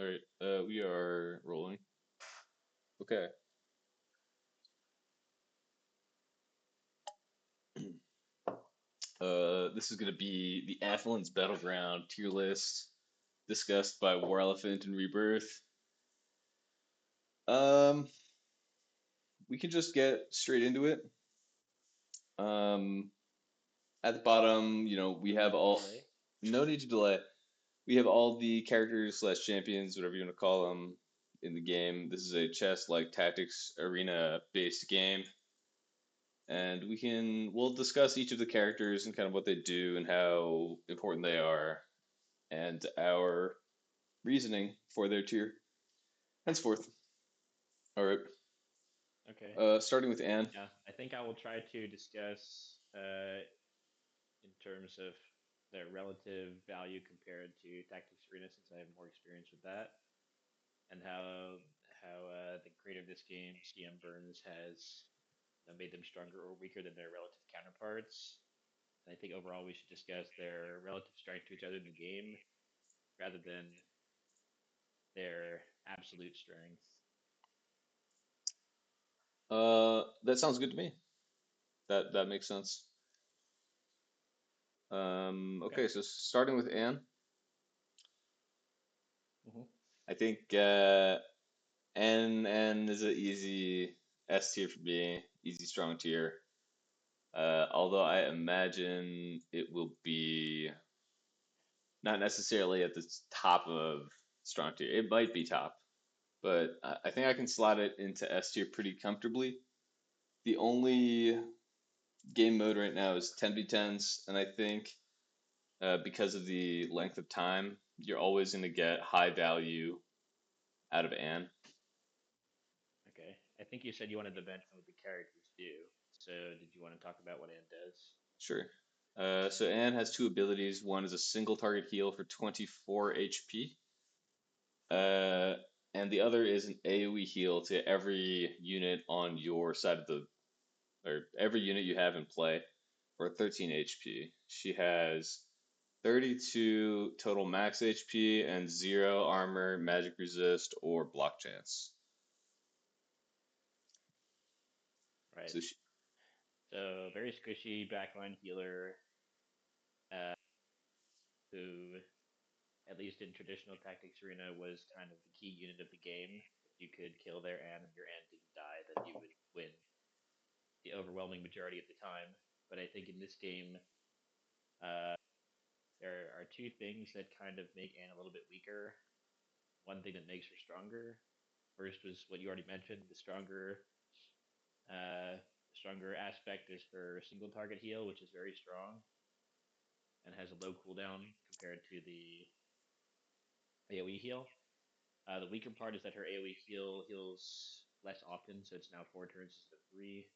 All right, we are rolling. Okay. This is gonna be the Athelan's Battleground tier list discussed by Warelephant and Rebirth. Um, we can just get straight into it. Um, at the bottom, we have all. Delay. No need to delay. We have all the characters slash champions, whatever you want to call them, in the game. This is a chess like tactics arena based game. And we'll discuss each of the characters and kind of what they do and how important they are and our reasoning for their tier henceforth. All right. Okay. Starting with Anne. Yeah, I think I will try to discuss in terms of their relative value compared to Tactics Arena, since I have more experience with that, and how the creator of this game, CM Burns, has made them stronger or weaker than their relative counterparts. And I think overall we should discuss their relative strength to each other in the game rather than their absolute strength. That sounds good to me. That makes sense. Okay. Okay, so starting with Anne, Hmm. I think N is an easy S tier for me, easy strong tier. Although I imagine it will be not necessarily at the top of strong tier. It might be top, but I think I can slot it into S tier pretty comfortably. The only game mode right now is 10v10s, and I think because of the length of time, you're always going to get high value out of Anne. Okay. I think you said you wanted to mention what the characters do. So did you want to talk about what Anne does? Sure. So Anne has two abilities. One is a single target heal for 24 HP, uh, and the other is an AoE heal to every unit on your side of the, or every unit you have in play for 13 HP. She has 32 total max HP and 0 armor, magic resist, or block chance. Right. So she, So very squishy backline healer, uh, who, at least in traditional tactics arena, was kind of the key unit of the game. If you could kill their Anne and your Anne didn't die, then you would win the overwhelming majority of the time. But I think in this game, uh, there are two things that kind of make Anne a little bit weaker. One thing that makes her stronger. First was what you already mentioned. Uh, stronger aspect is her single target heal, which is very strong and has a low cooldown compared to the AoE heal. The weaker part is that her AoE heal heals less often, so it's now 4 turns instead of three.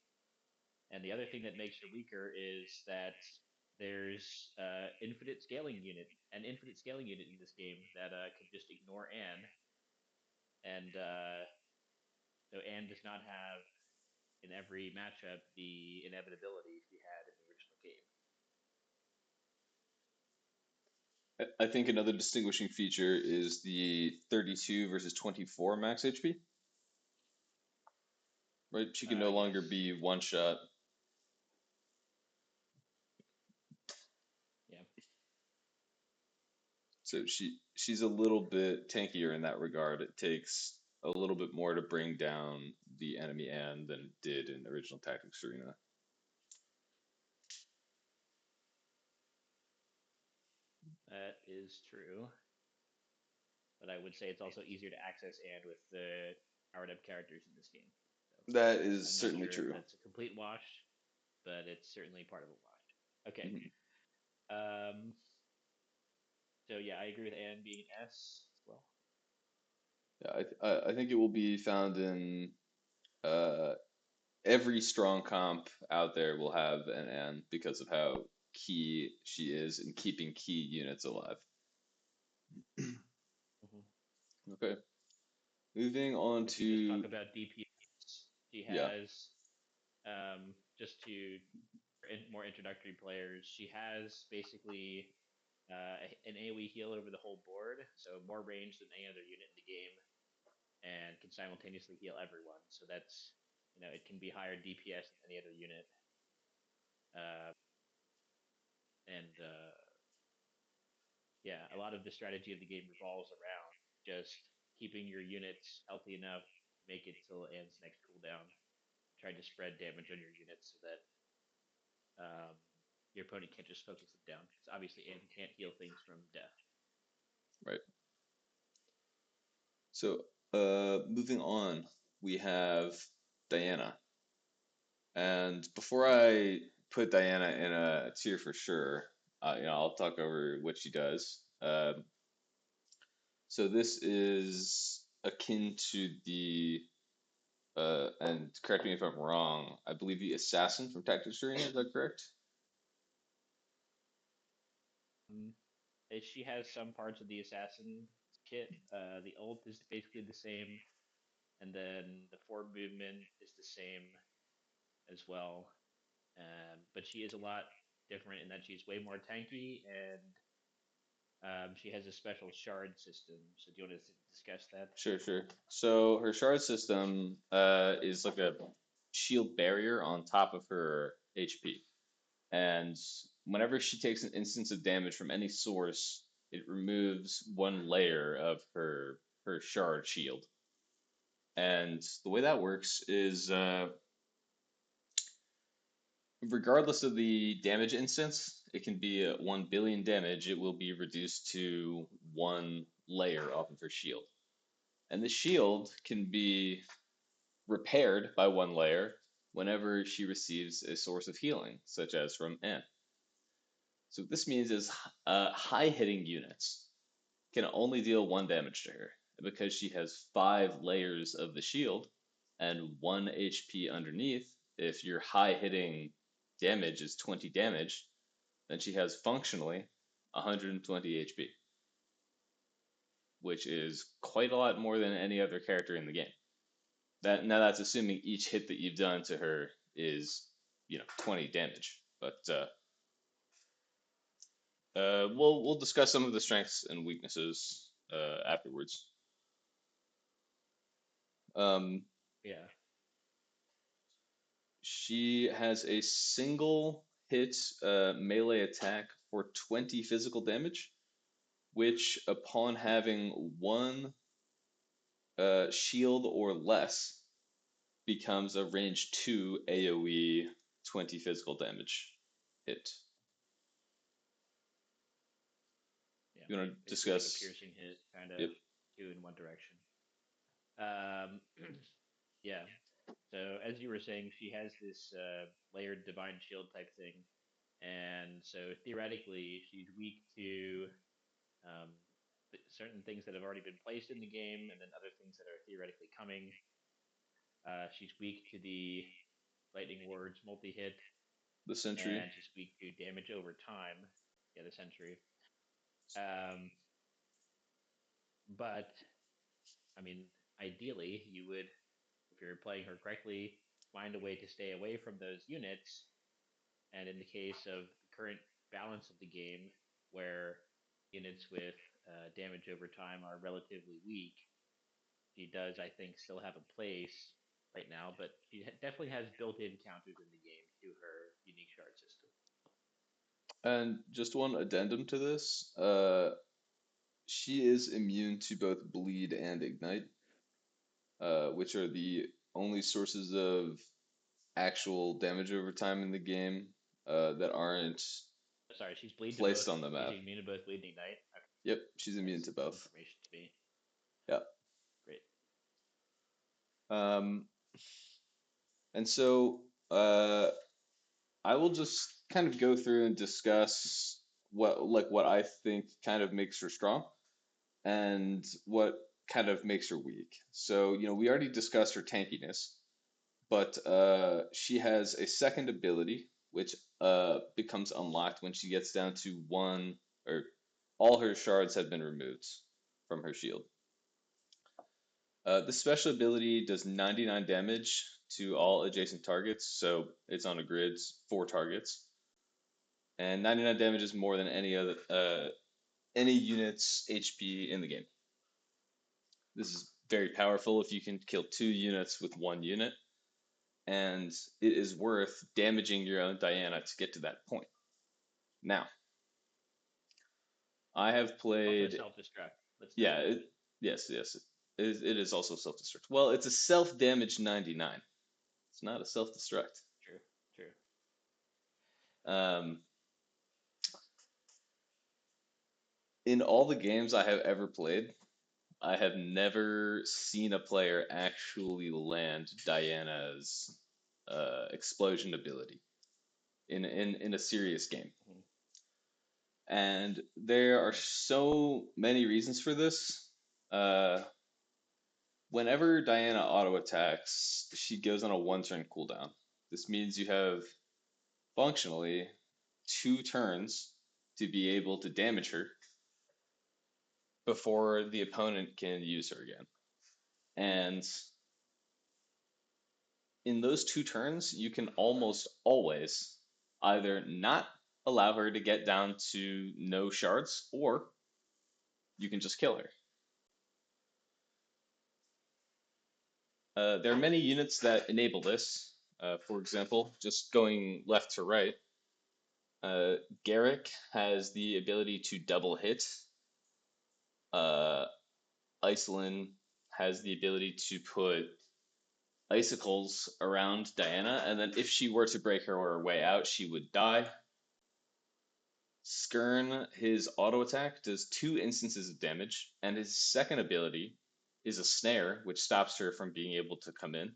And the other thing that makes her weaker is that there's an infinite scaling unit in this game that can just ignore Anne, and so Anne does not have in every matchup the inevitability she had in the original game. I think another distinguishing feature is the 32 versus 24 max HP. Right, she can no longer Yes, be one shot. yeah. So she's a little bit tankier in that regard. It takes a little bit more to bring down the enemy Anne than it did in original Tactics Arena. That is true, but I would say it's also easier to access and with the powered up characters in this game. So That is I'm not certainly sure if true. that's a complete wash, but it's certainly part of a wash. Okay. Mhm. Um. So yeah, I agree with Anne being an S as well. Yeah, I think it will be found in uh, every strong comp out there will have an Anne because of how key she is in keeping key units alive. Hmm. Okay, moving on And if you just talk to about DPS, she yeah. has just to more introductory players, she has basically an AoE heal over the whole board, so more range than any other unit in the game, and can simultaneously heal everyone. So that's it can be higher DPS than any other unit, uh, and yeah, a lot of the strategy of the game revolves around just keeping your units healthy enough to make it till it ends next cooldown. Trying to spread damage on your units so that your opponent can't just focus them down. Because obviously, Anne can't heal things from death. Right. So, moving on, we have Diana. And before I put Diana in a tier for sure, I'll talk over what she does. So this is akin to the, and correct me if I'm wrong, I believe the assassin from Tactics Arena, is that correct? Um, she has some parts of the assassin kit. The ult is basically the same, and then the forward movement is the same as well. But she is a lot different in that she's way more tanky, and she has a special shard system. So do you want to discuss that? Sure, sure. So her shard system is like a shield barrier on top of her HP. And whenever she takes an instance of damage from any source, it removes one layer of her shard shield. And the way that works is, regardless of the damage instance, it can be 1 billion damage, it will be reduced to one layer off of her shield. And the shield can be repaired by one layer whenever she receives a source of healing, such as from Anne. So what this means is high hitting units can only deal one damage to her. And because she has five layers of the shield and one HP underneath, if your high hitting damage is 20 damage, then she has functionally 120 HP, which is quite a lot more than any other character in the game. That's assuming each hit that you've done to her is 20 damage. But we'll discuss some of the strengths and weaknesses afterwards. Um, Yeah. she has a single hit melee attack for 20 physical damage, which upon having one shield or less becomes a range 2 AoE 20 physical damage hit. Yeah. You want to Basically, like a discuss? piercing hit, kind of Yep, two in one direction. Um, yeah. So as you were saying, she has this layered divine shield type thing, and so theoretically, she's weak to um, certain things that have already been placed in the game, and then other things that are theoretically coming. She's weak to the lightning words multi hit, the sentry. and she's weak to damage over time. Yeah, the sentry. Um, but I mean, ideally, you would, if you're playing her correctly, find a way to stay away from those units. And in the case of the current balance of the game, where units with damage over time are relatively weak, she does, I think, still have a place right now, but she definitely has built-in counters in the game to her unique shard system. And just one addendum to this, she is immune to both bleed and ignite, which are the only sources of actual damage over time in the game that aren't Sorry, she's bleed to placed both. on the She's map. immune to both bleed and ignite. Okay, Yep, she's immune that's to new both. information to me. Yeah. Great. Um, and so I will just kind of go through and discuss what I think kind of makes her strong and what kind of makes her weak. So, we already discussed her tankiness, but she has a second ability which becomes unlocked when she gets down to one or all her shards have been removed from her shield. This special ability does 99 damage to all adjacent targets, so it's on a grid, four targets. and 99 damage is more than any unit's HP in the game. This is very powerful if you can kill 2 units with 1 unit, and it is worth damaging your own Diana to get to that point. Now, I have Also played, self-destruct. Let's note yeah, that. yes, it is also self-destruct. Well, it's a self-damage 99. It's not a self-destruct. True. True. Um, in all the games I have ever played, I have never seen a player actually land Diana's explosion ability in a serious game. Mhm. And there are Okay. so many reasons for this. Uh, Whenever Diana auto attacks, she goes on a 1 turn cooldown. This means you have functionally 2 turns to be able to damage her before the opponent can use her again. And in those 2 turns, you can almost always either not allow her to get down to no shards, or you can just kill her. There are many units that enable this. For example, just going left to right, uh, Garrick has the ability to double hit. Uh, Iceland has the ability to put icicles around Diana, and then if she were to break her way out, she would die. Skirn, his auto attack, does 2 instances of damage, and his second ability is a snare, which stops her from being able to come in.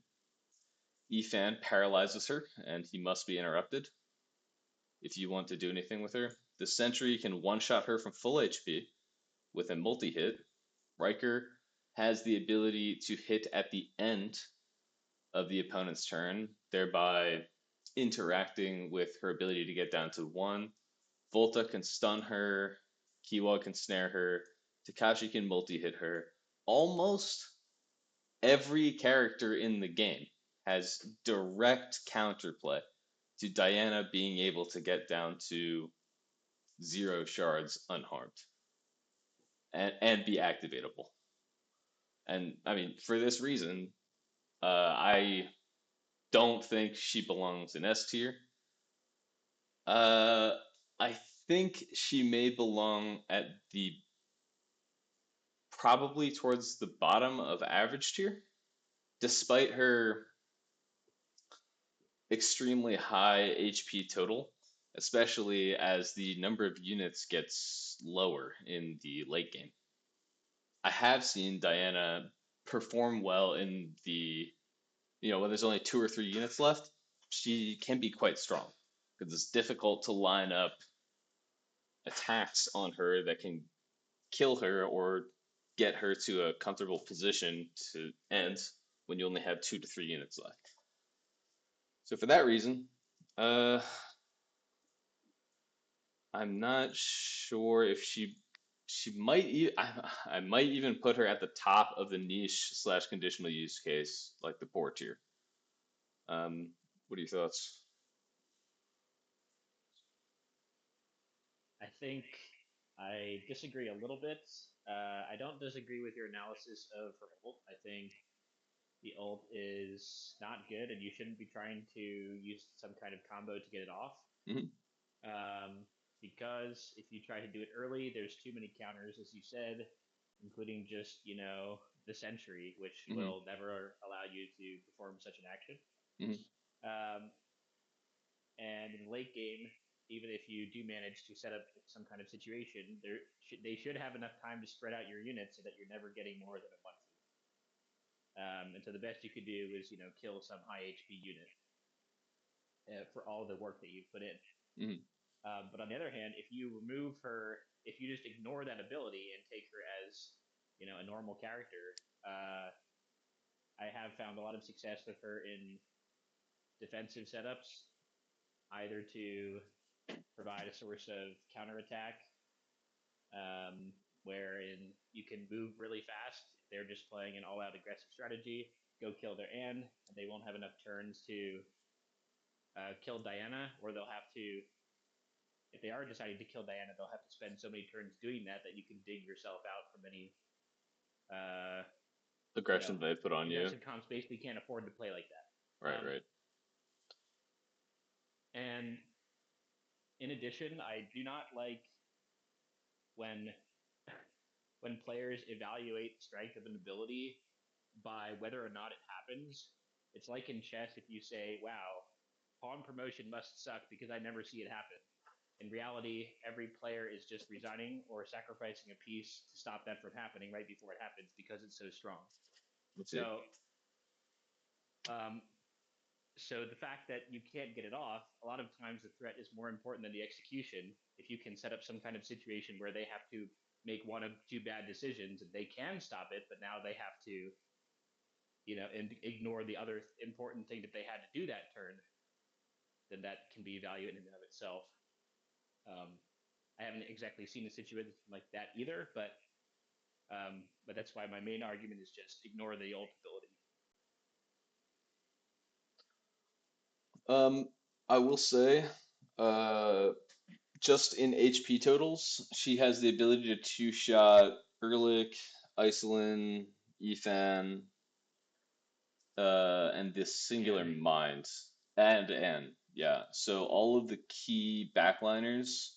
Efan paralyzes her, and he must be interrupted if you want to do anything with her. The sentry can one-shot her from full HP with a multi-hit. Riker has the ability to hit at the end of the opponent's turn, thereby interacting with her ability to get down to 1. Volta can stun her, Kiwa can snare her, Takashi can multi-hit her. Almost every character in the game has direct counterplay to Diana being able to get down to 0 shards unharmed and be activatable. And I mean, for this reason, I don't think she belongs in S tier. Uh, I think she may belong at the probably towards the bottom of average tier, despite her extremely high HP total, especially as the number of units gets lower in the late game. I have seen Diana perform well in when there's only 2 or 3 units left. She can be quite strong because it's difficult to line up attacks on her that can kill her or get her to a comfortable position to end when you only have 2 to 3 units left. So for that reason, uh, I'm not sure if she might I might even put her at the top of the niche slash conditional use case, like the poor tier. What are your thoughts? I think I disagree a little bit. I don't disagree with your analysis of her ult. I think the ult is not good, and you shouldn't be trying to use some kind of combo to get it off. Hmm. Um, because if you try to do it early, there's too many counters, as you said, including just the sentry, which Hmm. will never allow you to perform such an action. Hmm. Um, and in the late game, even if you do manage to set up some kind of situation, they should have enough time to spread out your units so that you're never getting more than a 1-2. And so the best you could do is kill some high HP unit for all the work that you've put in. Hmm. But on the other hand, if you just ignore that ability and take her as a normal character, I have found a lot of success with her in defensive setups, either to provide a source of counterattack, wherein you can move really fast. If they're just playing an all-out aggressive strategy, go kill their Anne, and they won't have enough turns to kill Diana, or they'll have to if they are deciding to kill Diana, they'll have to spend so many turns doing that that you can dig yourself out from any uh, you know Aggression they put on you. aggressive comps basically can't afford to play like that. Right, right. And in addition, I do not like when when players evaluate strength of an ability by whether or not it happens. It's like in chess if you say, "Wow, pawn promotion must suck because I never see it happen." In reality, every player is just resigning or sacrificing a piece to stop that from happening right before it happens because it's so strong. Let's see. So, um, so the fact that you can't get it off, a lot of times the threat is more important than the execution. If you can set up some kind of situation where they have to make one of two bad decisions and they can stop it, but now they have to, and ignore the other important thing that they had to do that turn, then that can be value in and of itself. Um, I haven't exactly seen a situation like that either, but that's why my main argument is just ignore the ult ability. Um, I will say, uh, just in HP totals, she has the ability to two-shot Ehrlich, Iceland, Ethan, and this singular And mind. And yeah. So all of the key backliners,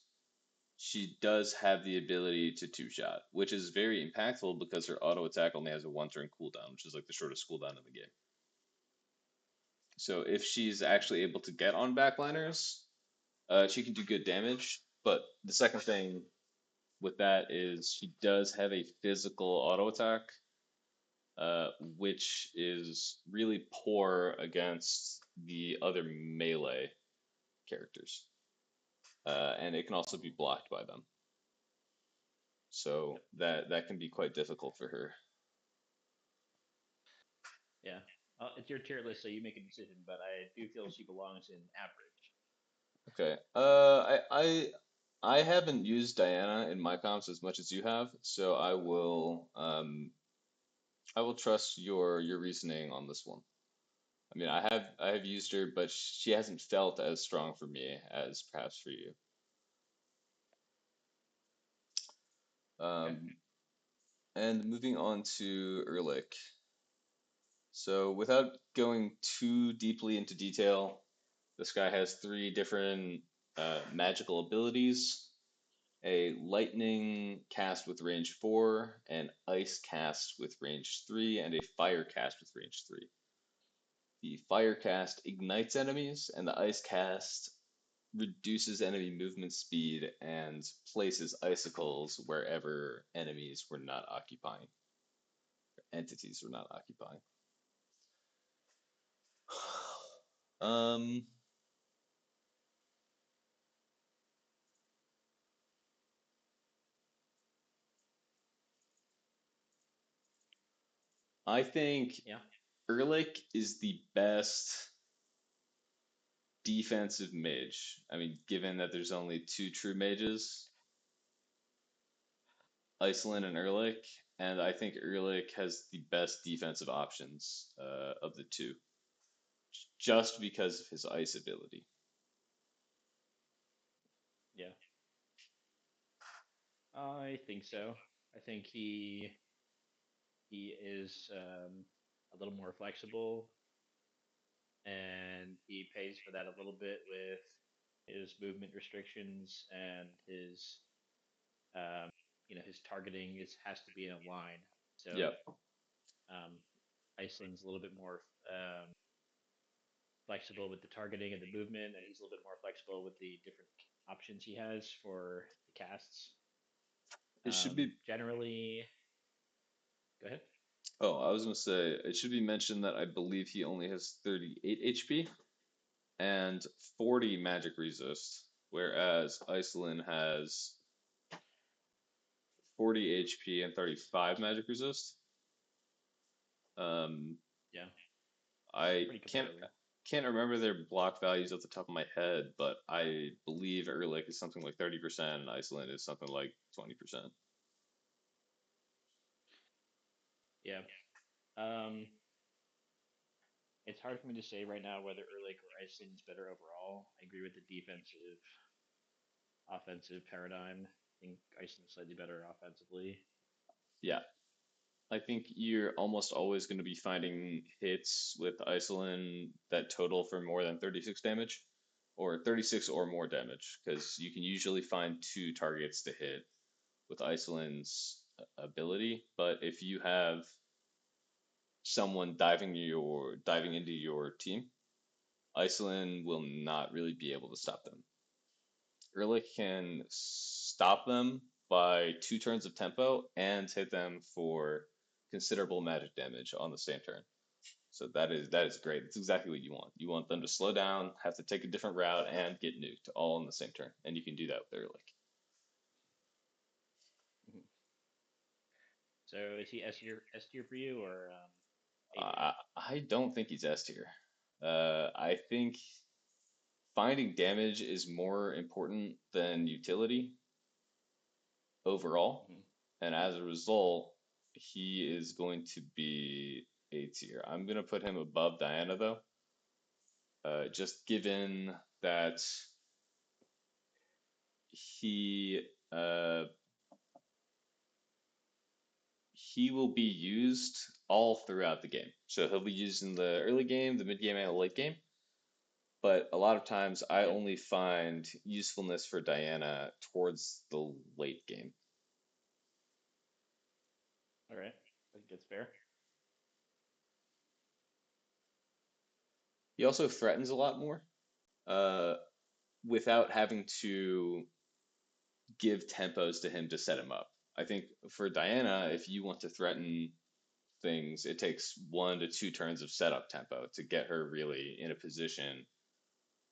she does have the ability to two-shot, which is very impactful because her auto attack only has a one-turn cooldown, which is like the shortest cooldown in the game. So if she's actually able to get on backliners, she can do good damage. But the second thing with that is she does have a physical auto attack, which is really poor against the other melee characters, and it can also be blocked by them. So yep, that can be quite difficult for her. yeah, it's your tier list, so you make a decision. But I do feel she belongs in average. Okay. I haven't used Diana in my comps as much as you have, so I will trust your reasoning on this one. I mean, I have used her, but she hasn't felt as strong for me as perhaps for you. Okay. Um, and moving on to Ehrlich. So without going too deeply into detail, this guy has three different magical abilities: a lightning cast with range 4, an ice cast with range 3, and a fire cast with range 3. The fire cast ignites enemies, and the ice cast reduces enemy movement speed and places icicles wherever enemies were not occupying, entities were not occupying. Um, I think Yeah. Ehrlich is the best defensive mage. I mean, given that there's only two true mages, Iceland and Ehrlich, and I think Ehrlich has the best defensive options of the two, just because of his ice ability. Yeah. I think so. I think he is a little more flexible, and he pays for that a little bit with his movement restrictions and um, his targeting has to be in a line. So Yeah, um, Iceland's a little bit more flexible with the targeting and the movement, and he's a little bit more flexible with the different options he has for the casts. it should be. Generally, go ahead. Oh, I was gonna say it should be mentioned that I believe he only has 38 HP and 40 magic resist, whereas Iceland has 40 HP and 35 magic resist. Um, Yeah, I pretty can't comparable. can't remember their block values off the top of my head, but I believe Ehrlich is something like 30% and Iceland is something like 20%. Yeah. Um, it's hard for me to say right now whether Erlich or Iceland is better overall. I agree with the defensive offensive paradigm. I think Iceland's slightly better offensively. Yeah, I think you're almost always going to be finding hits with Iceland that total for more than 36 damage, or 36 or more damage, because you can usually find two targets to hit with Iceland's ability. But if you have someone diving into your team, Iceland will not really be able to stop them. Ehrlich can stop them by 2 turns of tempo and hit them for considerable magic damage on the same turn. So that is great. It's exactly what you want. You want them to slow down, have to take a different route, and get nuked all in the same turn. And you can do that with Ehrlich. Mhm. So is he S tier for you or A tier? I don't think he's S tier. I think finding damage is more important than utility overall, Hmm. and as a result, he is going to be A tier. I'm gonna put him above Diana though, just given that he uh, he will be used all throughout the game. So he'll be used in the early game, the mid game, and the late game. But a lot of times, I Yep. only find usefulness for Diana towards the late game. All right. I think that's fair. He also threatens a lot more, uh, without having to give tempos to him to set him up. I think for Diana, if you want to threaten things, it takes 1 to 2 turns of setup tempo to get her really in a position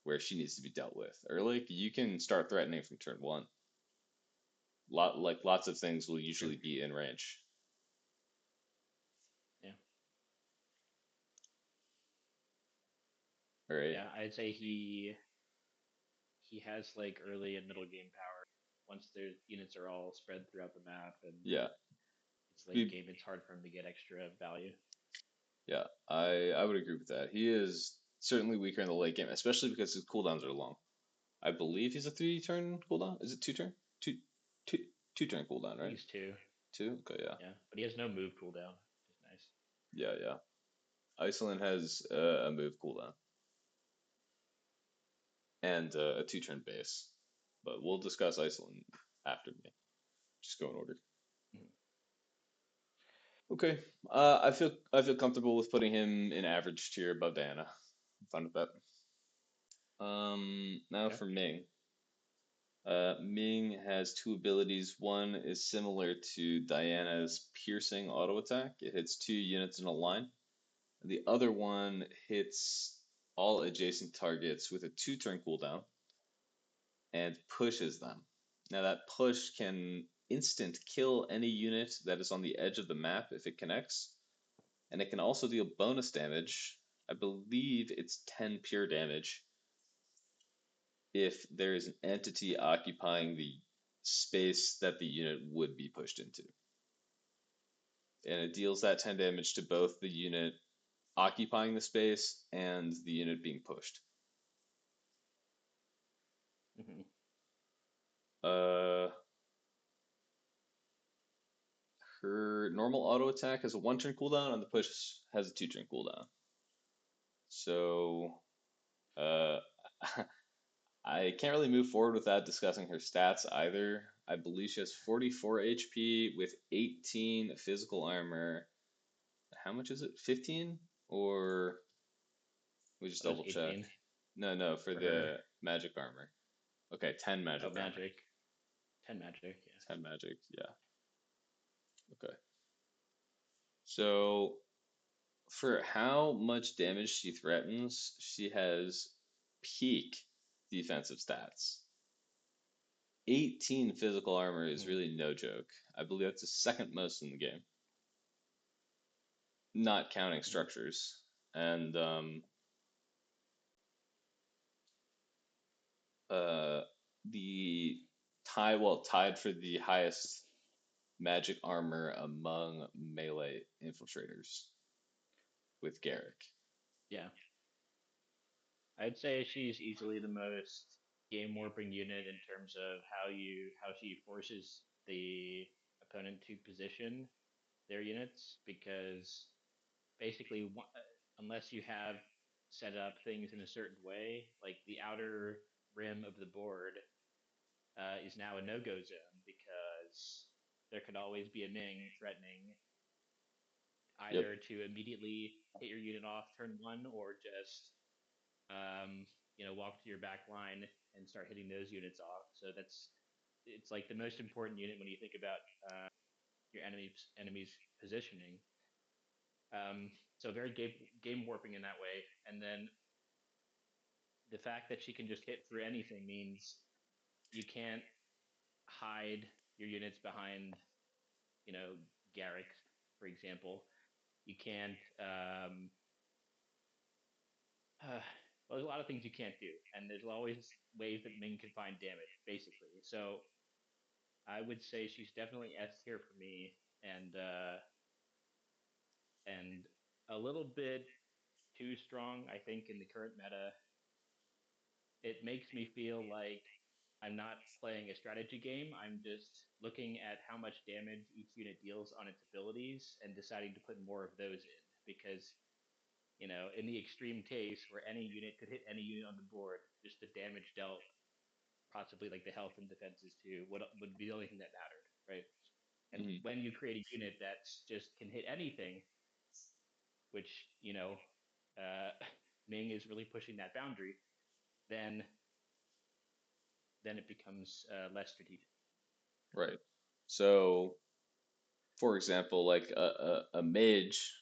where she needs to be dealt with. Or like you can start threatening from turn one. Lots of things will True. usually be in range. Yeah. All right. Yeah. I'd say he has like early and middle game power. Once their units are all spread throughout the map and Yeah. it's late Be- game, it's hard for him to get extra value. yeah. I would agree with that. He is certainly weaker in the late game, especially because his cooldowns are long. I believe he's a 3 turn cooldown. Is it 2 turn? Two two 2 turn cooldown, I think right? he's two. Two? Okay, yeah. Yeah, but he has no move cooldown, which is nice. Yeah, yeah. Iceland has a move cooldown and a 2 turn base. But we'll discuss Iceland after me. Just go in order. Mhm. Okay. I feel comfortable with putting him in average tier above Diana. I'm fine with that. Now Okay. for Ming. Ming has two abilities. One is similar to Diana's piercing auto attack. It hits 2 units in a line. The other one hits all adjacent targets with a 2 turn cooldown and pushes them. Now that push can instant kill any unit that is on the edge of the map if it connects, and it can also deal bonus damage. I believe it's 10 pure damage if there is an entity occupying the space that the unit would be pushed into. And it deals that 10 damage to both the unit occupying the space and the unit being pushed. Hmm. Uh, her normal auto attack has a 1 turn cooldown, and the push has a 2 turn cooldown. So, uh, I can't really move forward without discussing her stats either. I believe she has 44 HP with 18 physical armor. How much is it? 15? Or we just That was double check? 18 No, no, for for her. the magic armor. Okay, 10 Oh, magic armor. magic. 10 magic. Yeah. 10 magic, yeah. Okay. So, for how much damage she threatens, she has peak defensive stats. 18 physical armor is Hmm. really no joke. I believe that's the second most in the game, not counting Hmm. structures. And uh, the tied for the highest magic armor among melee infiltrators with Garrick. Yeah. I'd say she's easily the most. game warping unit in terms of how she forces the opponent to position their units because basically unless you have set up things in a certain way, like the outer rim of the board is now a no-go zone because there could always be a Ming threatening Yep. either to immediately hit your unit off turn one or just um, walk to your back line and start hitting those units off. So it's like the most important unit when you think about your enemy's positioning. So very game warping in that way. And then the fact that she can just hit through anything means you can't hide your units behind, you know, Garrick, for example. You can't. Well, there's a lot of things you can't do, and there's always ways that Ming can find damage, basically. So I would say she's definitely S tier for me, and a little bit too strong, I think, in the current meta. It makes me feel like I'm not playing a strategy game. I'm just looking at how much damage each unit deals on its abilities and deciding to put more of those in. Because, in the extreme case where any unit could hit any unit on the board, just the damage dealt, possibly like the health and defenses too, would be the only thing that mattered, right? And Hmm. when you create a unit that's just can hit anything, which, uh, Ming is really pushing that boundary, then it becomes less strategic. Right. So, for example, like a mage,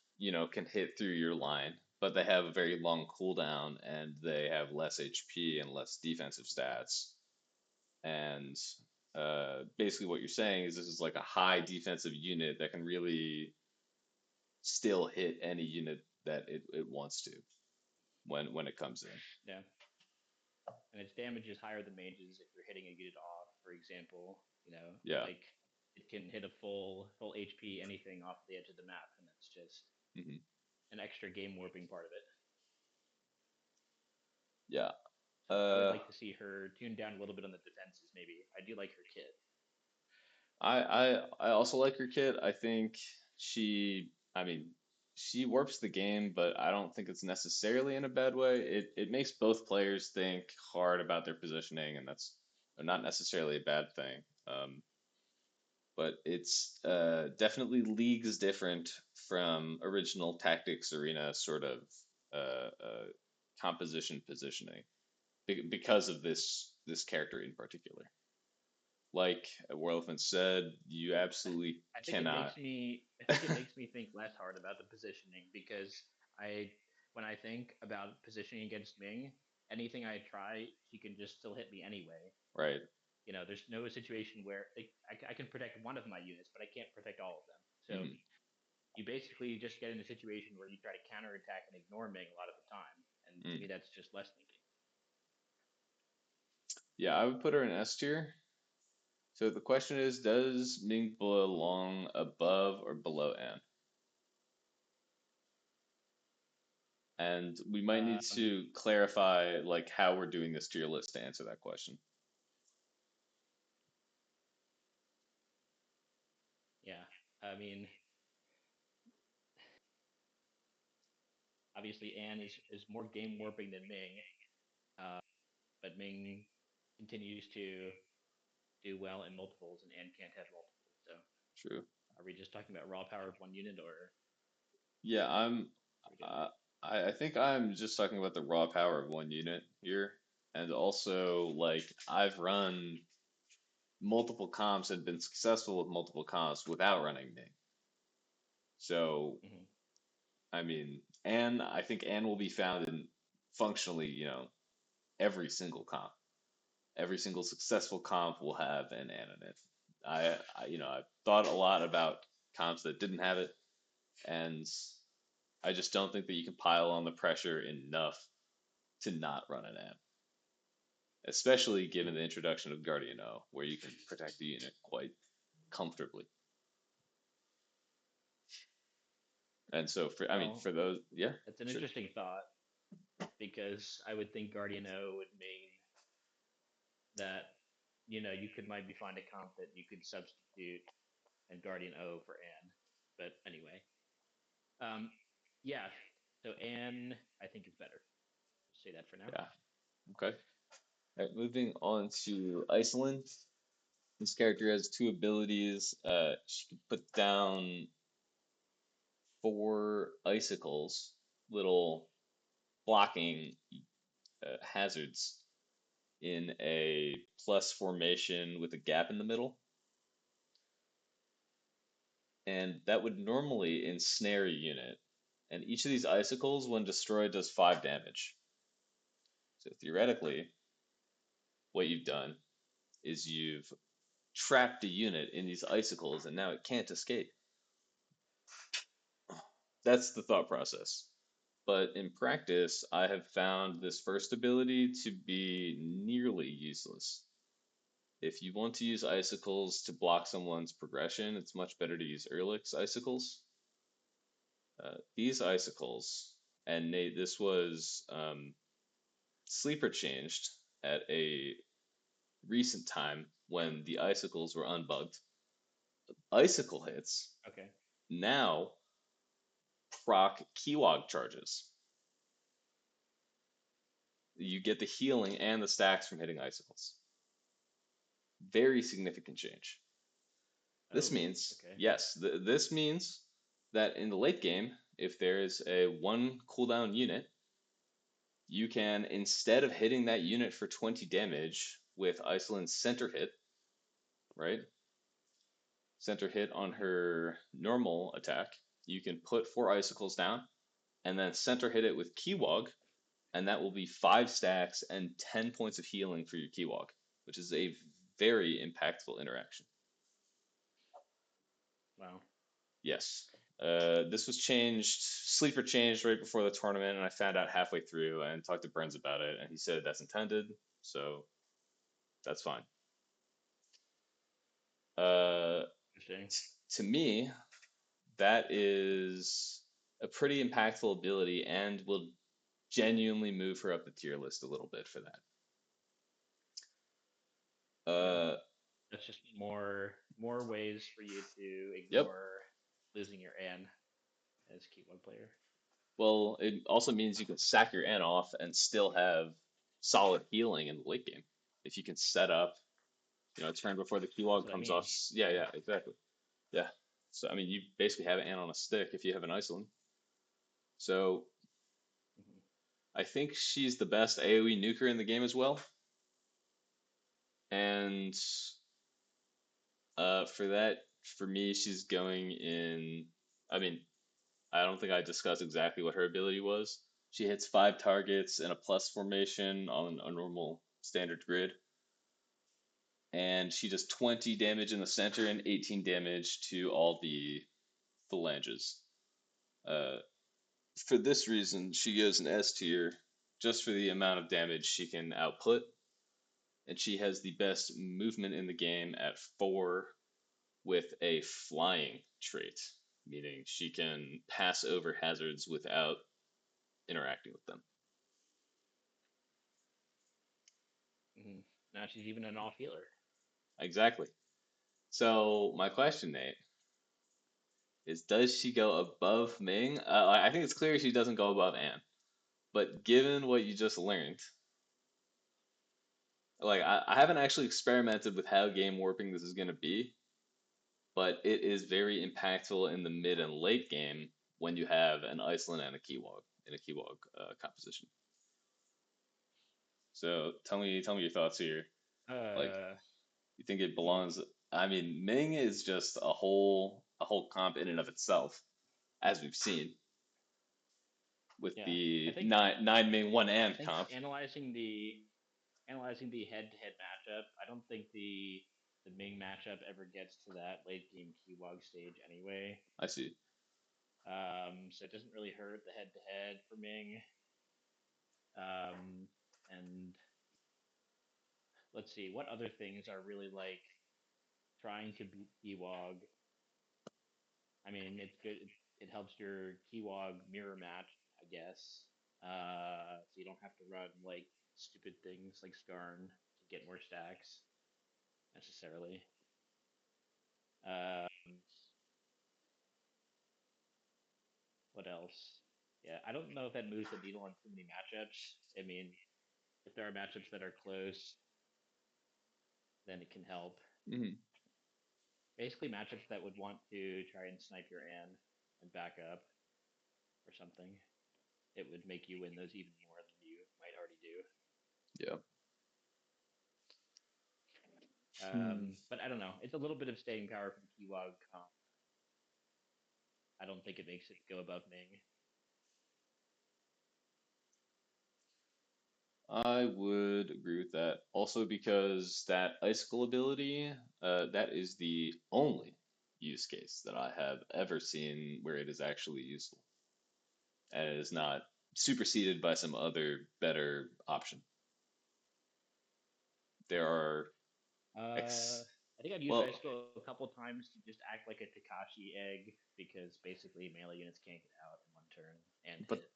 can hit through your line, but they have a very long cooldown and they have less HP and less defensive stats. And basically, what you're saying is this is like a high defensive unit that can really still hit any unit that it wants to when it comes in. Yeah, and its damage is higher than mages if you're hitting a unit off, for example. Yeah. Like it can hit a full HP anything off the edge of the map, and that's just Hmm. an extra game warping part of it. Yeah. So I would Uh, like to see her tune down a little bit on the defenses. Maybe I do like her kit. I also like her kit. I think I mean, she warps the game, but I don't think it's necessarily in a bad way. It makes both players think hard about their positioning, and that's not necessarily a bad thing. But it's definitely leagues different from original Tactics Arena sort of composition positioning because of this character in particular. Like Warelephant said, you absolutely I think it cannot. makes me I think it makes me think less hard about the positioning because I when I think about positioning against Ming, anything I try, she can just still hit me anyway. Right. There's no situation where I can protect one of my units, but I can't protect all of them. So Hmm. you basically just get in a situation where you try to counterattack and ignore Ming a lot of the time, and to Mm. me that's just less thinking. Yeah, I would put her in S tier. So the question is, does Ming belong above or below N? And we might need Um, to clarify like how we're doing this tier list to answer that question. yeah, I mean, obviously Anne is more game warping than Ming, uh, but Ming continues to do well in multiples, and Anne can't have multiples. So, True. are we just talking about raw power of one unit, or Yeah, are we doing uh, both? I think I'm just talking about the raw power of one unit here. And also, like, I've run multiple comps and been successful with multiple comps without running Ming. So, Mm-hmm. I mean, I think Anne will be found in functionally, every single comp. Every single successful comp will have an Anne in it. I've thought a lot about comps that didn't have it, and I just don't think that you can pile on the pressure enough to not run an Anne, especially given the introduction of Guardian O, where you can protect the unit quite comfortably. And so, Well, for those, yeah, that's an sure. interesting thought because I would think Guardian O would mean that you could maybe find a comp that you could substitute and Guardian O for Anne. But anyway, um, yeah. So Anne, I think is better. Say that for now. Yeah. Okay. All right, moving on to Iceland. This character has two abilities. She can put down four icicles, little blocking hazards in a plus formation with a gap in the middle. And that would normally ensnare a unit. And each of these icicles, when destroyed, does 5 damage. So theoretically, what you've done is you've trapped a unit in these icicles and now it can't escape. That's the thought process. But in practice, I have found this first ability to be nearly useless. If you want to use icicles to block someone's progression, it's much better to use Ehrlich's icicles. These icicles, and Nate, this was sleeper changed at a recent time when the icicles were unbugged. Icicle hits Okay. now proc Keywog charges. You get the healing and the stacks from hitting icicles. Very significant change. This Oh, means, okay. yes, this means that in the late game, if there is a one cooldown unit, you can, instead of hitting that unit for 20 damage with Iceland's center hit, right? Center hit on her normal attack, you can put four icicles down and then center hit it with Keywog, and that will be 5 stacks and 10 points of healing for your Keywog, which is a very impactful interaction. Wow. Yes. This was changed, Sleeper changed right before the tournament, and I found out halfway through and talked to Burns about it, and he said that's intended, so that's fine. Uh, Interesting. to me, that is a pretty impactful ability and will genuinely move her up the tier list a little bit for that. Yeah. Uh, That's just more ways for you to yep. ignore losing your Anne as a Keyword player. Well, it also means you can sack your N off and still have solid healing in the late game. If you can set up, a turn before the That's keylog what I comes mean. off. Yeah, Yeah. yeah, exactly. Yeah. So, I mean, you basically have an N on a stick if you have an Iceland. So, Hmm. I think she's the best AoE nuker in the game as well. And for that, for me, she's going in. I mean, I don't think I discussed exactly what her ability was. She hits 5 targets in a plus formation on a normal standard grid, and she does 20 damage in the center and 18 damage to all the phalanges. Uh, for this reason, she goes in S tier just for the amount of damage she can output, and she has the best movement in the game at 4 with a flying trait, meaning she can pass over hazards without interacting with them. Hmm. Now she's even an off healer. Exactly. So my question, Nate, is does she go above Ming? I think it's clear she doesn't go above Anne. But given what you just learned, like I haven't actually experimented with how game warping this is going to be, but it is very impactful in the mid and late game when you have an Iceland and a Keywog in a Keywog composition. So tell me your thoughts here. Like, Uh, you think it hmm. belongs? I mean, Ming is just a whole comp in and of itself, as we've seen with Yeah. I the think nine Ming one I and think comp. analyzing the head-to-head matchup, I don't think the Ming matchup ever gets to that late game Keywog stage anyway. I see. So it doesn't really hurt the head-to-head for Ming. Um, and let's see, what other things are really like trying to beat Keywog? I mean, it's good. It helps your Keywog mirror match, I guess. So you don't have to run like stupid things like Skarn get more stacks necessarily. Um, what else? Yeah, I don't know if that moves the needle on too many matchups. I mean, if there are matchups that are close, then it can help. Hmm. Basically, matchups that would want to try and snipe your An and back up or something, it would make you win those even more than you might already do. Yeah. Hmm. But I don't know. It's a little bit of staying power from Kiwag comp. I don't think it makes it go above Ming. I would agree with that. Also, because that icicle ability, that is the only use case that I have ever seen where it is actually useful, and it is not superseded by some other better option. There are Uh, ex I think I've used well, Icicle a couple times to just act like a Takashi egg because basically melee units can't get out in one turn and but hit.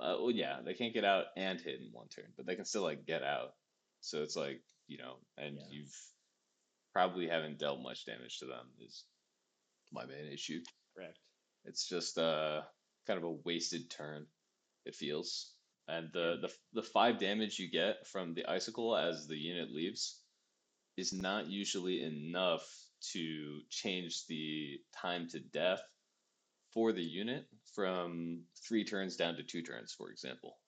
So well, yeah, they can't get out and hit in one turn, but they can still like get out. So it's like, and yeah, you've probably haven't dealt much damage to them is my main issue. correct. It's just kind of a wasted turn, it feels. And Yeah, the 5 damage you get from the icicle as the unit leaves is not usually enough to change the time to death for the unit from 3 turns down to 2 turns, for example.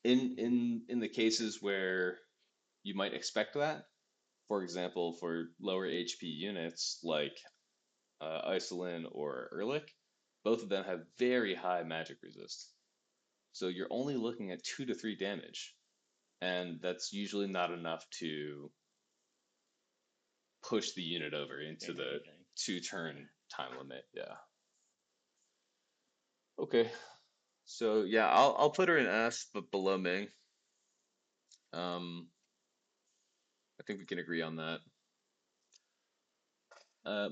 In mm-hmm. in the cases where you might expect that, for example, for lower HP units like Isolin or Erlich, both of them have very high magic resist. So you're only looking at 2 to 3 damage, and that's usually not enough to push the unit over into Change the anything. two Yeah, turn time limit. Yeah. Okay. So yeah, I'll put her in S, but below Ming. Um, I think we can agree on that.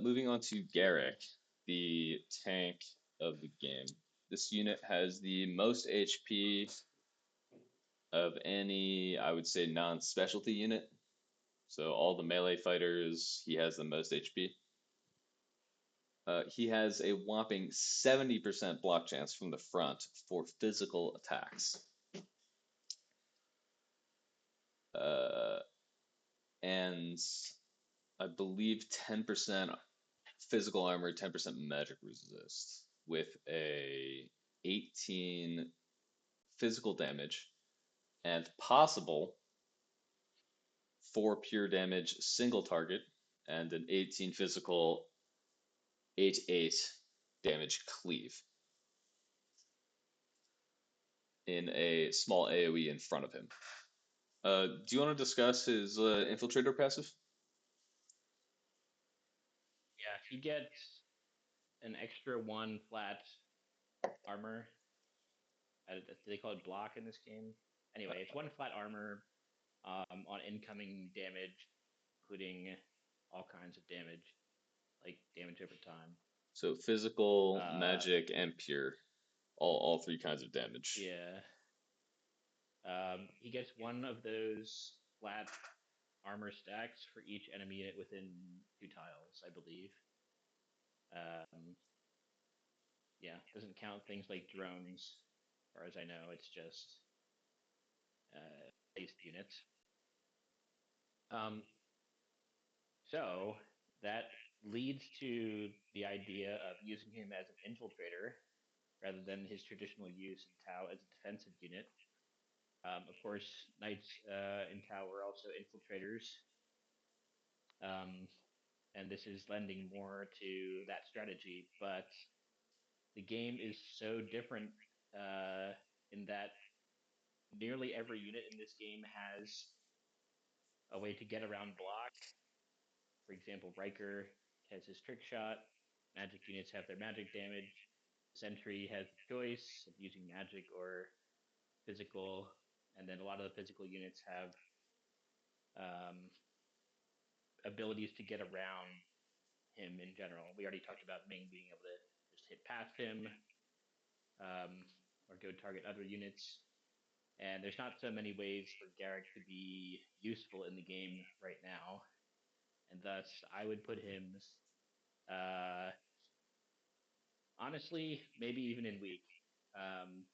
Moving on to Garrick, the tank of the game. This unit has the most HP of any, I would say, non-specialty unit. So all the melee fighters, he has the most HP. He has a whopping 70% block chance from the front for physical attacks. Uh, and I believe 10% physical armor, 10% magic resist, with a 18 physical damage and possible 4 pure damage single target and an 18 physical 8/8 damage cleave in a small AoE in front of him. Do you want to discuss his infiltrator passive? yeah. He gets an extra one flat armor. Do they call it block in this game? Anyway, it's one flat armor on incoming damage, including all kinds of damage, like damage over time. So physical, Uh, magic, and pure, all 3 kinds of damage. yeah. He gets one of those flat armor stacks for each enemy unit within 2 tiles, I believe. Um, yeah, doesn't count things like drones, as far as I know. It's just placed units. Um, so that leads to the idea of using him as an infiltrator rather than his traditional use in Tau as a defensive unit. Of course, knights in Tau were also infiltrators, um, and this is lending more to that strategy. But the game is so different in that nearly every unit in this game has a way to get around block. For example, Riker has his trick shot. Magic units have their magic damage. Sentry has the choice of using magic or physical, and then a lot of the physical units have um, abilities to get around him in general. We already talked about Ming being able to just hit past him or go target other units. and there's not so many ways for Garrick to be useful in the game right now, and thus I would put him, uh, honestly, maybe even in weak. Um,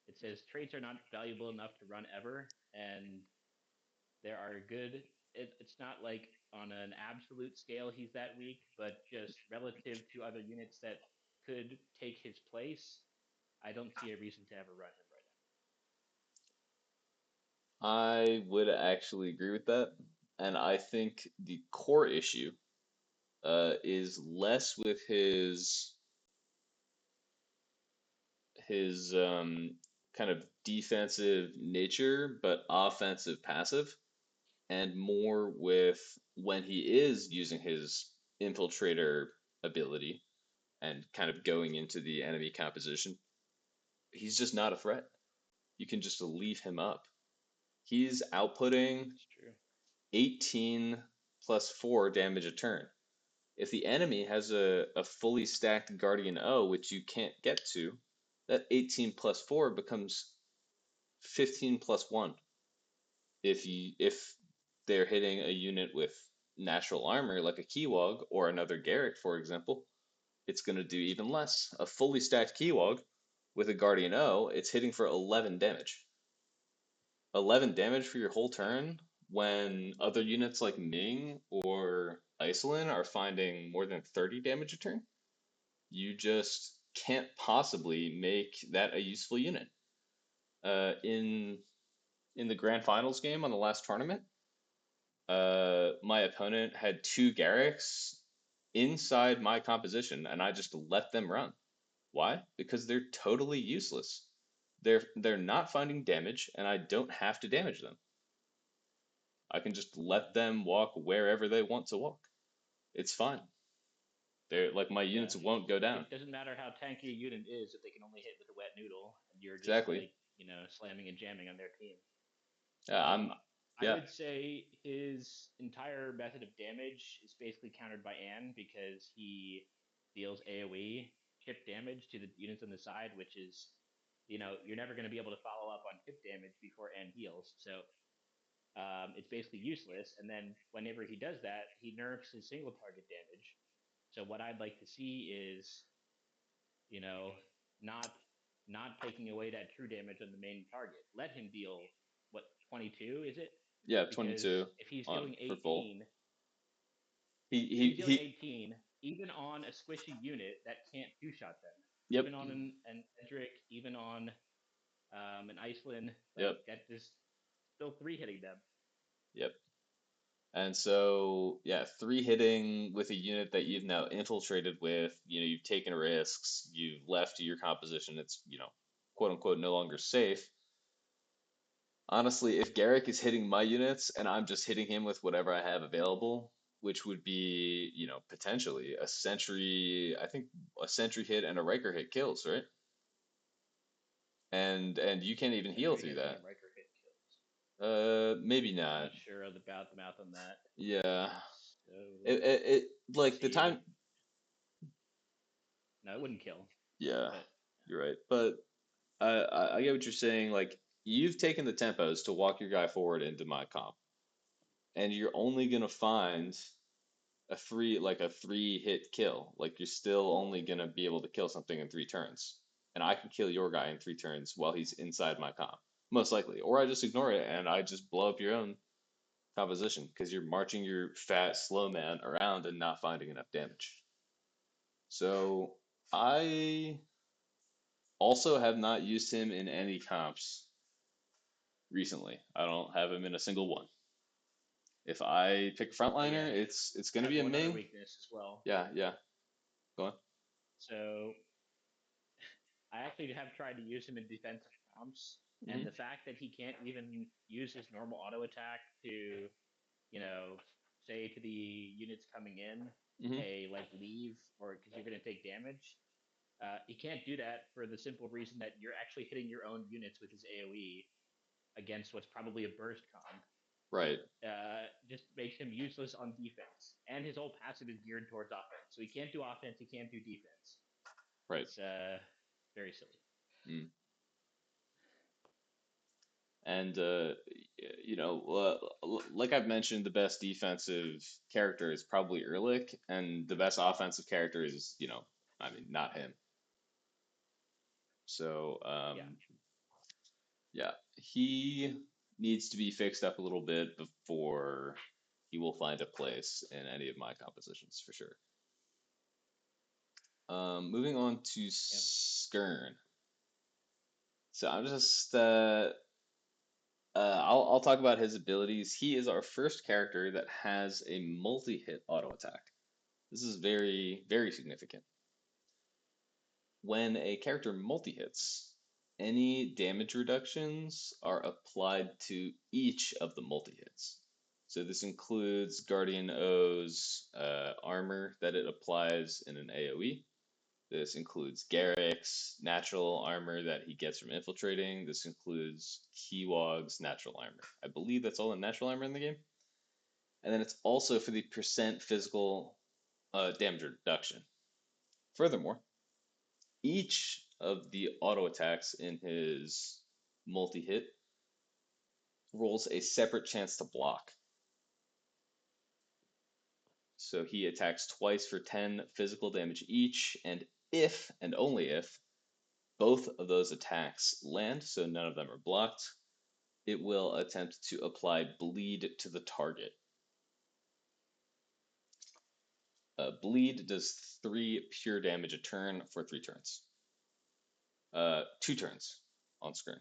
it says traits are not valuable enough to run ever, and there are good. It's not like on an absolute scale he's that weak, but just relative to other units that could take his place, I don't see a reason to ever run him right I would actually agree with that. And I think the core issue is less with his kind of defensive nature, but offensive passive, and more with when he is using his infiltrator ability and kind of going into the enemy composition. He's just not a threat. You can just leave him up. He's now. outputting That's true. 18 plus 4 damage a turn. If the enemy has a fully stacked Guardian O, which you can't get to, that 18 plus 4 becomes 15 plus 1. If they're hitting a unit with natural armor like a Keywog or another Garrick, for example, it's going to do even less. A fully stacked Keywog with a Guardian O, it's hitting for 11 damage. 11 damage for your whole Yeah, turn when other units like Ming or Iceland are finding more than 30 damage a turn. You just can't possibly make that a useful unit. In the grand finals game on the last tournament, my opponent had two Garricks inside my composition, and I just let them run. Why? Because they're totally useless. They're not finding damage, and I don't have to damage them. I can just let them walk wherever they want to walk. It's fine. They're like my yeah. units won't go down. It doesn't matter how tanky a unit is if they can only hit with a wet noodle, and you're just Exactly. like slamming and jamming on their team. Yeah, Um, I'm. I Yeah. would say his entire method of damage is basically countered by Anne because he deals AoE chip damage to the units on the side, which is, you're never going to be able to follow up on chip damage before Anne heals. So it's basically useless. And then whenever he does that, he nerfs his single target damage. So what I'd like to see is, you know, not not taking away that true damage on the main target. Let him deal what 22 is it? Yeah. Because 22 if he's on dealing for full. 18, He if he's he dealing he. 18, even on a squishy unit that can't two shot them, Yep. even on an Edric, even on an Iceland, like Yep. that is still three hitting them. Yep. And so, yeah, three hitting with a unit that you've now infiltrated with, you've taken risks, you've left your composition, it's, quote unquote, no longer safe. Honestly, if Garrick is hitting my units and I'm just hitting him with whatever I have available, which would be, potentially a sentry, I think a sentry hit and a Riker hit kills, right? And you can't even heal Sentry through hit and that. a Riker hit kills. Maybe I'm not. not sure of about the math on that. Yeah. So let's Like the see. It time. would no, it wouldn't kill, Yeah, but you're right. But I get what you're saying. Like you've taken the tempos to walk your guy forward into my comp, and you're only gonna find a three hit kill. Like you're still only gonna be able to kill something in 3 turns, and I can kill your guy in 3 turns while he's inside my comp, most likely. Or I just ignore it and I just blow up your own composition because you're marching your fat slow man around and not finding enough damage. So I also have not used him in any comps recently. I don't have him in a single one. If I pick a yeah, frontliner, he it's gonna has be a one other Ming. weakness as well. Yeah, yeah. Go on. So I actually have tried to use him in defensive comps, and Hmm. the fact that he can't even use his normal auto attack to, say to the units coming in, Hmm. hey, like leave, or because you're going to take damage. He can't do that for the simple reason that you're actually hitting your own units with his AOE against what's probably a burst comp. Right, Just makes him useless on defense, and his whole passive is geared towards offense. So he can't do offense, he can't do defense. right. It's very silly. Mm. And like I've mentioned, the best defensive character is probably Ehrlich, and the best offensive character is, I mean, not him. So, Yeah. yeah, he needs to be fixed up a little bit before he will find a place in any of my compositions for sure. Moving on to Yep. Skern. So I'm just I'll talk about his abilities. He is our first character that has a multi-hit auto attack. This is very, very significant. When a character multi-hits, any damage reductions are applied to each of the multi-hits. So this includes Guardian O's armor that it applies in an AoE. This includes Garrick's natural armor that he gets from infiltrating. This includes Kiwog's natural armor. I believe that's all the natural armor in the game. And then it's also for the percent physical damage reduction. Furthermore, each of the auto attacks in his multi hit rolls a separate chance to block. So he attacks twice for 10 physical damage each, and if and only if both of those attacks land, so none of them are blocked, it will attempt to apply bleed to the target. Bleed does 3 pure damage a turn for 3 turns. 2 turns on screen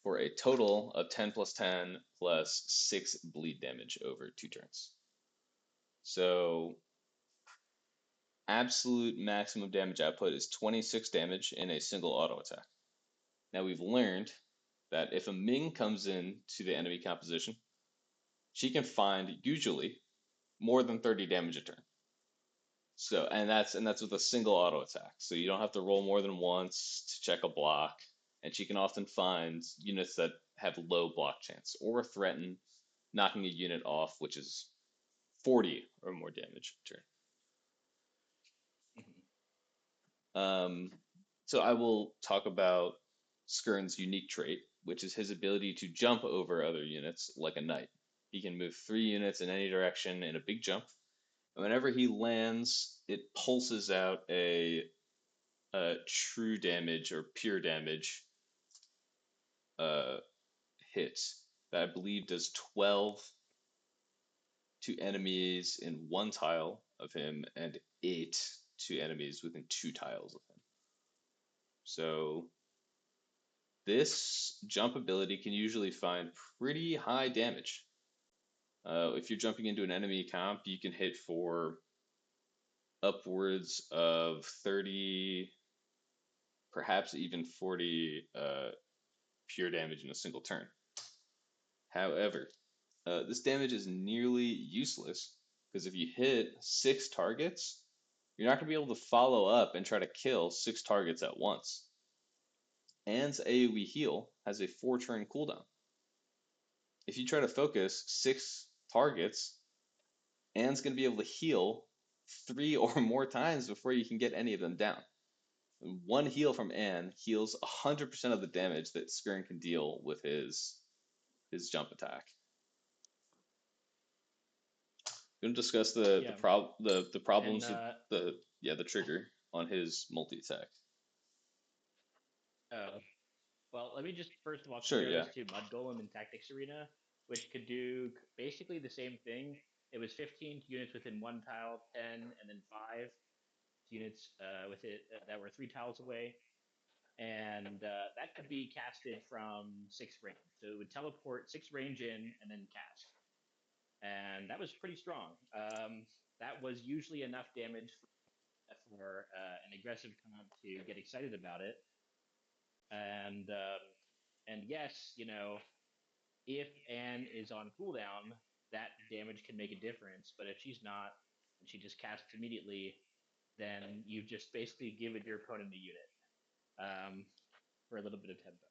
for a total of 10 plus 10 plus 6 bleed damage over 2 turns. So absolute maximum damage output is 26 damage in a single auto attack. Now we've learned that if a Ming comes in to the enemy composition, she can find usually more than 30 damage a turn. So and that's with a single auto attack. So you don't have to roll more than once to check a block, and she can often find units that have low block chance or threaten knocking a unit off, which is 40 or more damage per turn. Mhm. So I will talk about Skirn's unique trait, which is his ability to jump over other units like a knight. He can move 3 units in any direction in a big jump. And whenever he lands, it pulses out a true damage or pure damage uh, hit that I believe does 12 to enemies in one tile of him and 8 to enemies within 2 tiles of him. So this jump ability can usually find pretty high damage. If you're jumping into an enemy comp, you can hit for upwards of 30, perhaps even 40 pure damage in a single turn. However, this damage is nearly useless because if you hit 6 targets, you're not going to be able to follow up and try to kill 6 targets at once. Anne's AoE heal has a 4 turn cooldown. If you try to focus 6 targets, Anne's going to be able to heal 3 or more times before you can get any of them down. One heal from Anne heals 100% of the damage that Skirn can deal with his jump attack. Going to discuss Yeah. the And problems with the trigger on his multi attack. uh, well, let me just first of all Sure, compare yeah. this to Mud Golem in Tactics Arena, which could do basically the same thing. It was 15 units within one tile, 10, and then 5 units with it that were 3 tiles away, and that could be casted from 6 range. So it would teleport 6 range in and then cast, and that was pretty strong. That was usually enough damage for an aggressive comp to get excited about it, and yes, if Anne is on cooldown, that damage can make a difference. But if she's not, and she just casts immediately, then you've just basically given your opponent a unit um, for a little bit of tempo.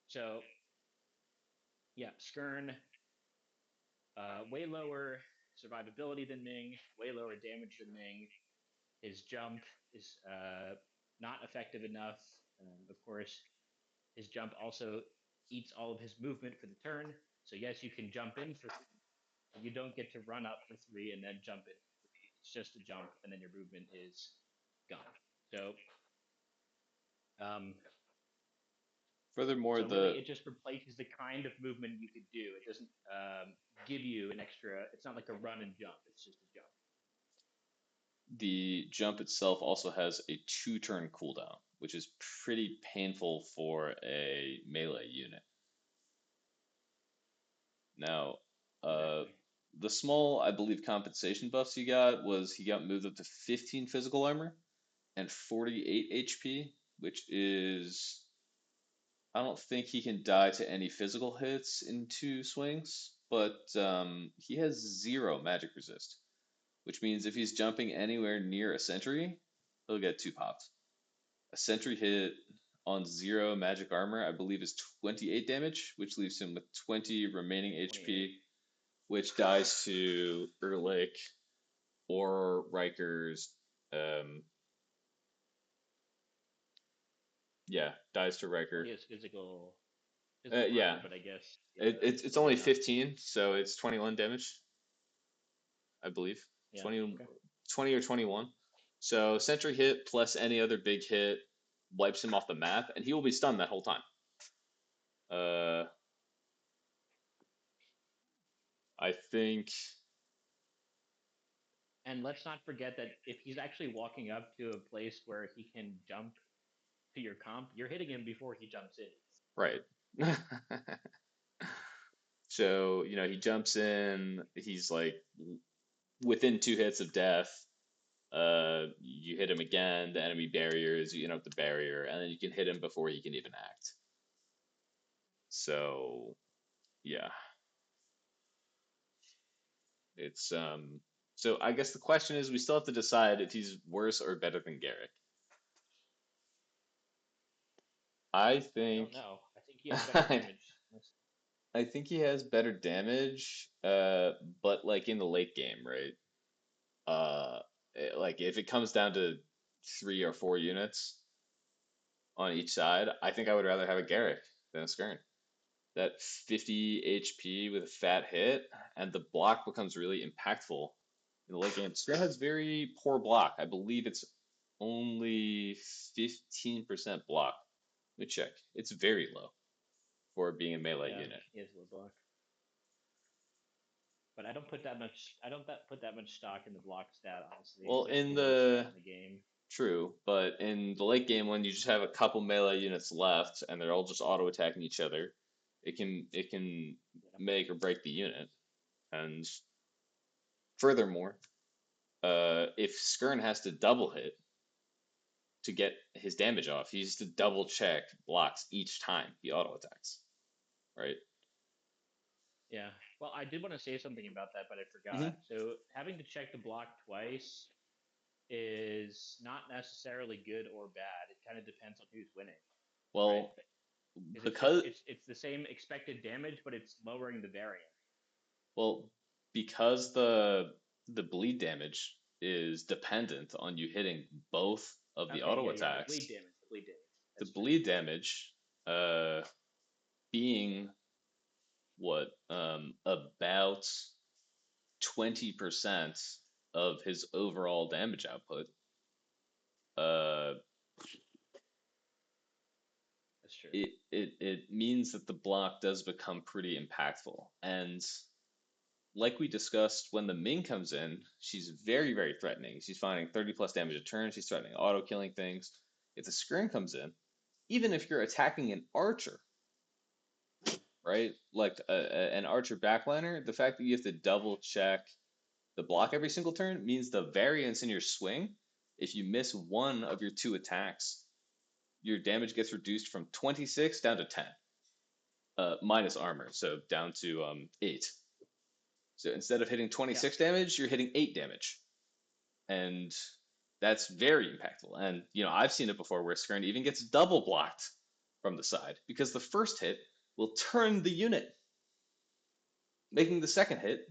So yeah, Skirn, way lower survivability than Ming, way lower damage than Ming. His jump is not effective enough. Of course, his jump also eats all of his movement for the turn. So yes, you can jump in for you don't get to run up for 3 and then jump in for 3. It's just a jump, and then your movement is gone. So, um, Furthermore, so really, the it just replaces the kind of movement you could do. It doesn't give you an extra. It's not like a run and jump. It's just a jump. the jump itself also has a 2-turn cooldown, which is pretty painful for a melee unit. Now, uh, Exactly. the small, I believe, compensation buffs he got was he got moved up to 15 physical armor and 48 HP, which is I don't think he can die to any physical hits in 2 swings, but he has 0 magic resist, which means if he's jumping anywhere near a sentry, he'll get 2 pops. A sentry hit on 0 magic armor, I believe, is 28 damage, which leaves him with 20 remaining 28. HP, which dies to Erlich or Riker's. Um, yeah, dies to Well, Riker. he has physical armor, Yeah, but I guess yeah, it's that'll be only enough. 15, so it's 21 damage, I believe. Yeah. 20, Okay. 20 or 21. So sentry hit plus any other big hit wipes him off the map, and he will be stunned that whole time. Uh, I think And let's not forget that if he's actually walking up to a place where he can jump to your comp, you're hitting him before he jumps in. right. So, he jumps in, he's like within 2 hits of death. You hit him again, the enemy barriers, you interrupt the barrier, and then you can hit him before he can even act. So, yeah. It's so I guess the question is we still have to decide if he's worse or better than Garrick. I I don't think know. I think he has better damage. I think he has better damage, but like in the late game, right? Like if it comes down to 3 or 4 units on each side, I think I would rather have a Garrick than a Skern. That 50 HP with a fat hit, and the block becomes really impactful in the late game. Skern has very poor block. I believe it's only 15% block. Let me check. It's very low for being a melee Yeah, unit. he has low block. But I don't put that much. I don't put that much stock in the block stat. Honestly, Well, it's just in the lowest stat the in the game. true, but in the late game when you just have a couple melee units left and they're all just auto attacking each other, it can Yeah. make or break the unit. And furthermore, if Skern has to double hit to get his damage off, he has to double check blocks each time he auto attacks, right? Yeah. Well, I did want to say something about that, but I forgot. Hmm. So having to check the block twice is not necessarily good or bad. It kind of depends on who's winning, right? Well, Because because it's the same expected damage, but it's lowering the variance. well because the bleed damage is dependent on you hitting both of the Okay, auto yeah, attacks. the bleed damage. The That's true. bleed damage, uh, being what about 20% of his overall damage output. Uh, That's true. it means that the block does become pretty impactful. And like we discussed, when the Ming comes in, she's very, very threatening. She's finding 30 plus damage a turn. She's threatening auto killing things. If the Skirn comes in, even if you're attacking an archer, right? Like an archer backliner, the fact that you have to double check the block every single turn means the variance in your swing, if you miss one of your 2 attacks, your damage gets reduced from 26 down to 10, minus armor, so down to 8. So instead of hitting Yeah. 26 damage, you're hitting 8 damage. And that's very impactful. And, I've seen it before where Skirn even gets double blocked from the side because the first hit will turn the unit, making the second hit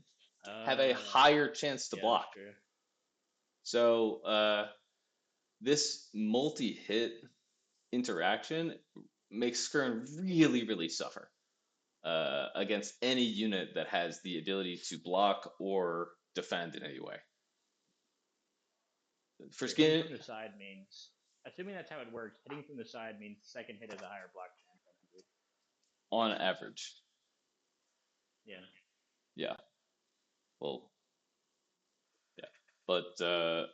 have a Uh, higher chance to yeah, that's block. true. So this multi-hit interaction makes Skirn really, really suffer against any unit that has the ability to block or defend in any way. For So hitting skin, from the side means, assuming that's how it works, hitting from the side means the second hit has a higher block chance, I believe. on average, Yeah. yeah. Well, yeah. But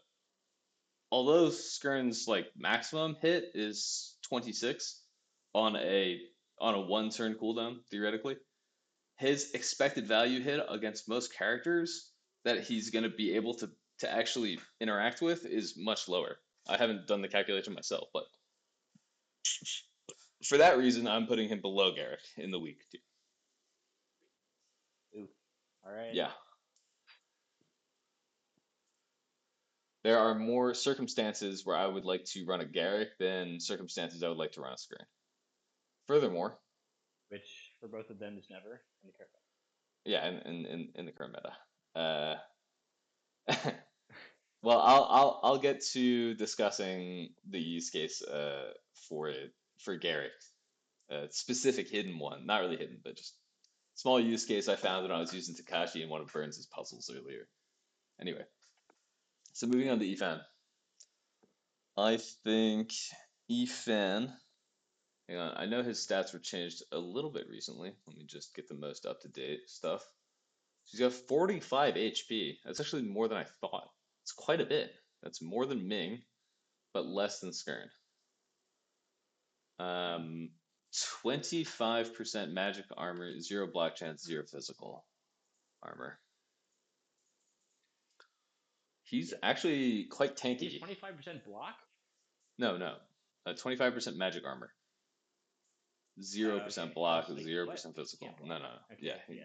although Skirn's like maximum hit is 26 on a one turn cooldown, theoretically, his expected value hit against most characters that he's going to be able to actually interact with is much lower. I haven't done the calculation myself, but for that reason, I'm putting him below Garrick in the week. Ooh. All right. Yeah, there are more circumstances where I would like to run a Garrick than circumstances I would like to run a Skirn. Furthermore, Which for both of them is never in the current. yeah, in the current meta. Uh, well, I'll get to discussing the use case for it for Garrick, specific hidden one, not really hidden, but just small use case I found when I was using Takashi in one of Burns' puzzles earlier. Anyway, so moving on to Efan. I think Efan. Hang on, I know his stats were changed a little bit recently. Let me just get the most up to date stuff. She's got 45 HP. That's actually more than I thought. It's quite a bit. That's more than Ming, but less than Skirn. Hmm. 25% magic armor, zero block chance, zero physical armor. He's Yeah. actually quite He's tanky. 25% block? No, no. 25% magic armor, 0% Okay. I block, was like, what? 0% He can't physical. No, block. no, no. Yeah. Okay.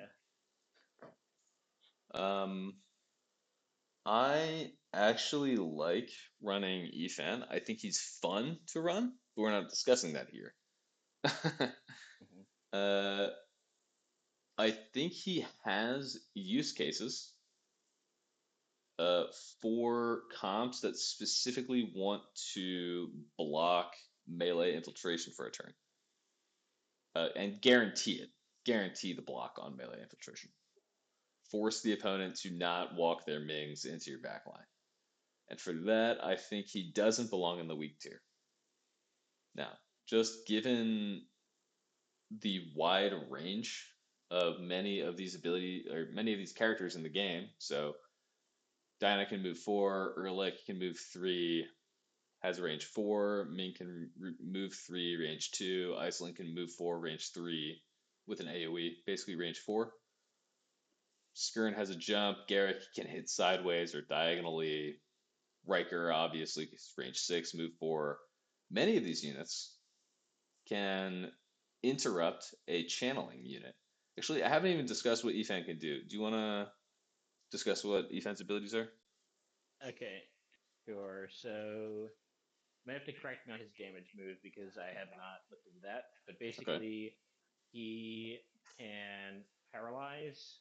Yeah. Um, I actually like running Efan. I think he's fun to run, but we're not discussing that here. Hmm. uh, I think he has use cases uh, for comps that specifically want to block melee infiltration for a turn and guarantee it. Guarantee the block on melee infiltration. Force the opponent to not walk their Mings into your backline. And for that, I think he doesn't belong in the weak tier. Now, just given the wide range of many of these ability or many of these characters in the game, so Diana can move 4, Erlich can move 3, has range 4, Ming can move 3, range 2, Iceland can move 4, range 3 with an AoE, basically range 4. Skirn has a jump, Garrick can hit sideways or diagonally, Riker obviously range 6, move 4. Many of these units can interrupt a channeling unit. Actually, I haven't even discussed what Ethan can do. Do you want to discuss what Ethan's abilities are? Okay. Sure. So I might have to correct me on his damage move because I have not looked into that. But Okay. basically, he can paralyze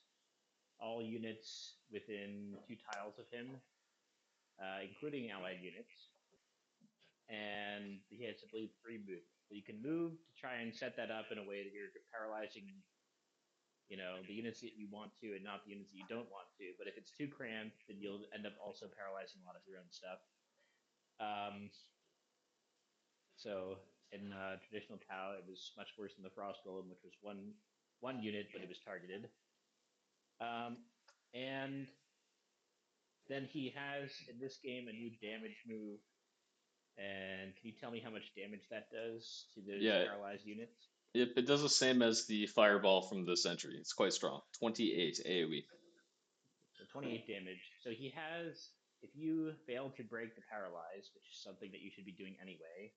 all units within 2 tiles of him, including allied units. And he has, I believe, 3 movement. So you can move to try and set that up in a way that you're paralyzing, the units that you want to and not the units that you don't want to. But if it's too cramped, then you'll end up also paralyzing a lot of your own stuff. Um, so in traditional Tau, it was much worse than the Frost Golem, which was one unit, but it was targeted. Um, and then he has in this game a new damage move. And can you tell me how much damage that does to those Yeah, paralyzed units? it does the same as the fireball from the Sentry. It's quite strong. 28 AoE. So 28 damage. So he has, if you fail to break the paralyze, which is something that you should be doing anyway,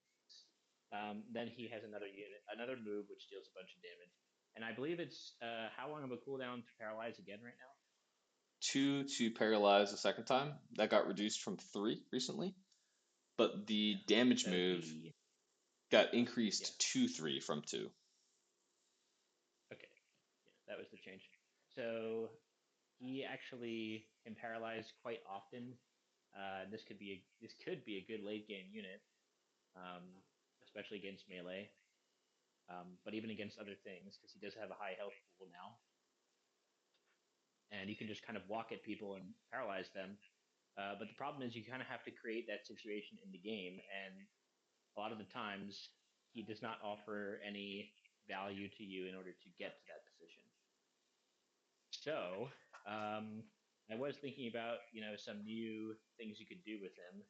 then he has another unit, another move which deals a bunch of damage. And I believe it's how long of a cooldown to paralyze again right now? 2 to paralyze a second time. That got reduced from 3 recently. But the Yeah. damage So move he, got yeah. increased to 3 from 2. Okay. Yeah, that was the change. So he actually can paralyze quite often. This could be a good late game unit, um, especially against melee. but even against other things, because he does have a high health pool now, and you can just kind of walk at people and paralyze them. But the problem is you kind of have to create that situation in the game, and a lot of the times he does not offer any value to you in order to get to that position. So I was thinking about some new things you could do with him.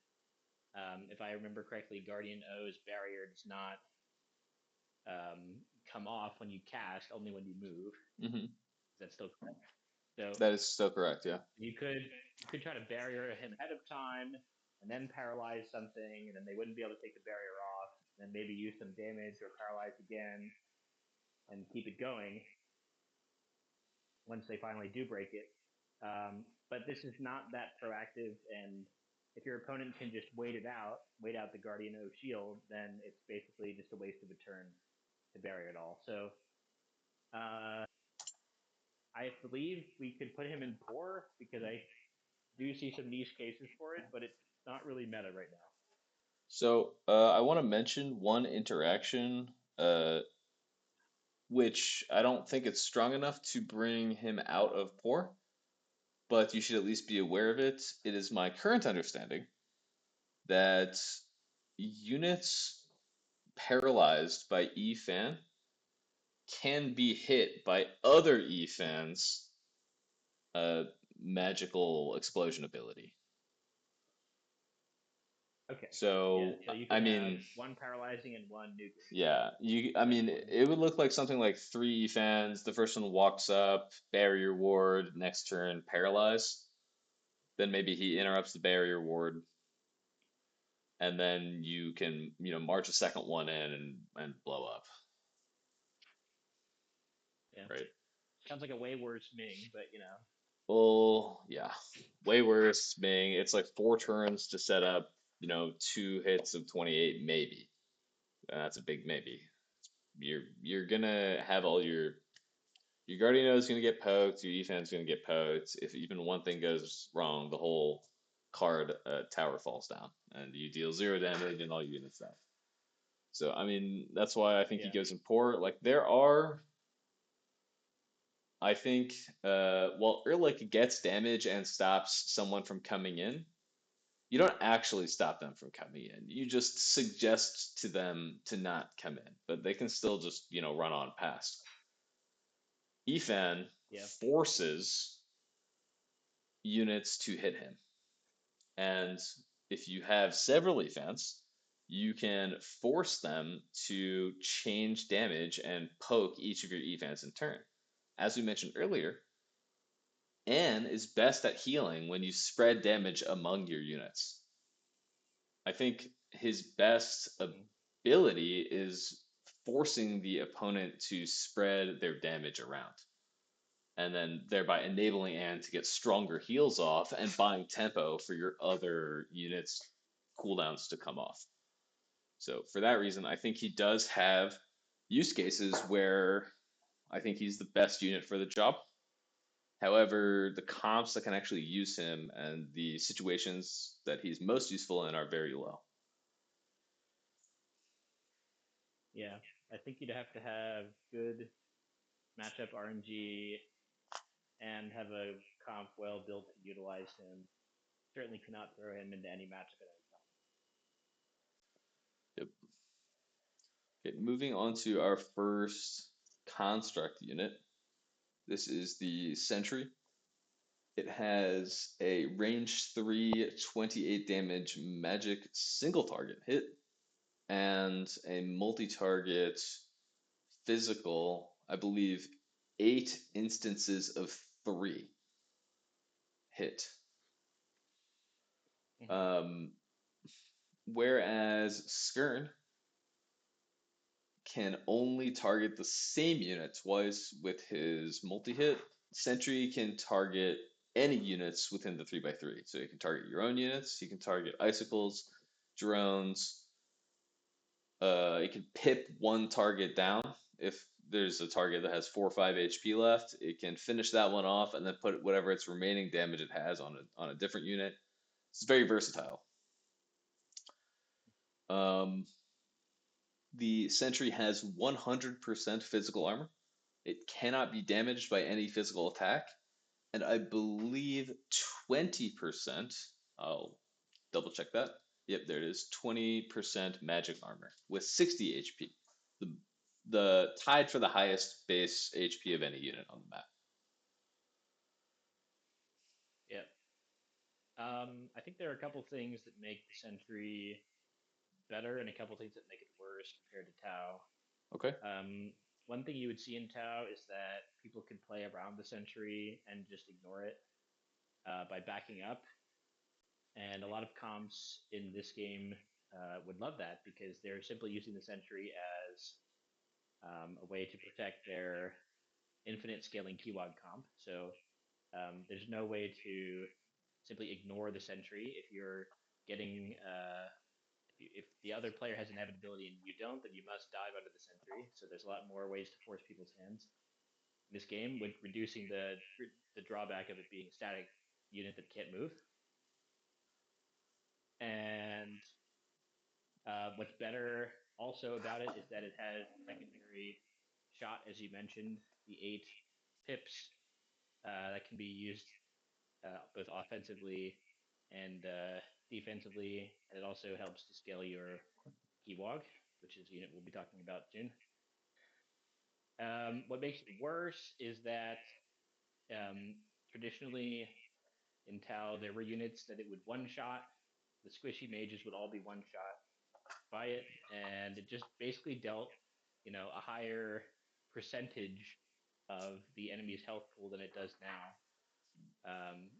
If I remember correctly, Guardian O's barrier does not come off when you cast, only when you move. Hmm. Is that still correct? So That is still correct, yeah. you could try to barrier him ahead of time, and then paralyze something, and then they wouldn't be able to take the barrier off. And then maybe use some damage or paralyze again, and keep it going once they finally do break it. But this is not that proactive, and if your opponent can just wait out the Guardian of Shield, then it's basically just a waste of a turn to barrier it all. So uh, I believe we could put him in poor because I do see some niche cases for it, but it's not really meta right now. So I want to mention one interaction, which I don't think it's strong enough to bring him out of poor, but you should at least be aware of it. It is my current understanding that units paralyzed by E-Fan can be hit by other E-Fans' uh, magical explosion ability. Okay. Yeah. So, So you I could have mean, one paralyzing and one nuking. yeah, I That's mean, one. it would look like something like three fans. The first one walks up, barrier ward, next turn, paralyze. Then maybe he interrupts the barrier ward, and then you can, march a second one in and blow up, Yeah. right? Sounds like a way worse Ming, but Well, yeah, way worse being it's like four turns to set up, two hits of 28, maybe. That's a big maybe. You're gonna have all your Guardian is gonna get poked, your defense is gonna get poked. If even one thing goes wrong, the whole card tower falls down, and you deal zero damage and all your units die. So I mean, that's why I think he yeah. goes in poor. Like there are, I think, well, Erlich gets damage and stops someone from coming in. You don't actually stop them from coming in. You just suggest to them to not come in, but they can still just, run on past. Ethan Yeah. forces units to hit him. And if you have several events, you can force them to change damage and poke each of your events in turn. As we mentioned earlier, Anne is best at healing when you spread damage among your units. I think his best Hmm. ability is forcing the opponent to spread their damage around, and then thereby enabling Anne to get stronger heals off and buying tempo for your other units' cooldowns to come off. So for that reason, I think he does have use cases where I think he's the best unit for the job. However, the comps that can actually use him and the situations that he's most useful in are very low. Yeah. I think you'd have to have good matchup RNG and have a comp well built to utilize him. Certainly cannot throw him into any matchup at any Yep. Okay, moving on to our first construct unit. This is the Sentry. It has a range 3, 28 damage magic single target hit and a multi target physical, I believe, 8 instances of 3 hit. time. Hmm. Um, Whereas Skirn can only target the same unit twice with his multi hit. Sentry can target any units within the 3x3. So you can target your own units, you can target icicles, drones. It can pip one target down. If there's a target that has 4 or 5 HP left, it can finish that one off and then put whatever its remaining damage it has on a different unit. It's very versatile. Um, The sentry has 100% physical armor. It cannot be damaged by any physical attack. And I believe 20%, I'll double check that. Yep, there it is, 20% magic armor with 60 HP. The, the tied for the highest base HP of any unit on the map. Yeah. I think there are a couple things that make the Sentry better and a couple things that make it worse compared to Tau. Okay. Um, One thing you would see in Tau is that people can play around the Sentry and just ignore it by backing up. And a lot of comps in this game would love that because they're simply using the Sentry as a way to protect their infinite scaling keywog comp. So there's no way to simply ignore the Sentry if you're getting if the other player has inevitability and you don't, then you must dive under the Sentry. So there's a lot more ways to force people's hands in this game, with reducing the drawback of it being a static unit that can't move. And what's better also about it is that it has secondary shot, as you mentioned, the 8 pips that can be used both offensively and defensively, and it also helps to scale your Keywog, which is a unit we'll be talking about soon. What makes it worse is that traditionally in Tau there were units that it would one-shot. The squishy mages would all be one-shot by it, and it just basically dealt, a higher percentage of the enemy's health pool than it does now.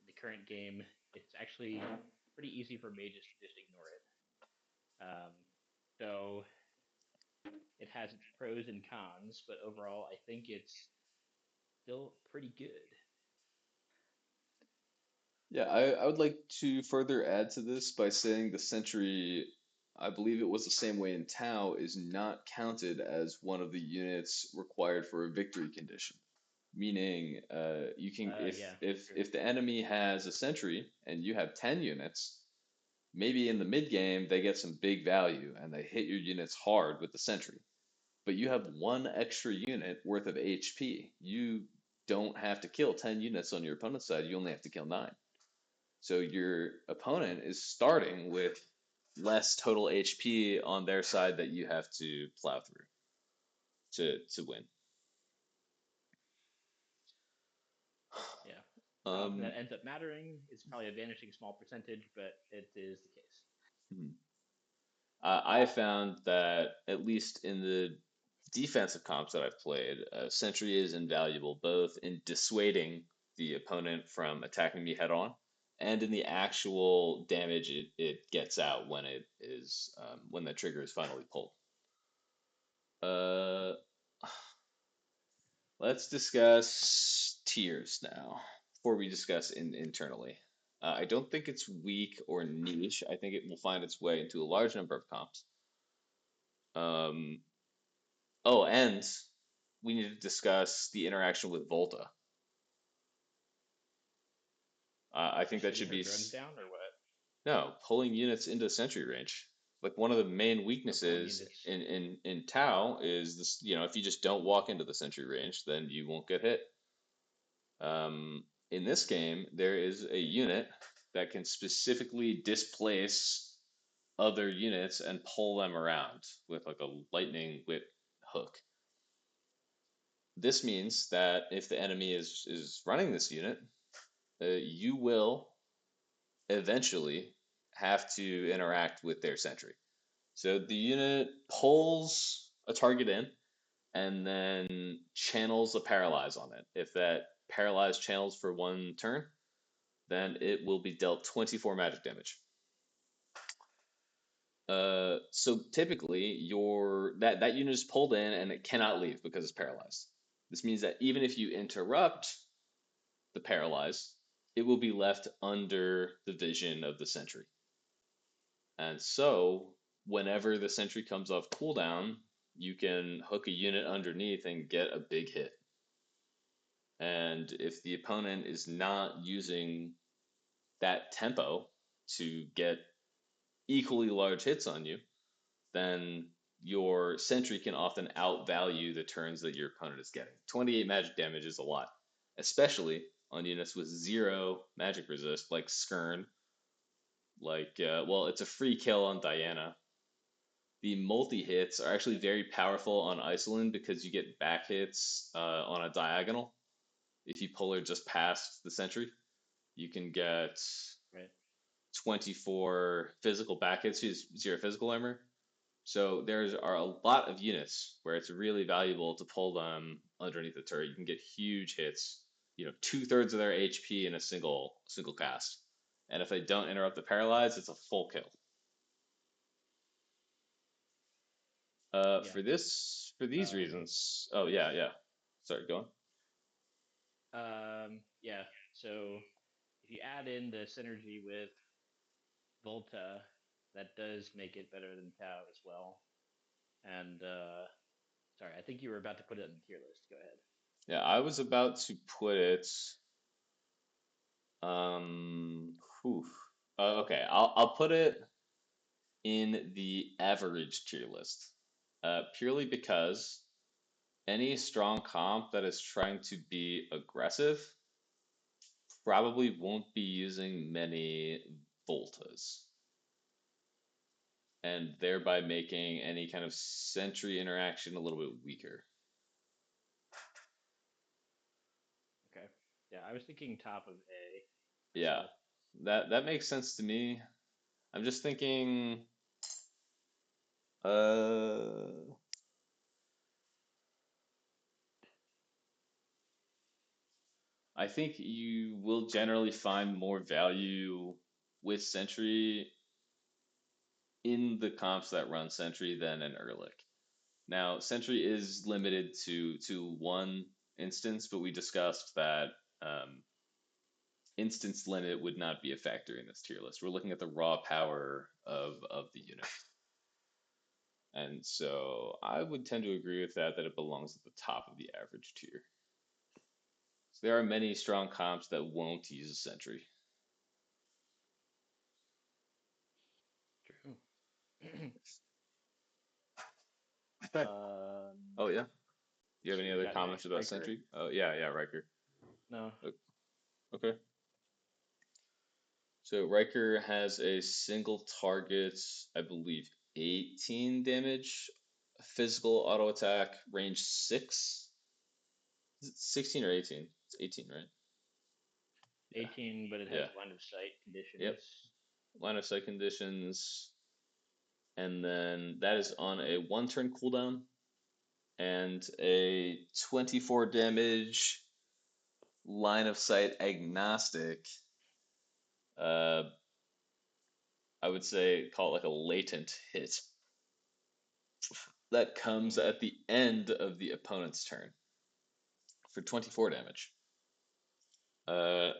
The current game, it's actually pretty easy for mages to just ignore it. So it has its pros and cons, but overall, I think it's still pretty good. Yeah, I would like to further add to this by saying the sentry, I believe it was the same way in Tau, is not counted as one of the units required for a victory condition. Meaning, you can Yeah, true. if the enemy has a sentry and you have 10 units, maybe in the mid game they get some big value and they hit your units hard with the sentry. But you have one extra unit worth of HP. You don't have to kill 10 units on your opponent's side, you only have to kill 9. So your opponent is starting with less total HP on their side that you have to plow through to win. Yeah. How often that Um, ends up mattering is probably a vanishing small percentage, but it is the case. hmm. I found that at least in the defensive comps that I've played, Sentry is invaluable both in dissuading the opponent from attacking me head on and in the actual damage it gets out when it is when the trigger is finally pulled. Uh, let's discuss tiers now before we discuss internally. I don't think it's weak or niche. I think it will find its way into a large number of comps. Um, oh, and we need to discuss the interaction with Volta. I think that Shooting should her be drones down or what? no pulling units into sentry range. Like one of the main Or pulling weaknesses units? in Tau is this. If you just don't walk into the sentry range, then you won't get hit. In this game, there is a unit that can specifically displace other units and pull them around with like a lightning whip hook. This means that if the enemy is running this unit, you will eventually have to interact with their sentry. So the unit pulls a target in and then channels a paralyze on it. If that paralyze channels for 1 turn, then it will be dealt 24 magic damage. So typically that unit is pulled in and it cannot leave because it's paralyzed. This means that even if you interrupt the paralyze, it will be left under the vision of the sentry. And so whenever the sentry comes off cooldown, you can hook a unit underneath and get a big hit. And if the opponent is not using that tempo to get equally large hits on you, then your sentry can often outvalue the turns that your opponent is getting. 28 magic damage is a lot, especially on units with 0 magic resist, like Skirn. Well, it's a free kill on Diana. The multi hits are actually very powerful on Iceland because you get back hits on a diagonal. If you pull her just past the sentry, you can get Right. 24 physical back hits. She's 0 physical armor. So there are a lot of units where it's really valuable to pull them underneath the turret. You can get huge hits, 2/3 of their HP in a single cast. And if they don't interrupt the paralyze, it's a full kill. Yeah. For these Um, reasons, oh yeah, yeah. Sorry, go on. yeah. So if you add in the synergy with Volta, that does make it better than Tau as well. And sorry, I think you were about to put it on the tier list. Go ahead. Yeah, I was about to put it. Um, whew. Okay, I'll put it in the average tier list, purely because any strong comp that is trying to be aggressive probably won't be using many Voltas, and thereby making any kind of sentry interaction a little bit weaker. Okay. Yeah, I was thinking top of A Yeah, myself. that makes sense to me. I'm just thinking, uh, I think you will generally find more value with Sentry in the comps that run Sentry than an Ehrlich. Now, Sentry is limited to one instance, but we discussed that instance limit would not be a factor in this tier list. We're looking at the raw power of the unit. And so I would tend to agree with that it belongs at the top of the average tier. So there are many strong comps that won't use a Sentry. True. Okay. Oh yeah. Do you have any you other got comments next, about Riker? Sentry? Oh yeah, yeah, Riker. No. Okay. So Riker has a single target, I believe, 18 damage, physical auto attack, range 6. Is it 16 or 18? It's 18, right? Yeah. 18, but it has Yeah. line of sight Yep. conditions. Line of sight conditions. And then that is on a 1 turn cooldown and a 24 damage line of sight agnostic. Uh, I would say call it like a latent hit that comes Hmm. at the end of the opponent's turn for 24 damage. Uh,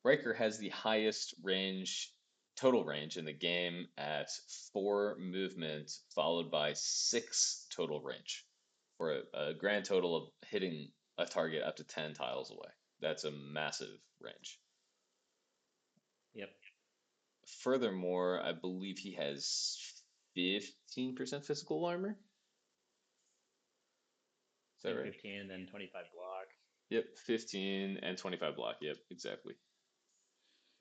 Riker has the highest range, total range in the game at 4 movement, followed by 6 total range, for a grand total of hitting a target up to 10 tiles away. That's a massive range. Yep. Furthermore, I believe he has 15% physical armor. Is I that think right? 15 and then 25 block. Yep, 15 and 25 block. Yep, exactly.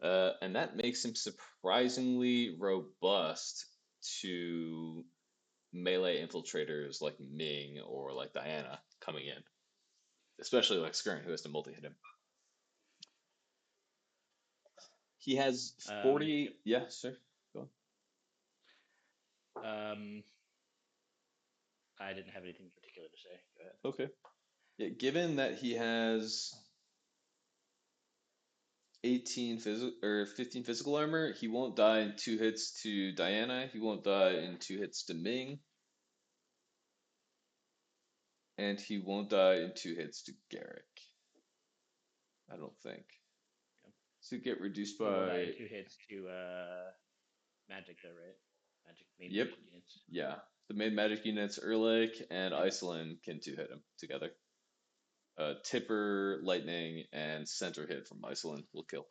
And that makes him surprisingly robust to melee infiltrators like Ming or like Diana coming in, especially like Skirn, who has to multi hit him. He has Yep. 40. Yeah, sir. Go Um, I didn't have anything particular to say. Go ahead. on. Okay. Yeah, given that he has 18 physical or 15 physical armor, he won't die in 2 hits to Diana. He won't die in 2 hits to Ming, and he won't die in 2 hits to Garrick. I don't think. Yep. So get reduced He will die by. in 2 hits to magic, though, right? Magic, main Yep. magic units. Yeah. The main magic units, Erlich and Iceland, can 2 hit him together. Tipper, Lightning, and Center Hit from Iceland will kill.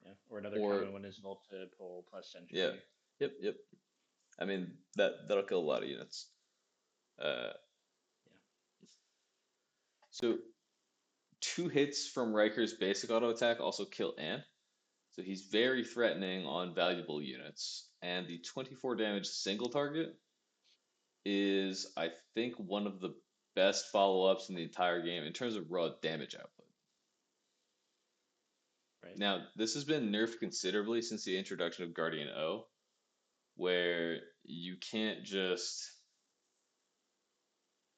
Yeah. Or another Or common one is Volta pull plus yeah, Sentry. yep, yep. I mean that'll kill a lot of units. Uh, Yeah. so 2 hits from Riker's basic auto attack also kill Anne. So he's very threatening on valuable units. And the 24 damage single target is, I think, one of the best follow ups in the entire game in terms of raw damage output. Right. Now, this has been nerfed considerably since the introduction of Guardian O, where you can't just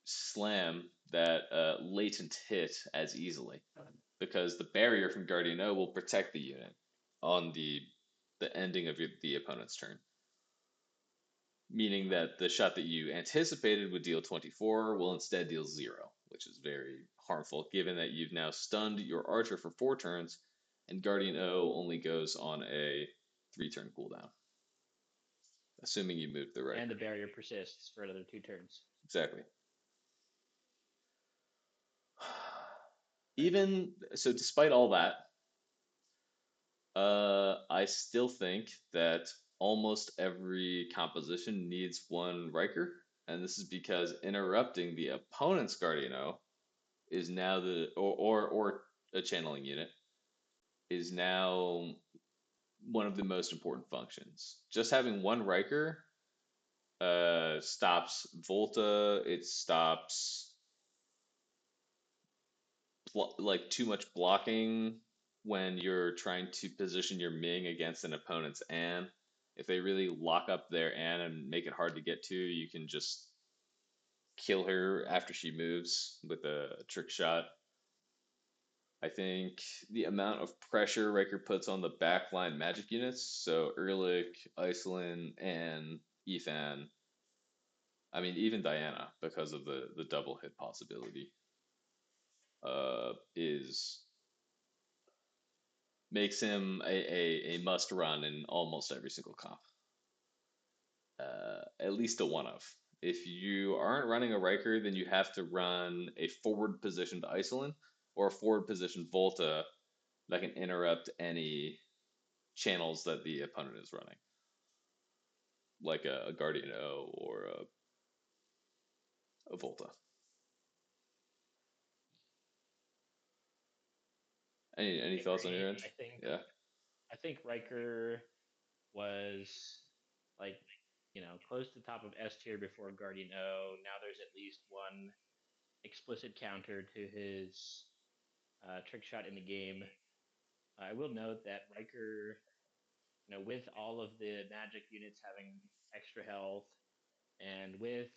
slam that latent hit as easily because the barrier from Guardian O will protect the unit on the ending of the opponent's turn. Meaning that the shot that you anticipated would deal 24 will instead deal 0, which is very harmful given that you've now stunned your archer for 4 turns, and Guardian O only goes on a 3 turn cooldown, assuming you move the And the Riker. barrier persists for another 2 turns. Exactly. Right. Even so, despite all that, I still think that almost every composition needs one Riker, and this is because interrupting the opponent's Guardian O is now or a channeling unit is now one of the most important functions. Just having one Riker stops Volta. It stops like too much blocking when you're trying to position your Ming against an opponent's An. If they really lock up their An and make it hard to get to, you can just kill her after she moves with a trick shot. I think the amount of pressure Riker puts on the backline magic units, so Erlich, Iceland, and Ethan, I mean even Diana, because of the double hit possibility, is makes him a must run in almost every single comp. At least a one of. If you aren't running a Riker, then you have to run a forward positioned Iceland or a forward positioned Volta that can interrupt any channels that the opponent is running, like a Guardian O or a Volta. Any I thoughts on agree. your end? Yeah. I think Riker was like, close to the top of S tier before Guardian O. Now there's at least one explicit counter to his trick shot in the game. I will note that Riker, with all of the magic units having extra health and with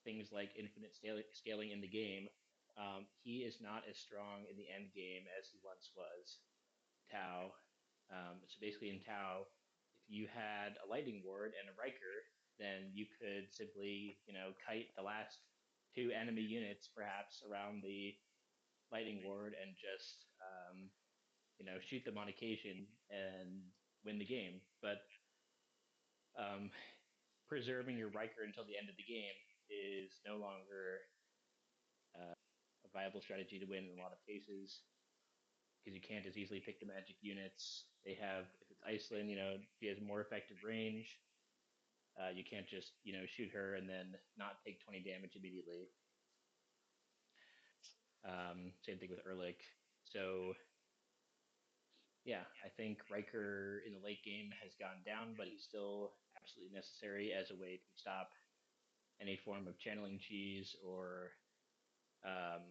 things like infinite scaling in the game, he is not as strong in the end game as he once was. Tau. So basically, in Tau, if you had a lightning ward and a Riker, then you could simply, kite the last two enemy units perhaps around the lightning ward and just, shoot them on occasion and win the game. But um, preserving your Riker until the end of the game is no longer a viable strategy to win in a lot of cases because you can't as easily pick the magic units. They have, if it's Iceland, she has more effective range. You can't just, shoot her and then not take 20 damage immediately. Same thing with Erlich. So, yeah, I think Riker in the late game has gone down, but he's still absolutely necessary as a way to stop any form of channeling cheese or um,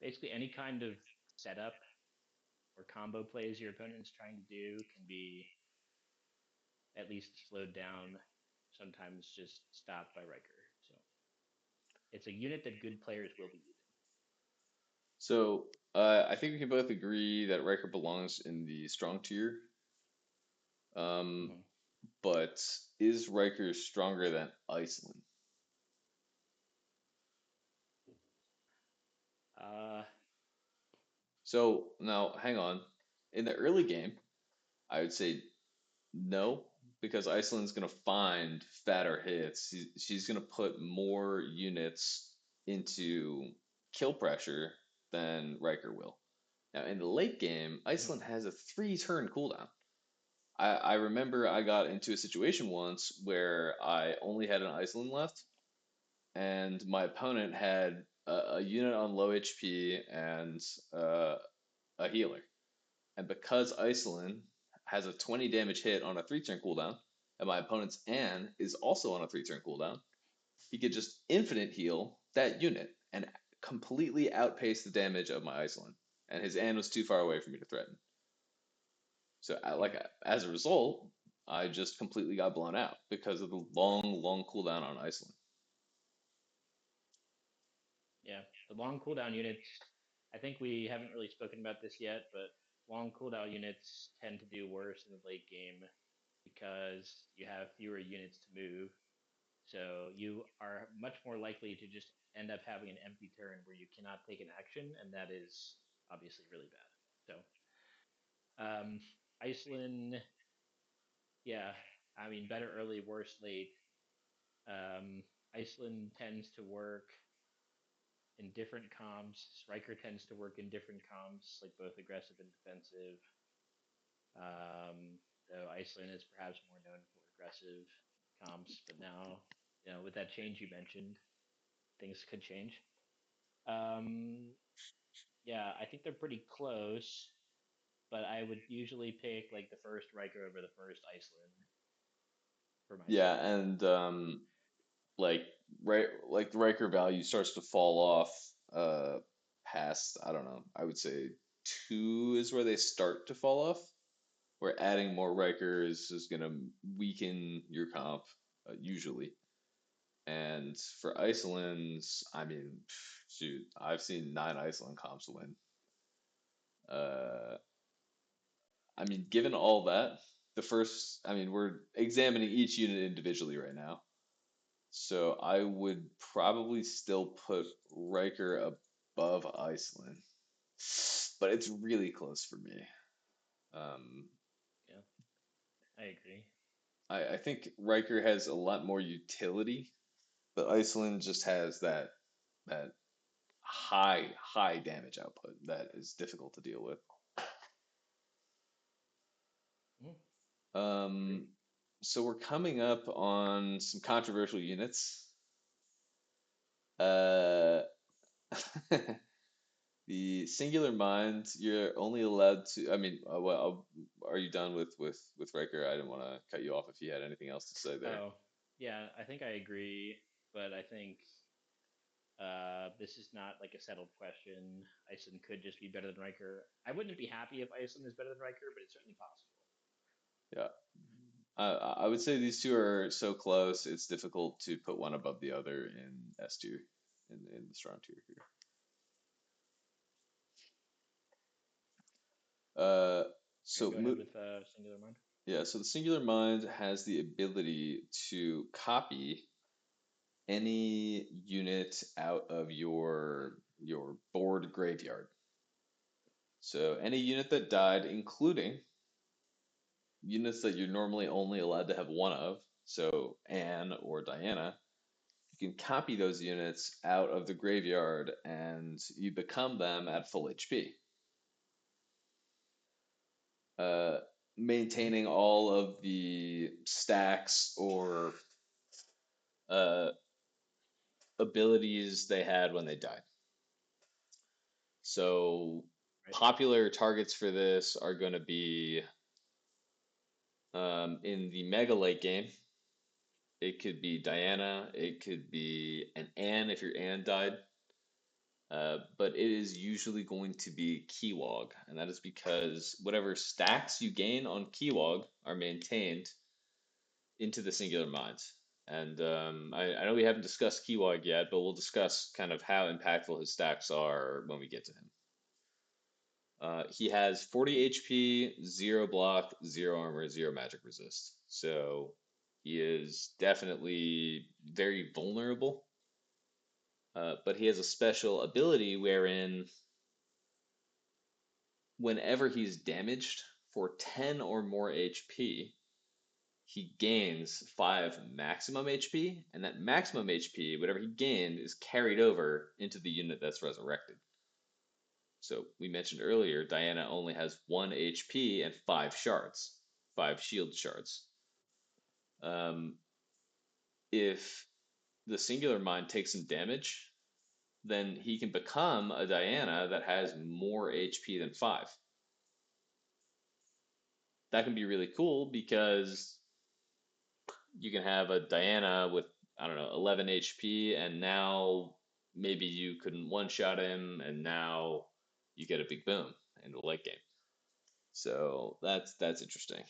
basically any kind of setup or combo plays your opponent is trying to do can be at least slowed down, sometimes just stopped by Riker. So it's a unit that good players will be using. So I think we can both agree that Riker belongs in the strong tier. Um, Mm-hmm. but is Riker stronger than Iceland? Uh, So now, hang on. In the early game, I would say no, because Iceland's going to find fatter hits. She's going to put more units into kill pressure than Riker will. Now, in the late game, Mhm. Iceland has a 3 turn cooldown. I remember I got into a situation once where I only had an Iceland left, and my opponent had a unit on low HP and a healer. And because Iceland has a 20 damage hit on a 3 turn cooldown, and my opponent's Anne is also on a 3 turn cooldown, he could just infinite heal that unit and completely outpace the damage of my Iceland. And his Anne was too far away for me to threaten. So, like Mm. as a result, I just completely got blown out because of the long cooldown on Iceland. Yeah, the long cooldown units. I think we haven't really spoken about this yet, but long cooldown units tend to do worse in the late game because you have fewer units to move. So you are much more likely to just end up having an empty turn where you cannot take an action, and that is obviously really bad. So Iceland, yeah, I mean better early, worse late. Iceland tends to work in different comps. Riker tends to work in different comps, like both aggressive and defensive. Um, though Iceland is perhaps more known for aggressive comps, but now, with that change you mentioned, things could change. Um, yeah, I think they're pretty close, but I would usually pick like the first Riker over the first Iceland for Yeah, myself. and like like the Riker value starts to fall off past, I don't know, I would say 2 is where they start to fall off, where adding more Rikers is going to weaken your comp usually. And for Iceland's, I mean, shoot, I've seen 9 Iceland comps win. Uh, I mean, given all that, I mean, we're examining each unit individually right now. So I would probably still put Riker above Iceland, but it's really close for me. Um, Yeah, I agree. I think Riker has a lot more utility, but Iceland just has that high damage output that is difficult to deal with. Mhm. Agree. Um, so we're coming up on some controversial units. Uh, The singular mind, you're only allowed to. I mean, well, are you done with Riker? I didn't want to cut you off if you had anything else to say there. Oh, yeah, I think I agree, but I think this is not like a settled question. Iceland could just be better than Riker. I wouldn't be happy if Iceland is better than Riker, but it's certainly possible. Yeah, I would say these two are so close. It's difficult to put one above the other in S tier, in the strong tier here. Uh, Okay, so go ahead mo with Singular Mind. yeah, so the singular mind has the ability to copy any unit out of your board graveyard. So any unit that died, including units that you're normally only allowed to have one of, so Anne or Diana, you can copy those units out of the graveyard and you become them at full HP, uh, Hmm. maintaining all of the stacks or uh, abilities they had when they died. So Right. popular targets for this are going to be in the Mega Late game. It could be Diana. It could be an Anne if your Anne died. But it is usually going to be Keywog, and that is because whatever stacks you gain on Keywog are maintained into the singular mind. And I know we haven't discussed Keywog yet, but we'll discuss kind of how impactful his stacks are when we get to him. He has 40 HP, 0 block, 0 armor, 0 magic resist. So he is definitely very vulnerable. But he has a special ability wherein whenever he's damaged for 10 or more HP, he gains 5 maximum HP, and that maximum HP, whatever he gained, is carried over into the unit that's resurrected. So we mentioned earlier, Diana only has 1 HP and 5 shards, 5 shield shards. Um, if the singular mind takes some damage, then he can become a Diana that has more HP than 5. That can be really cool because you can have a Diana with, I don't know, 11 HP, and now maybe you couldn't one shot him, and now you get a big boom in the late game. So that's interesting.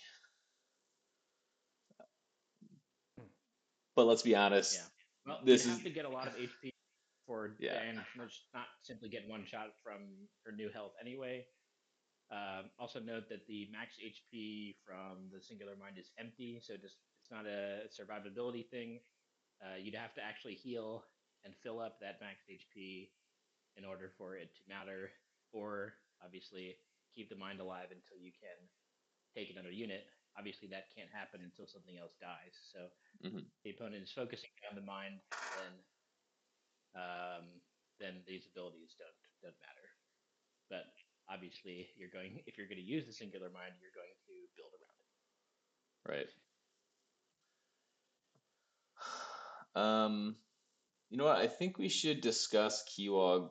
But let's be Yeah. honest, Well, you'd this is have to get a lot of HP for yeah. Diana to not simply get one shot from her new health anyway. Also note that the max HP from the singular mind is empty, so just it's not a survivability thing. You'd have to actually heal and fill up that max HP in order for it to matter, or obviously keep the mind alive until you can take another unit. Obviously, that can't happen until something else dies. So Mhm. the opponent is focusing on the mind, um, then these abilities don't matter. But obviously, you're going if you're going to use the singular mind, you're going to build around Right. Um, you know what? I think we should discuss Keywog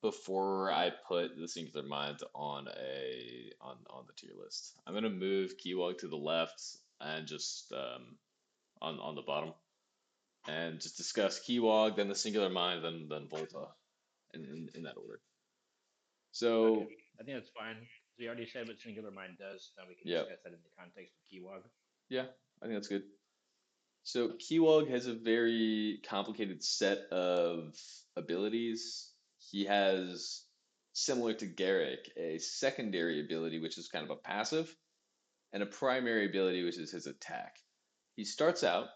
before I put the Singular Mind on the tier list. I'm gonna move Keywog to the left and just on the bottom and just discuss Keywog, then the Singular Mind, then Volta in that order. it. Okay, So I think that's fine. We already said what singular mind does. Now we can yeah, discuss that in the context of keywog. yeah, I think that's good. So Keywog has a very complicated set of abilities. He has, similar to Garrick, a secondary ability which is kind of a passive, and a primary ability which is his attack. He starts out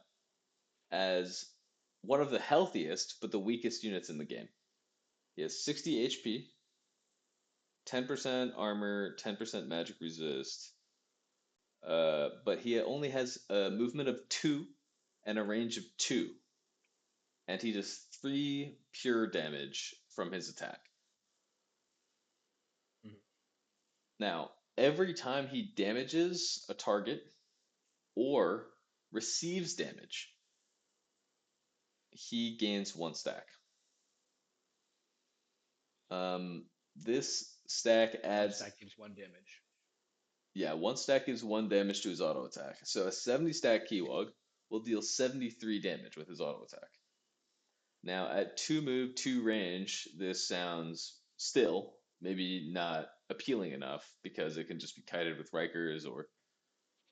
as one of the healthiest but the weakest units in the game. He has 60 HP, 10% armor, 10% magic resist, but he only has a movement of 2 and a range of 2. And he does 3 pure damage from his attack. Mm-hmm. Now, every time he damages a target or receives damage, he gains 1 stack. This stack One adds, stack gives one damage. yeah, 1 stack gives 1 damage to his auto attack. So a 70 stack Keywog will deal 73 damage with his auto attack. Now, at 2 move, 2 range, this sounds still maybe not appealing enough because it can just be kited with Rikers or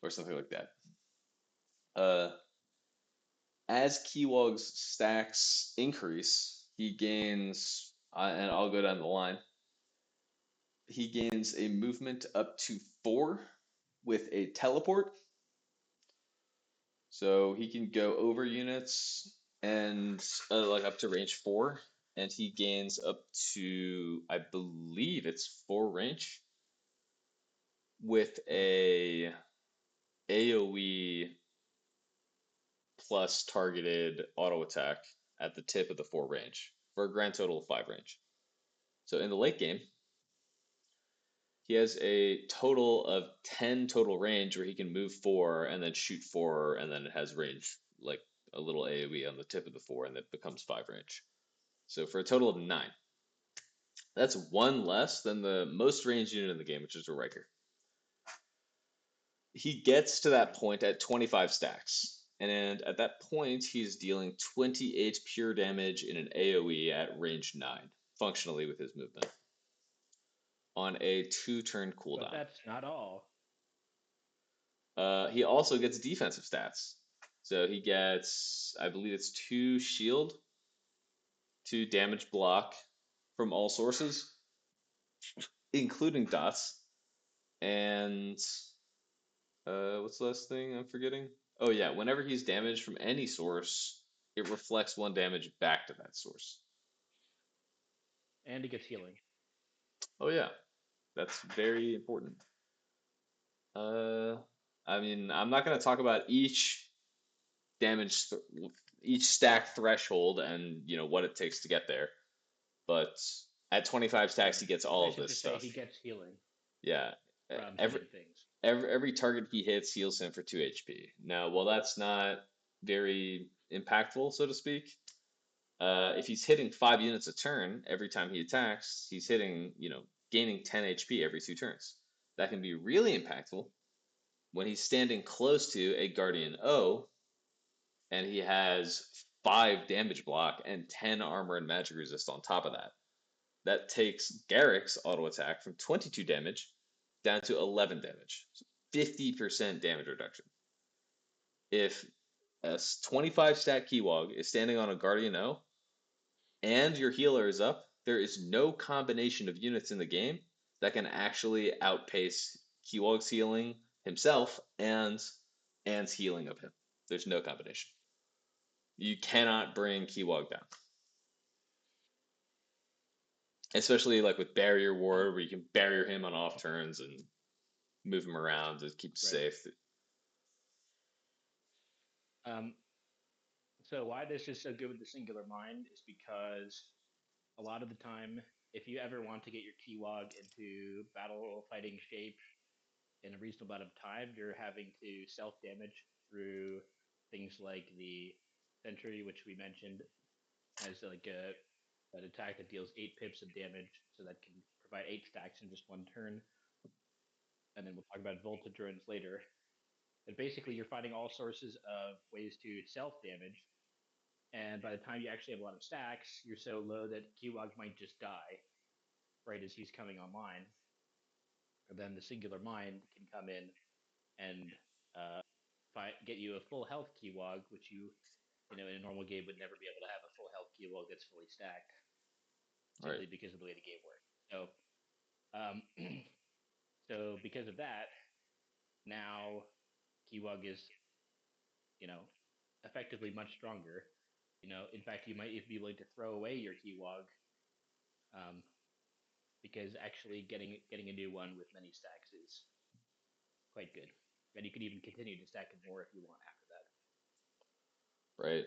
something like that. Uh, as Keywog's stacks increase, he gains, and I'll go down the line, he gains a movement up to 4 with a teleport. So he can go over units and like up to range 4, and he gains up to, I believe it's 4 range with Mm-hmm. a AoE plus targeted auto attack at the tip of the 4 range for a grand total of 5 range. So in the late game, he has a total of 10 total range where he can move 4 and then shoot 4, and then it has range like a little AoE on the tip of the 4, and it becomes 5 range. So for a total of 9. That's 1 less than the most ranged unit in the game, which is a Riker. He gets to that Okay. point at 25 stacks. And at that point, he's dealing 28 pure damage in an AoE at range 9, functionally with his movement, on a 2-turn But cooldown. that's not all. He also gets defensive stats. So he gets, I believe it's 2 shield, 2 damage block from all sources, including dots. And what's the last thing I'm forgetting? Oh yeah, whenever he's damaged from any source, it reflects 1 damage back to that source. And he gets healing. Oh yeah, that's very important. Uh, I mean, I'm not going to talk about each damage, each stack threshold, and what it takes to get there. But At 25 stacks, he gets all of Sufficient this to say he stuff. gets healing Yeah. from Every hitting things. every target he hits heals him for 2 HP. Now, while that's not very impactful, so to speak, if he's hitting 5 units a turn every time he attacks, he's hitting, gaining 10 HP every 2 turns. That can be really impactful when he's standing close to a Guardian O and he has 5 damage block and 10 armor and magic resist on top of that. That takes Garrick's auto attack from 22 damage down to 11 damage. So 50% damage reduction. If a 25 stack Keywog is standing on a Guardian O and your healer is up, there is no combination of units in the game that can actually outpace Keywog's healing himself and healing of him. There's no combination. You cannot bring Keywog down. Especially like with Barrier Um, Ward, where you can barrier him on off turns and move him around to keep right. safe. Um, so why this is so good with the singular mind is because a lot of the time, if you ever want to get your Keywog into battle fighting shape in a reasonable amount of time, you're having to self damage through things like the Sentry, which we mentioned has like an attack that deals 8 pips of damage, so that can provide 8 stacks in just one turn. And then we'll talk about Voltage drones later. But basically, you're finding all sources of ways to self damage. And by the time you actually have a lot of stacks, you're so low that Keywog might just die right as he's coming online. And then the Singular Mind can come in and get you a full health Keywog, which in a normal game would never be able to have a full health Keywog that's fully stacked, All right, simply because of the way the game works. Um, so because of that, now Keywog is you know effectively much stronger. In fact, you might even be willing to throw away your Keywog, um, because actually getting a new one with many stacks is quite good, and you can even continue to stack it more if you want after that. right.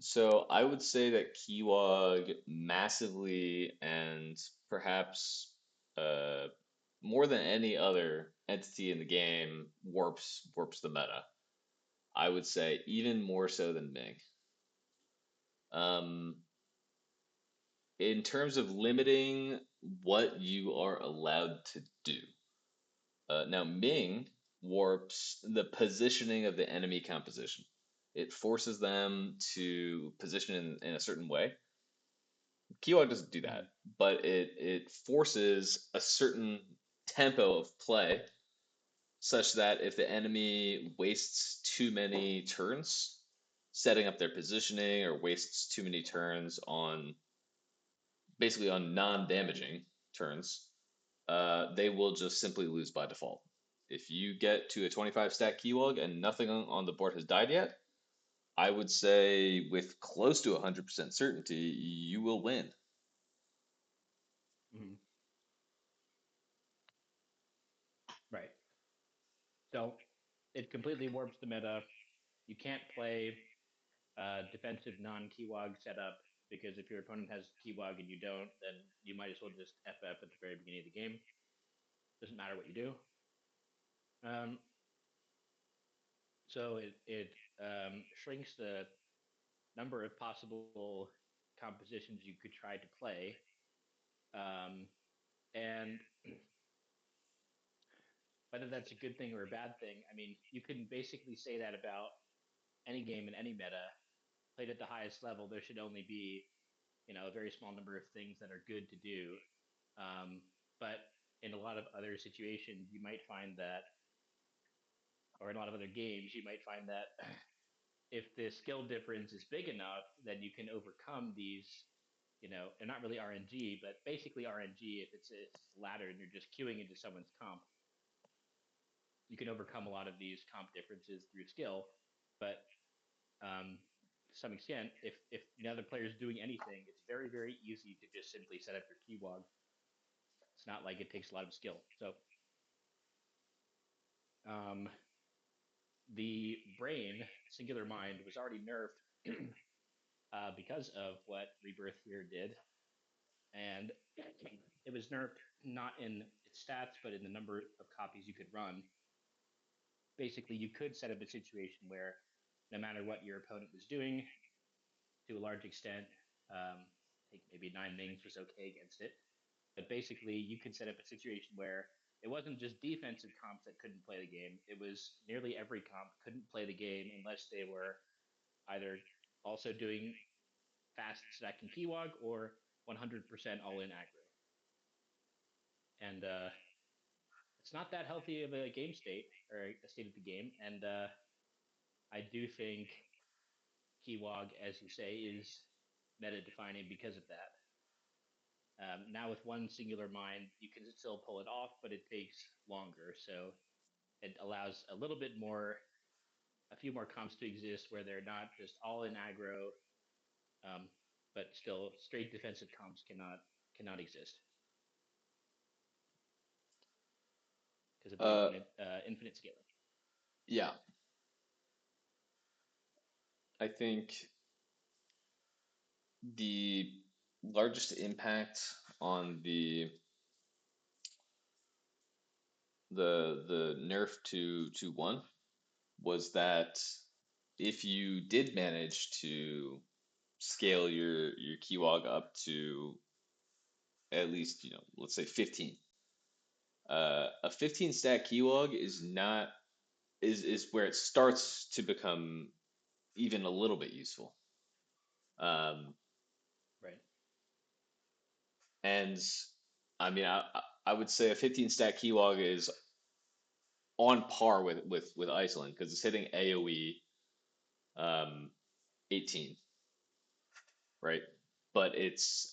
So I would say that Keywog massively and perhaps uh, more than any other entity in the game warps the meta. I would say even more so than Ming. Um, in terms of limiting what you are allowed to do. Now, Ming warps the positioning of the enemy composition. It forces them to position in a certain way. Keywog doesn't do Mm-hmm. that, but it forces a certain tempo of play such that if the enemy wastes too many turns setting up their positioning or wastes too many turns on basically on non-damaging turns, they will just simply lose by default. If you get to a 25 stack keylog and nothing on the board has died yet, I would say with close to 100% certainty, you will win. Mm-hmm. Right. So it completely warps the meta. You can't play defensive non-Keywog setup because if your opponent has Keywog and you don't, then you might as well just FF at the very beginning of the game. Doesn't matter what you do. Um, so it shrinks the number of possible compositions you could try to play. Um, and whether that's a good thing or a bad thing, I mean, you can basically say that about any game in any meta. Played at the highest level, there should only be, a very small number of things that are good to do. Um, but in a lot of other situations, you might find that, or in a lot of other games, you might find that if the skill difference is big enough, then you can overcome these, and not really RNG, but basically RNG if it's ladder and you're just queuing into someone's comp, you can overcome a lot of these comp differences through skill. But to some extent, if the other player is doing anything, it's very very easy to just simply set up your keywog. It's not like it takes a lot of skill. So um, the brain, singular mind, was already nerfed because of what Rebirth here did. and it was nerfed not in its stats, but in the number of copies you could run. Basically, you could set up a situation where no matter what your opponent was doing, to a large extent, I think maybe 9 Mings was okay against it. But basically, you could set up a situation where it wasn't just defensive comps that couldn't play the game. It was nearly every comp couldn't play the game unless they were either also doing fast stacking Keywog or 100% all in aggro. And it's not that healthy of a game state or a state of the game. And I do think Keywog, as you say, is meta defining because of that. Now with one singular mind, you can still pull it off, but it takes longer. So it allows a little bit more, a few more comps to exist where they're not just all in aggro, um, but still straight defensive comps cannot exist because of the Uh, infinite scaling. yeah, I think the largest impact on the nerf to one was that if you did manage to scale your keywog up to at least, let's say 15, a 15 stack keywog is not is where it starts to become even a little bit useful. Um, Right. and I mean, I would say a 15 stack keywog is on par with Iceland because it's hitting AoE 18, right? But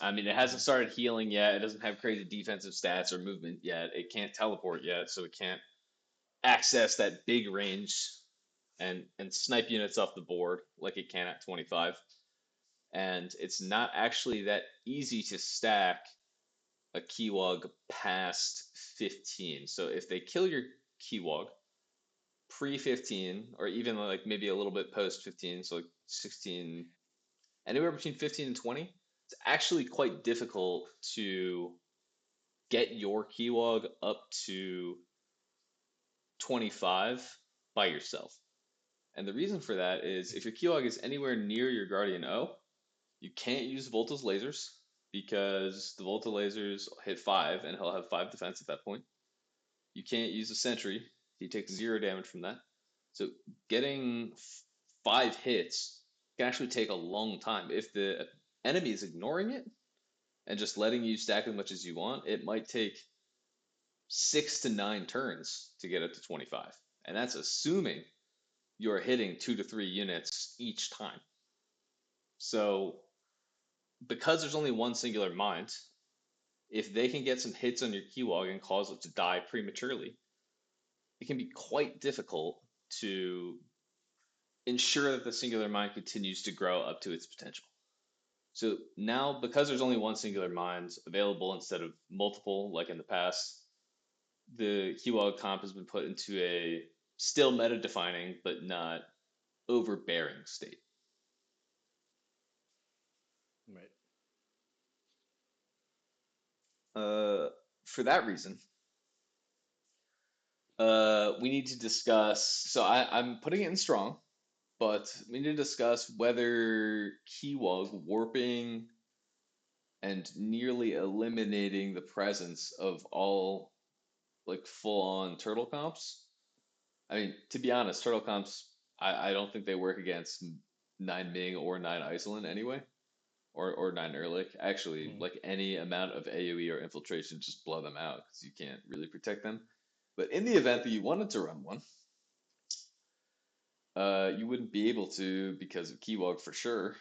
I mean, it hasn't Mm-hmm. started healing yet. It doesn't have crazy defensive stats or movement yet. It can't teleport yet, so it can't access that big range and snipe units off the board like it can at 25. And it's not actually that easy to stack a keywog past 15. So if they kill your keywog pre 15, or even like maybe a little bit post 15, so like 16, anywhere between 15 and 20, it's actually quite difficult to get your keywog up to 25 by yourself. And the reason for that is if your keywog is anywhere near your Guardian O, you can't use Volta's lasers because the Volta lasers hit 5 and he'll have 5 defense at that point. You can't use a sentry. He takes 0 damage from that. So getting 5 hits can actually take a long time. If the enemy is ignoring it and just letting you stack as much as you want, it might take 6 to 9 turns to get up to 25. And that's assuming you're hitting 2 to 3 units each time. So because there's only one singular mind, if they can get some hits on your keywog and cause it to die prematurely, it can be quite difficult to ensure that the singular mind continues to grow up to its potential. So now, because there's only one singular mind available instead of multiple, like in the past, the keywog comp has been put into a still meta defining but not overbearing state. Right. Uh, for that reason, we need to discuss. So I'm putting it in strong, but we need to discuss whether keywog warping and nearly eliminating the presence of all like full on turtle comps. I mean, to be honest, turtle comps, I don't think they work against 9 Ming or 9 Iceland anyway, or 9 Ehrlich. Actually, Mm-hmm. like any amount of AoE or infiltration, just blow them out because you can't really protect them. But in the event that you wanted to run one, you wouldn't be able to because of Keywog for sure.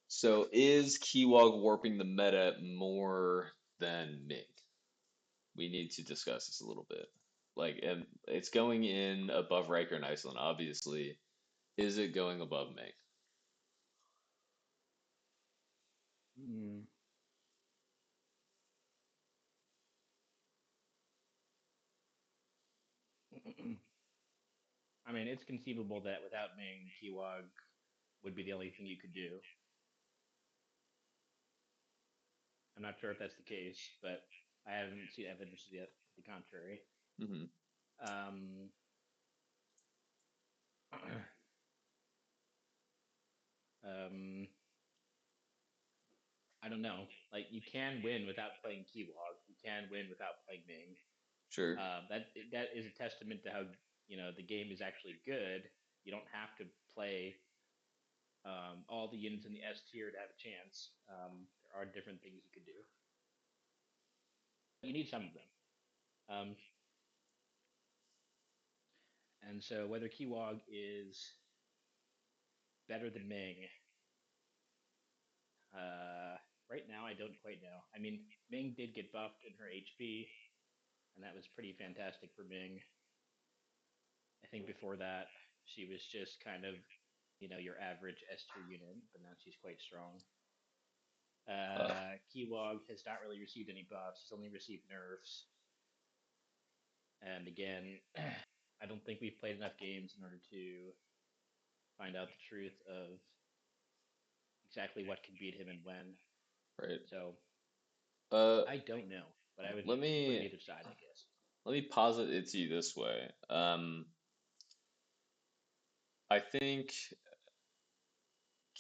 So is Keywog warping the meta more than Ming? We need to discuss this a little bit. Like, and it's going in above Riker and Iceland, obviously. Is it going above Ming? Mm. I mean, it's conceivable that without Ming, Keywog would be the only thing you could do. I'm not sure if that's the case, but I haven't seen evidence yet to the contrary. Hmm. Um, um, I don't know. Like you can win without playing Keywog. You can win without playing Ming. Sure. That is a testament to how the game is actually good. You don't have to play all the units in the S tier to have a chance. There are different things you could do. You need some of them. Um, and so whether Keywog is better than Ming, uh, right now I don't quite know. I mean, Ming did get buffed in her HP, and that was pretty fantastic for Ming. I think before that she was just kind of your average S tier unit, but now she's quite strong. Uh, Keywog has not really received any buffs. He's only received nerfs. And again, I don't think we've played enough games in order to find out the truth of exactly what can beat him and when. right. So Uh, I don't know, but I would let put me neither side, I guess. let me posit it to you this way. I think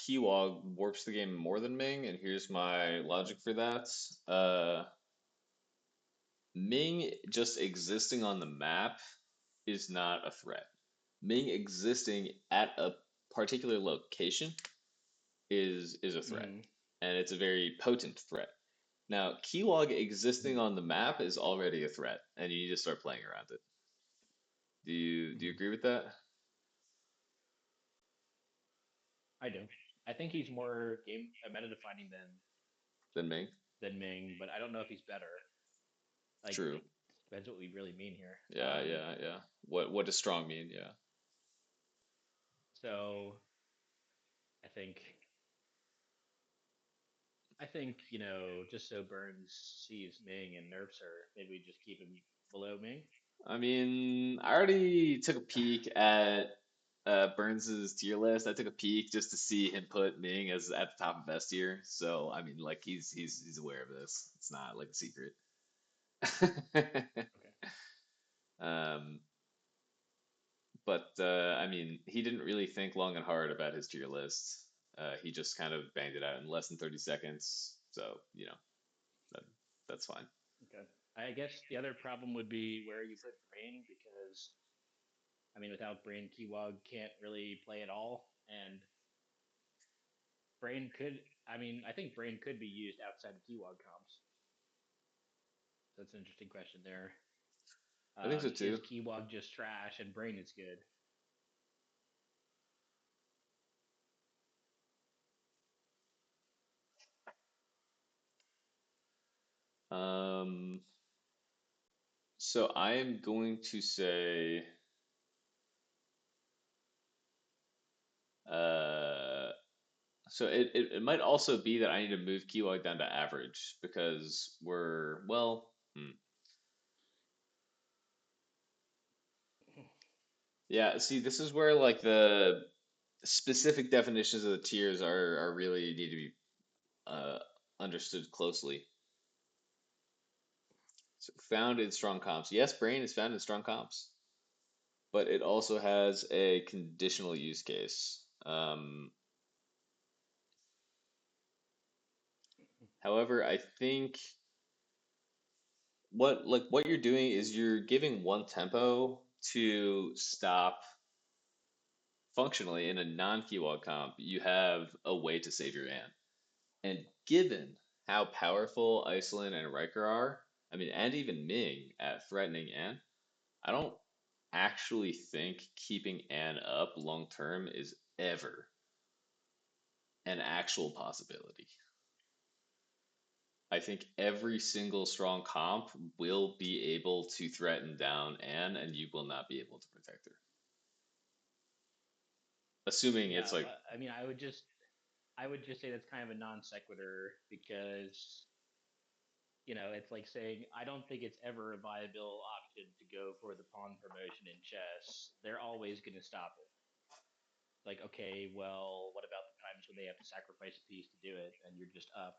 Keywog warps the game more than Ming, and here's my logic for that. Ming just existing on the map is not a threat. Ming existing at a particular location is a threat, Mm-hmm. and it's a very potent threat. Now, Keylog existing Mm-hmm. on the map is already a threat, and you need to start playing around it. Do you Mm-hmm. agree with that? I do. I think he's more game meta defining Than Ming? than Ming, but I don't know if he's better. Like True. depends what we really mean here. Yeah, yeah, yeah. What does strong mean? Yeah. So I think just so Burns sees Ming and nerfs her, maybe we just keep him below Ming. I mean, I already took a peek at Burns's tier list. I took a peek just to see him put Ming as at the top of S tier. So I mean, like he's aware of this. It's not like a secret. Okay. Um, but I mean, he didn't really think long and hard about his tier list. He just kind of banged it out in less than 30 seconds. So, that, that's fine. Okay. I guess the other problem would be where you put Brain because I mean without Brain Keywog can't really play at all and Brain could I mean I think Brain could be used outside of Keywog comps. So that's an interesting question there. I think so Is too. Keywog just trash and Brain is good? Um, so I am going to say, uh, so it might also be that I need to move Kiwag down to average because yeah, see, this is where like the specific definitions of the tiers are really need to be uh, understood closely. So found in strong comps. Yes, brain is found in strong comps, but it also has a conditional use case. However, I think what you're doing is you're giving one tempo to stop functionally in a non-keyword comp. You have a way to save your An. And given how powerful Iceland and Riker are, I mean, and even Ming at threatening An, I don't actually think keeping An up long term is ever an actual possibility. I think every single strong comp will be able to threaten down An, and you will not be able to protect her. Assuming it's Yeah, like, but I mean I would just say that's kind of a non sequitur because it's like saying I don't think it's ever a viable option to go for the pawn promotion in chess. They're always going to stop it. Like, okay, well, what about the times when they have to sacrifice a piece to do it and you're just up?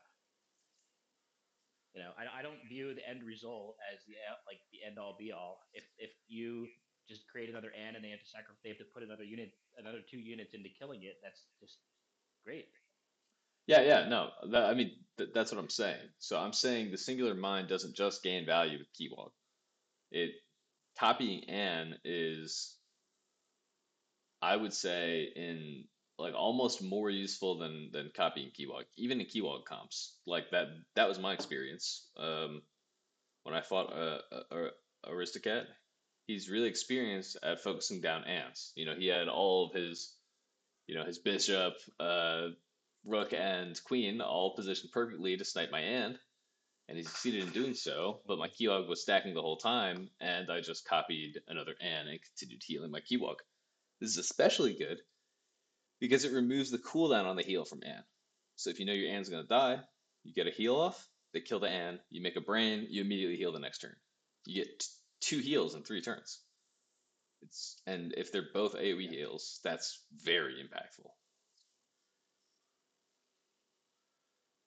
I don't view the end result as the end all be all. If you just create another N and they have to sacrifice, they have to put another 2 units into killing it. That's just great. Yeah, yeah, no. I mean, that's what I'm saying. So I'm saying the singular mind doesn't just gain value with Keywog. It copying An is, I would say, in like almost more useful than copying Keywog, even in Keywog comps. Like that was my experience. When I fought Aristocat, he's really experienced at focusing down ants. He had all of his bishop, rook, and queen all positioned perfectly to snipe my ant, and he succeeded in doing so. But my Hmm. Keywog was stacking the whole time, and I just copied another ant and continued healing my Keywog. This is especially good because it removes the cooldown on the heal from Anne. So if you know your Anne's going to die, you get a heal off, they kill the Anne, you make a brain, you immediately heal the next turn. You get two heals in 3 turns. And if they're both AoE Yeah, heals, that's very impactful.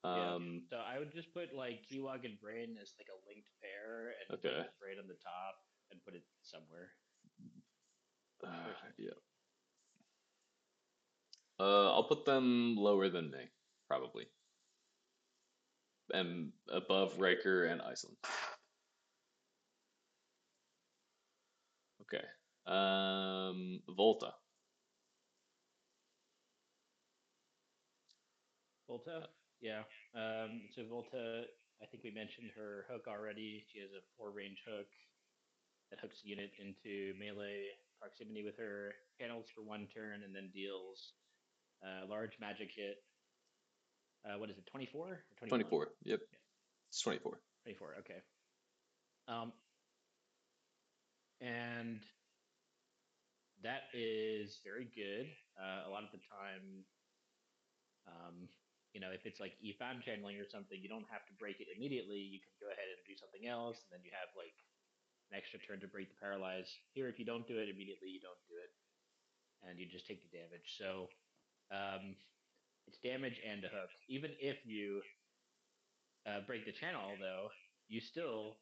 yeah. Um, So I would just put like Kiwag and Brain as like a linked pair, and take okay. his Brain on the top and put it somewhere. Personally, Yeah. I'll put them lower than me, probably, and above okay. Riker and Iceland. Okay. Volta. Volta, yeah. So Volta, I think we mentioned her hook already. She has a 4 range hook that hooks the unit into melee proximity with her, channels for 1 turn, and then deals large magic hit. What is it, 24 or 21? 24. Yep. Yeah, It's 24. 24. Okay. Um, and that is very good. A lot of the time, um, if it's like EFAM channeling or something, you don't have to break it immediately. You can go ahead and do something else, and then you have like an extra turn to break the paralyze. Here, if you don't do it immediately, you don't do it, and you just take the damage. So um, it's damage and a hook. Even if you break the channel, though, you still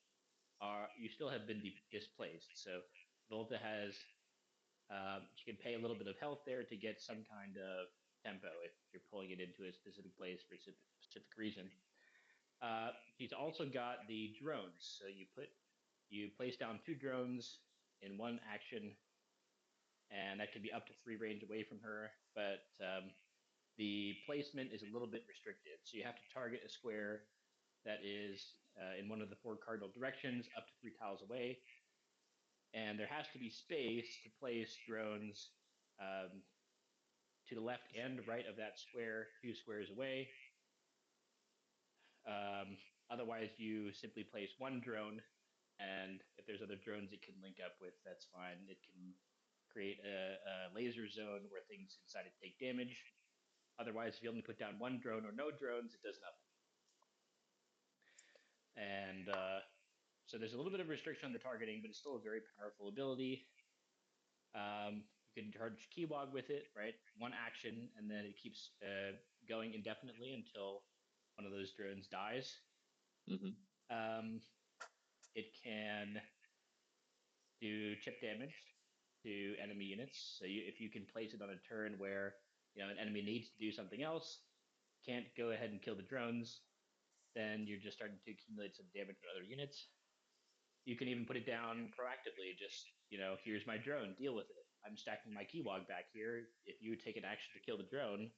you still have been displaced. So Volta has she can pay a little bit of health there to get some kind of tempo if you're pulling it into a specific place for a specific reason. She's also got the drones. So you place down 2 drones in one action, and that can be up to 3 range away from her. But the placement is a little bit restricted. So you have to target a square that is in one of the 4 cardinal directions, up to 3 tiles away, and there has to be space to place drones um, to the left and right of that square, 2 squares away. Um, Otherwise, you simply place one drone, and if there's other drones it can link up with, that's fine. It can create a laser zone where things inside it take damage. Otherwise, if you only put down one drone or no drones, it does nothing. And so there's a little bit of restriction on the targeting, but it's still a very powerful ability. You can charge Keywog with it, right? One action, and then it keeps going indefinitely until one of those drones dies. Hmm. Um, it can do chip damage to enemy units. So if you can place it on a turn where an enemy needs to do something else, can't go ahead and kill the drones, then you're just starting to accumulate some damage to other units. You can even put it down proactively. Just here's my drone, deal with it. I'm stacking my keywog back here. If you take an action to kill the drone,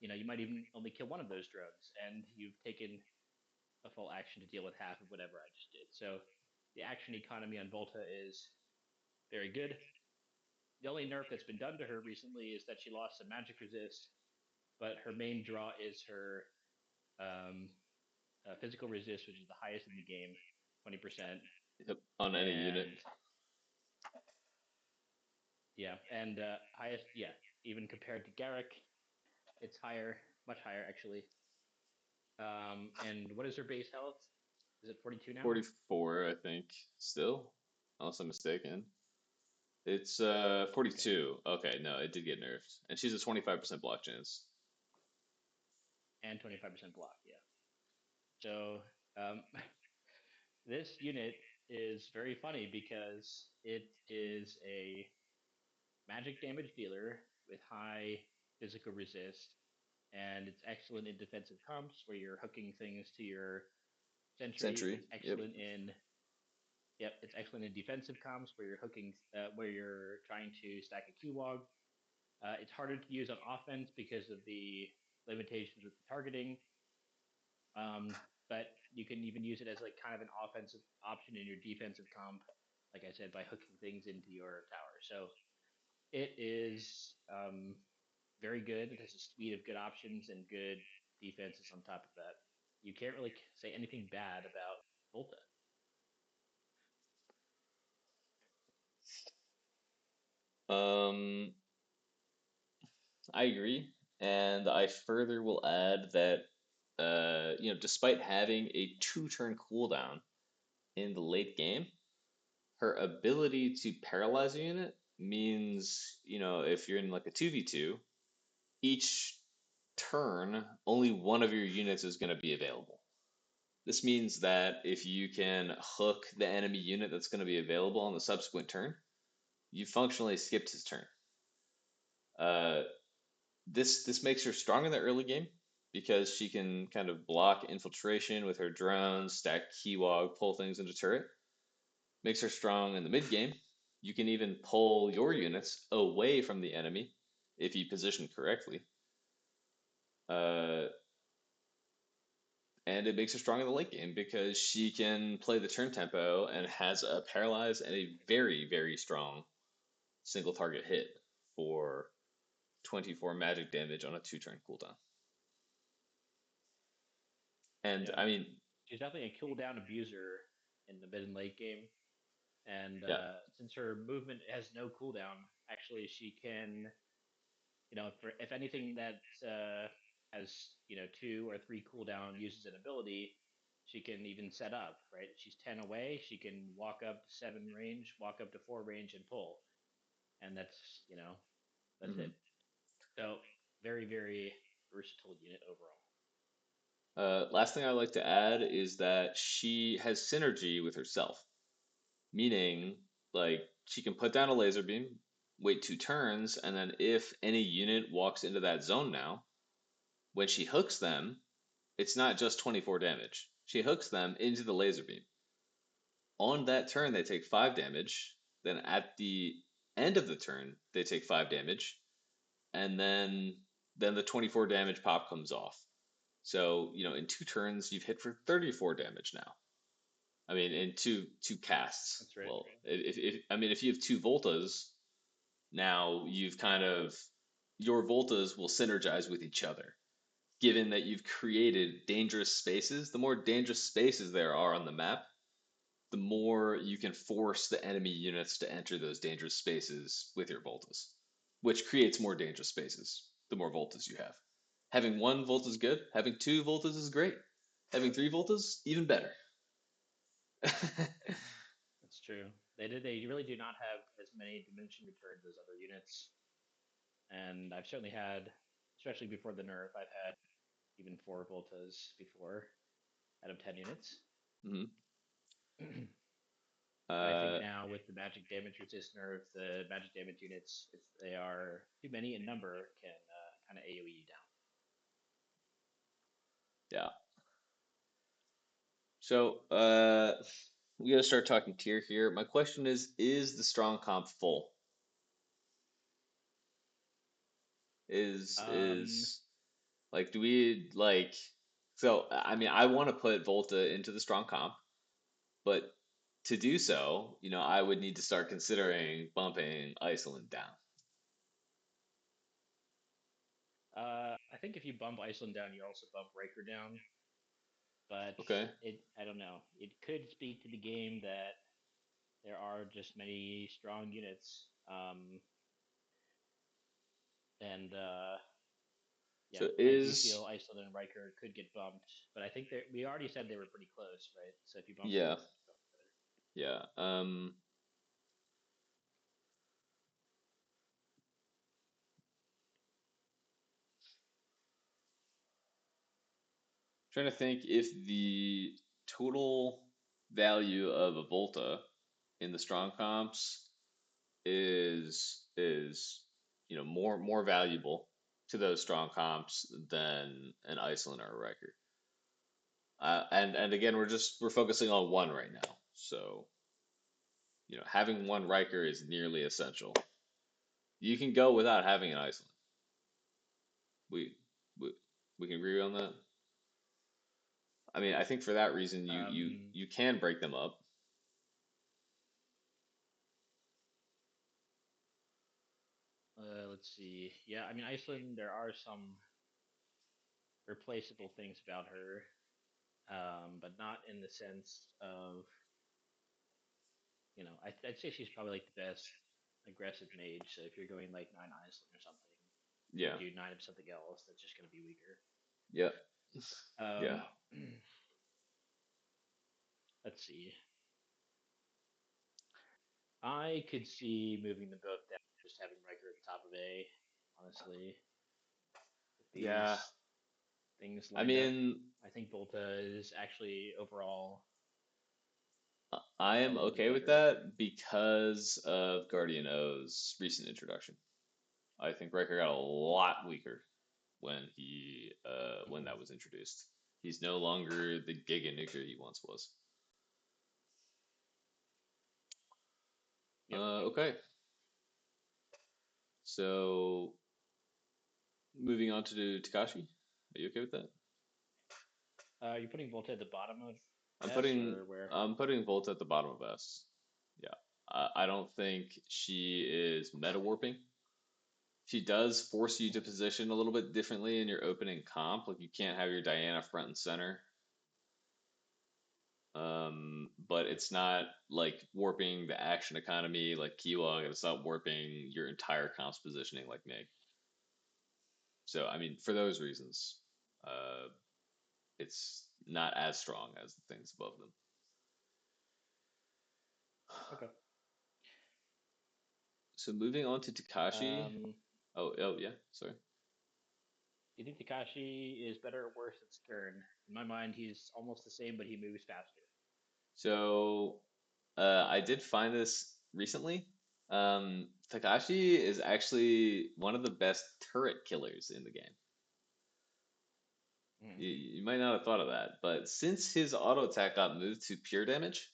you might even only kill one of those drones, and you've taken a full action to deal with half of whatever I just did. So the action economy on Volta is very good. The only nerf that's been done to her recently is that she lost some magic resist, but her main draw is her um, physical resist, which is the highest in the game, 20%. Yep. On any unit. And yeah, and highest, yeah, even compared to Garrick, it's higher, much higher actually. And what is her base health? Is it 42 now? 44, I think, still, unless I'm mistaken. It's Okay, 42. Okay, no, it did get nerfed. And she's a 25% block chance. and 25% block. Yeah. So um, this unit is very funny because it is a magic damage dealer with high physical resist, and it's excellent in defensive comps where you're hooking things to your sentry. Sentry. It's Yep. excellent in Yep, it's excellent in defensive comps where you're hooking, where you're trying to stack a Q-Wog. It's harder to use on offense because of the limitations with the targeting. Um, but you can even use it as like kind of an offensive option in your defensive comp, like I said, by hooking things into your tower. So it is very good. It has a suite of good options and good defenses on top of that. You can't really say anything bad about Volta. Um, I agree, and I further will add that despite having a two-turn cooldown in the late game, her ability to paralyze a unit means, if you're in like a 2v2, each turn, only one of your units is going to be available. This means that if you can hook the enemy unit that's going to be available on the subsequent turn, you functionally skipped his turn. Uh, this makes her strong in the early game because she can kind of block infiltration with her drones, stack keywog, pull things into turret. Makes her strong in the mid game. You can even pull your units away from the enemy if you position correctly. Uh, and it makes her strong in the late game because she can play the turn tempo and has a paralyze and a very, very strong single target hit for 24 magic damage on a two-turn cooldown. And Yeah, I mean, she's definitely a cooldown abuser in the mid and late game. And yeah. since her movement has no cooldown, actually she can, if anything that has two or three cooldown uses an ability, she can even set up. Right, she's 10 away. She can walk up to 7 range, walk up to 4 range, and pull, and that's Hmm. it. So very very versatile unit overall. Last thing I'd like to add is that she has synergy with herself, meaning like she can put down a laser beam, wait two turns, and then if any unit walks into that zone now, when she hooks them, it's not just 24 damage. She hooks them into the laser beam. On that turn, they take 5 damage. Then at the end of the turn, they take 5 damage, and then the 24 damage pop comes off. So, in two turns, you've hit for 34 damage now. I mean, in two casts. That's right. Well, if you have two Voltas, now you've kind of your Voltas will synergize with each other. Given that you've created dangerous spaces, the more dangerous spaces there are on the map, the more you can force the enemy units to enter those dangerous spaces with your Voltas, which creates more dangerous spaces the more Voltas you have. Having one Volt is good, having two Voltas is great, having three Voltas, even better. That's true. They really do not have as many diminishing returns as other units, and I've certainly had, especially before the nerf, I've had even 4 voltas before out of 10 units. Mhm. But I think uh, now with the magic damage resist nerf, the magic damage units, if they are too many in number, can kind of AoE you down. yeah. So we gotta start talking tier here. My question is the strong comp full? Um, Is like, do we like? So I mean, I want to put Volta into the strong comp, but to do so, I would need to start considering bumping Iceland down. I think if you bump Iceland down, you also bump Riker down. But Okay. I don't know. It could speak to the game that there are just many strong units. And Yeah, So I do is feel Iceland and Riker could get bumped, but I think we already said they were pretty close, right? So if you bump them, yeah, they could go together. yeah. Trying to think if the total value of a Volta in the strong comps is more valuable to those strong comps than an Iceland or a Riker. And again, we're focusing on one right now. So having one Riker is nearly essential. You can go without having an Iceland. We we we can agree on that. I mean, I think for that reason, Um, you can break them up. let's see. Yeah, I mean Iceland. There are some replaceable things about her, but not in the sense of I'd say she's probably like the best aggressive mage. So if you're going like 9 Iceland or something, and Yeah. do 9 of something else, that's just going to be weaker. Yeah. Yeah. Um, let's see. I could see moving them both down, just having Riker at the top of A. Honestly, if Yeah. these things I lined up, mean, I think Volta is actually overall I a am little bit okay with better. that because of Guardian O's recent introduction. I think Riker got a lot weaker when Hmm. that was introduced. He's no longer the Giga Nuker he once was. Yep. Okay, so moving on to Takashi. Are you okay with that? You're putting Volta at the bottom of I'm S putting or where? I'm putting Volta at the bottom of S. Yeah, I don't think she is meta warping. She does force you to position a little bit differently in your opening comp. Like you can't have your Diana front and center. But it's not like warping the action economy like Keylog, and it's not warping your entire comp's positioning like Meg. So I mean, for those reasons, uh, it's not as strong as the things above them. Okay. So moving on to Takashi. Do Oh yeah, sorry. you think Takashi is better or worse at Stern? In my mind, he's almost the same, but he moves faster. So I did find this recently. Takashi is actually one of the best turret killers in the game. Mm. You might not have thought of that, but since his auto attack got moved to pure damage,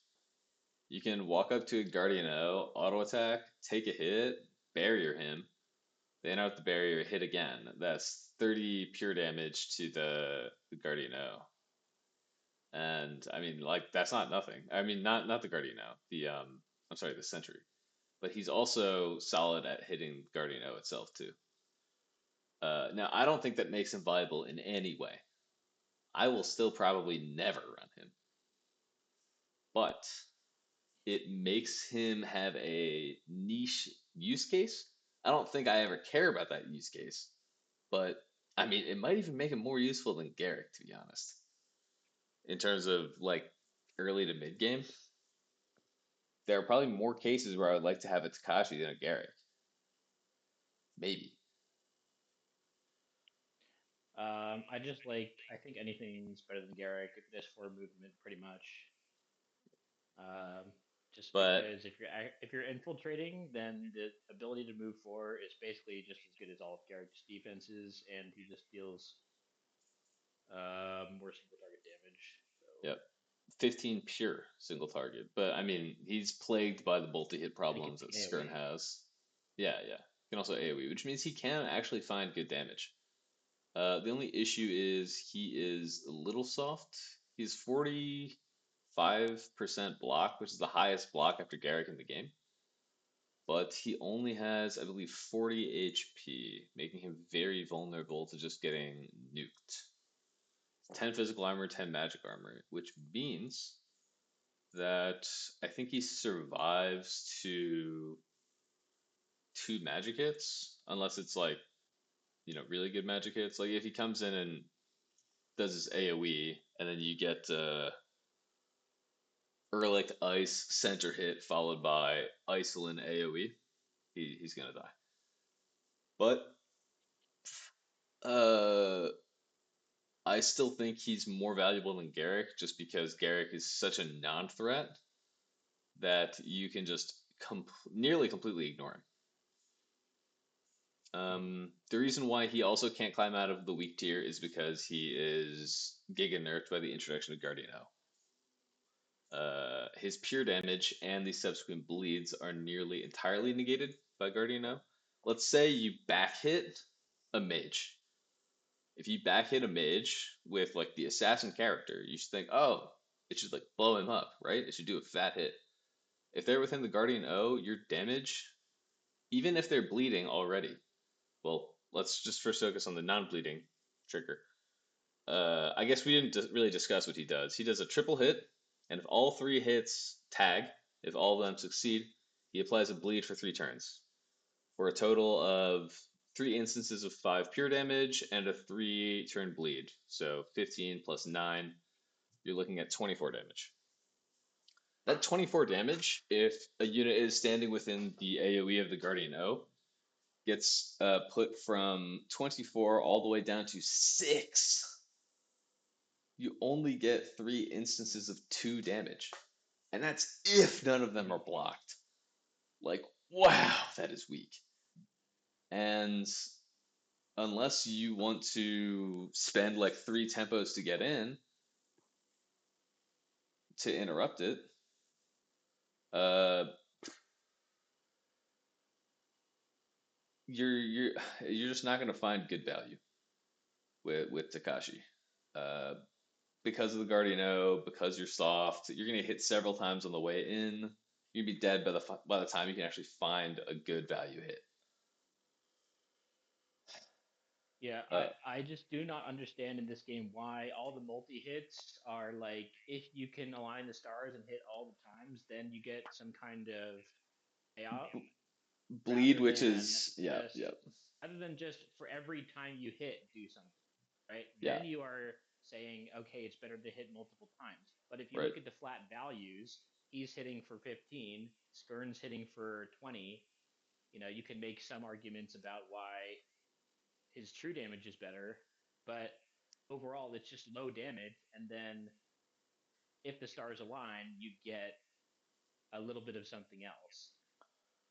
you can walk up to a Guardian O, auto attack, take a hit, barrier him, then out the barrier, hit again. That's 30 pure damage to the Guardian O. And I mean, like that's not nothing. I mean, not the Guardian O, I'm sorry, the Sentry. But he's also solid at hitting Guardian O itself too. Now I don't think that makes him viable in any way. I will still probably never run him, but it makes him have a niche use case. I don't think I ever care about that use case, but I mean, it might even make him more useful than Garrick, to be honest, in terms of like early to mid game. There are probably more cases where I would like to have a Takashi than a Garrick. Maybe. I just I think anything's better than Garrick. This for movement, pretty much. Um, just But because if you're infiltrating, then the ability to move forward is basically just as good as all of Garrick's defenses, and he just deals more single target damage. So yep, 15 pure single target. But I mean, he's plagued by the multi hit and he can problems that Skirn AOE. has. Yeah, yeah. He can also AoE, which means he can actually find good damage. The only issue is he is a little soft. He's 45% block, which is the highest block after Garrick in the game. But he only has, I believe, 40 HP, making him very vulnerable to just getting nuked. 10 physical armor, 10 magic armor, which means that I think he survives to two magic hits, unless it's like, really good magic hits. Like if he comes in and does his AoE, and then you get Erlich Ice center hit followed by Isolin AoE, he's gonna die. But uh, I still think he's more valuable than Garrick just because Garrick is such a non-threat that you can just nearly completely ignore him. Mhm. The reason why he also can't climb out of the weak tier is because he is giga nerfed by the introduction of Guardian O. His pure damage and the subsequent bleeds are nearly entirely negated by Guardian O. Let's say you back hit a mage. If you back hit a mage with like the assassin character, you should think, oh, it should like blow him up, right? It should do a fat hit. If they're within the Guardian O, your damage, even if they're bleeding already, well, let's just first focus on the non-bleeding trigger. I guess we didn't really discuss what he does. He does a triple hit, and if all three hits tag, if all of them succeed, he applies a bleed for 3 turns, for a total of 3 instances of 5 pure damage and a 3-turn bleed. So 15 plus 9, you're looking at 24 damage. That 24 damage, if a unit is standing within the AoE of the Guardian O, gets put from 24 all the way down to 6. You only get 3 instances of 2 damage. And that's if none of them Mhm. are blocked. Like, wow, that is weak. And unless you want to spend like 3 tempos to get in to interrupt it, uh, you're you're just not going to find good value with Takashi. Uh, because of the Guardian O, because you're soft, you're gonna hit several times on the way in. You're gonna be dead by the time you can actually find a good value hit. Yeah, Uh, I just do not understand in this game why all the multi hits are like if you can align the stars and hit all the times, then you get some kind of payout Bleed, rather which than is yeah, just yeah, for every time you hit, do something, right? yeah, Then you are saying, okay, it's better to hit multiple times. But if you right. look at the flat values, he's hitting for 15, Skirn's hitting for 20. You can make some arguments about why his true damage is better, but overall it's just low damage. And then if the stars align, you get a little bit of something else.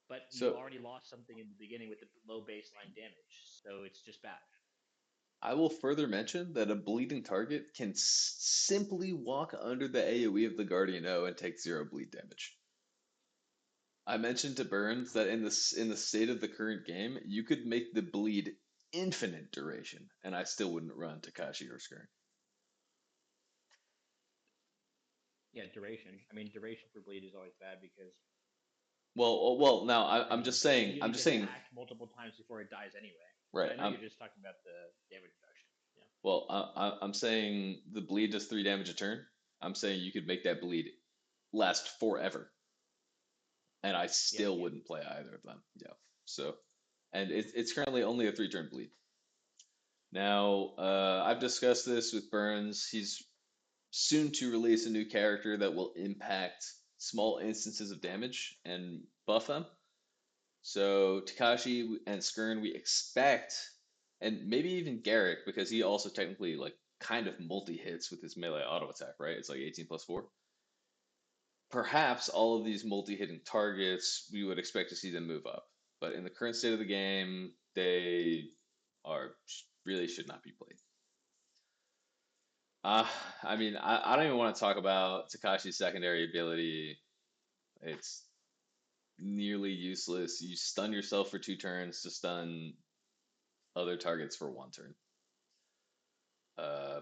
But you So already lost something in the beginning with the low baseline damage, so it's just bad. I will further mention that a bleeding target can simply walk under the AoE of the Guardian O and take 0 bleed damage. I mentioned to Burns that in the state of the current game, you could make the bleed infinite duration, and I still wouldn't run Takashi or Skirn. Yeah, duration. I mean, duration for bleed is always bad because Well. Now I'm then just the saying. I'm unit just gets saying. hacked multiple times before it dies anyway. But Right. I know you're just talking about the damage reduction. Yeah. I'm saying the bleed does 3 damage a turn. I'm saying you could make that bleed last forever, and I Yeah. still Yeah. wouldn't play either of them. Yeah. So, and it's currently only a 3-turn bleed. Now, I've discussed this with Burns. He's soon to release a new character that will impact small instances of damage and buff them. So Takashi and Skirn, we expect, and maybe even Garrick, because he also technically like kind of multi hits with his melee auto attack, right? It's like 18 plus 4. Perhaps all of these multi hitting targets, we would expect to see them move up. But in the current state of the game, they are really should not be played. Uh, I mean, I don't even want to talk about Takashi's secondary ability. It's nearly useless. You stun yourself for 2 turns to stun other targets for 1 turn. Uh,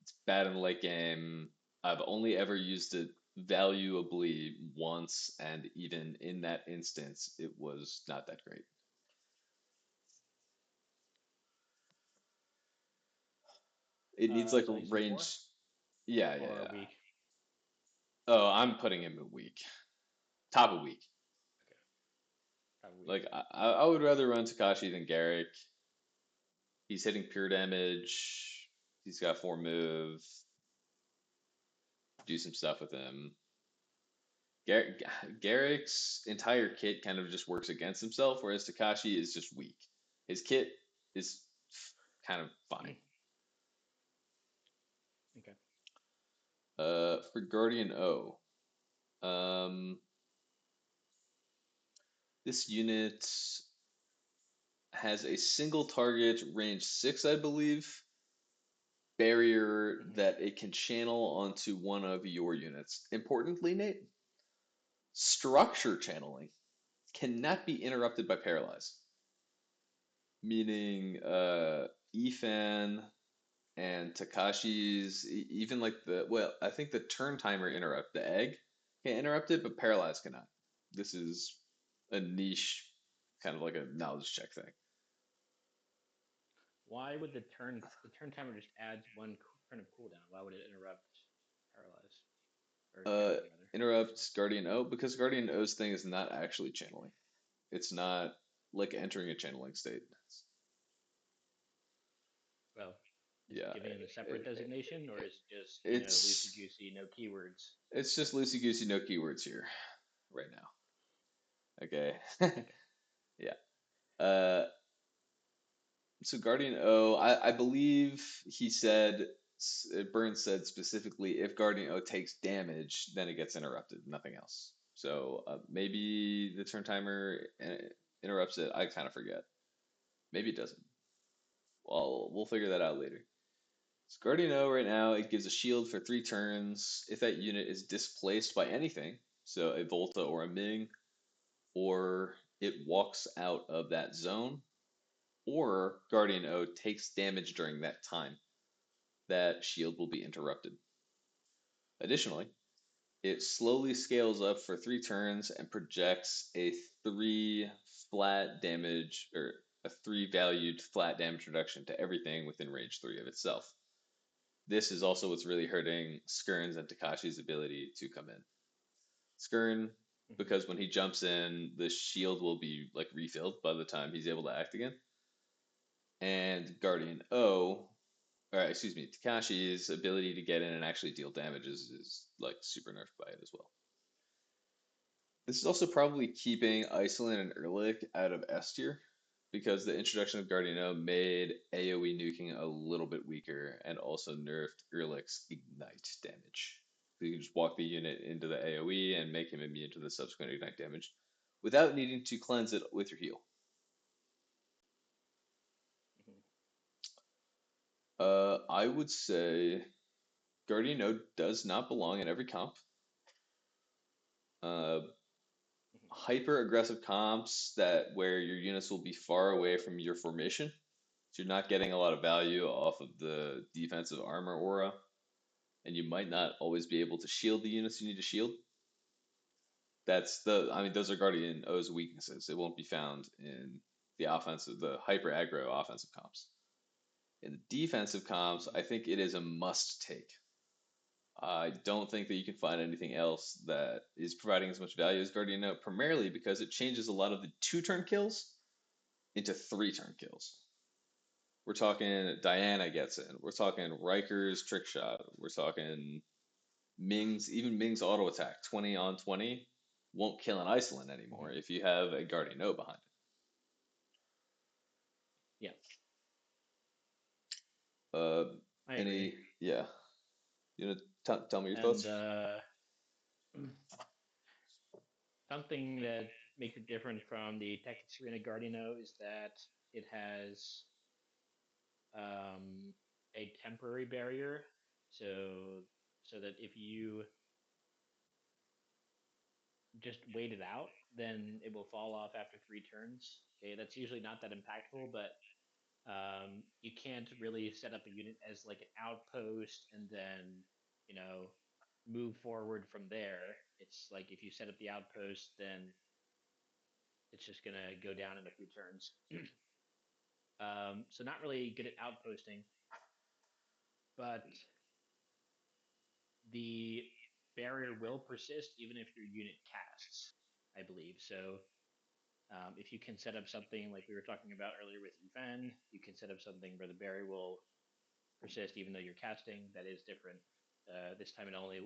it's bad in the late game. I've only ever used it valuably once, and even in that instance, it was not that great. It needs like So a he's a four range. Yeah, yeah, or a yeah. week. Oh, I'm putting him a week. Top a week. Okay, a week. Like I would rather run Takashi than Garrick. He's hitting pure damage. He's got 4 move. Do some stuff with him. Gar- Garrick's entire kit kind of just works against himself, whereas Takashi is just weak. His kit is kind of fine. For Guardian O, um, this unit has a single target, range 6, I believe, barrier Hmm. that it can channel onto one of your units. Importantly, Nate, structure channeling cannot be interrupted by paralyze, meaning Ethan and Takashi's, even like well, I think the turn timer interrupt, the egg can interrupt it, but paralyze cannot. This is a niche, kind of like a knowledge check thing. Why would the turn timer just adds one turn of cooldown? Why would it interrupt paralyze or Uh, channeling rather? Interrupts Guardian O because Guardian O's thing is not actually channeling. It's not like entering a channeling state. Well, is it Yeah, giving it a separate it, designation or is it just loosey it's goosey, no keywords? it's just loosey goosey, no keywords here right now. Okay, Okay. yeah. Uh, so Guardian O, I believe he said Burns said specifically if Guardian O takes damage, then it gets interrupted, nothing else. So maybe the turn timer interrupts it. I kind of forget. Maybe it doesn't. Well, we'll figure that out later. So Guardian O right now, it gives a shield for 3 turns if that unit is displaced by anything, so a Volta or a Ming, or it walks out of that zone, or Guardian O takes damage during that time. That shield will be interrupted. Additionally, it slowly scales up for 3 turns and projects a 3 valued flat damage reduction to everything within range 3 of itself. This is also what's really hurting Skirn's and Takashi's ability to come in. Skirn, Hmm. because when he jumps in, the shield will be like refilled by the time he's able to act again. And Guardian O, or excuse me, Takashi's ability to get in and actually deal damage is like super nerfed by it as well. This is also probably keeping Iceland and Ehrlich out of S tier because the introduction of Guardian O made AoE nuking a little bit weaker and also nerfed Ehrlich's ignite damage. So you can just walk the unit into the AoE and make him immune to the subsequent ignite damage without needing to cleanse it with your heal. Hmm. I would say Guardian O does not belong in every comp. Uh, Hmm. Hyper aggressive comps that where your units will be far away from your formation. So you're not getting a lot of value off of the defensive armor aura, and you might not always be able to shield the units you need to shield. I mean, those are Guardian O's weaknesses. It won't be found in the hyper aggro offensive comps. In the defensive comps, Hmm. I think it is a must take. I don't think that you can find anything else that is providing as much value as Guardian O, primarily because it changes a lot of the 2 turn kills into 3 turn kills. We're talking Diana gets in. We're talking Riker's trick shot. We're talking even Ming's auto attack, 20 on 20, won't kill an Iceland anymore Hmm. if you have a Guardian O behind Yeah, it. I agree. Yeah. You know, tell me your And thoughts. something that makes it different from the Tactics Arena Guardiano is that it has um, a temporary barrier. So so that if you just wait it out, then it will fall off after 3 turns. Okay, that's usually not that impactful, but you can't really set up a unit as like an outpost and then you know move forward from there. It's like if you set up the outpost, then it's just gonna go down in a few turns. So not really good at outposting, but the barrier will persist even if your unit casts, I believe. So if you can set up something like we were talking about earlier with Yvan, you can set up something where the barrier will persist even though you're casting. That is different. This time it only,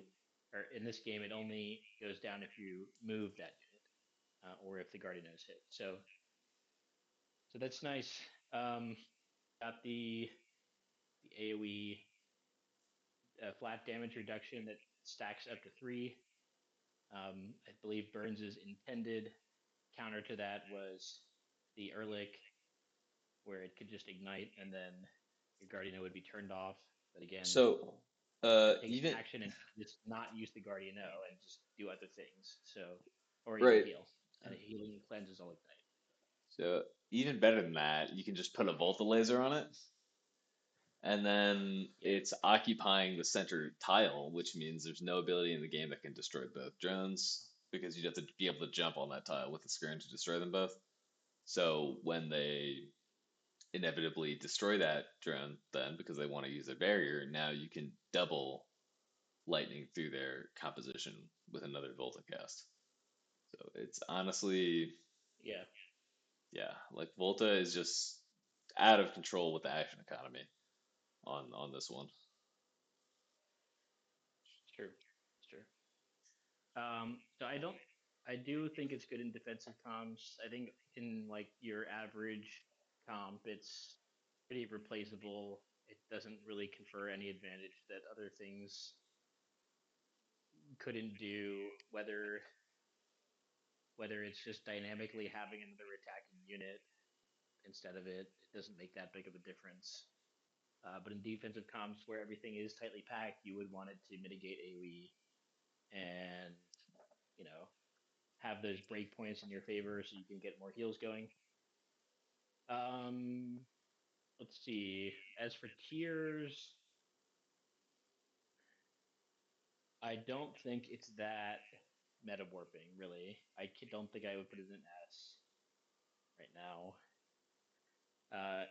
or in this game, it only goes down if you move that unit or if the guardian is hit. So that's nice. Got the AOE flat damage reduction that stacks up to three. I believe Burns' intended counter to that was the Ehrlich, where it could just ignite and then your Guardian would be turned off. But again, So, it takes an even action and just not use the Guardian and just do other things. So, or even right. heal, and healing cleanses all ignite. So even better than that, you can just put a Volta laser on it, and then Yeah, it's occupying the center tile, which means there's no ability in the game that can destroy both drones because you'd have to be able to jump on that tile with the screen to destroy them both. So when they inevitably destroy that drone, then because they want to use their barrier, now you can double lightning through their composition with another Volta cast. So it's honestly, yeah, yeah, like Volta is just out of control with the action economy on this one. it's true, it's true. So I do think it's good in defensive comps. I think in like your average comp, it's pretty replaceable. It doesn't really confer any advantage that other things couldn't do. Whether it's just dynamically having another attacking unit instead of it, it doesn't make that big of a difference. But in defensive comps where everything is tightly packed, you would want it to mitigate AoE and you know have those breakpoints in your favor so you can get more heals going. Um, let's see. As for tiers, I don't think it's that meta warping, really. Don't think I would put it in S right now.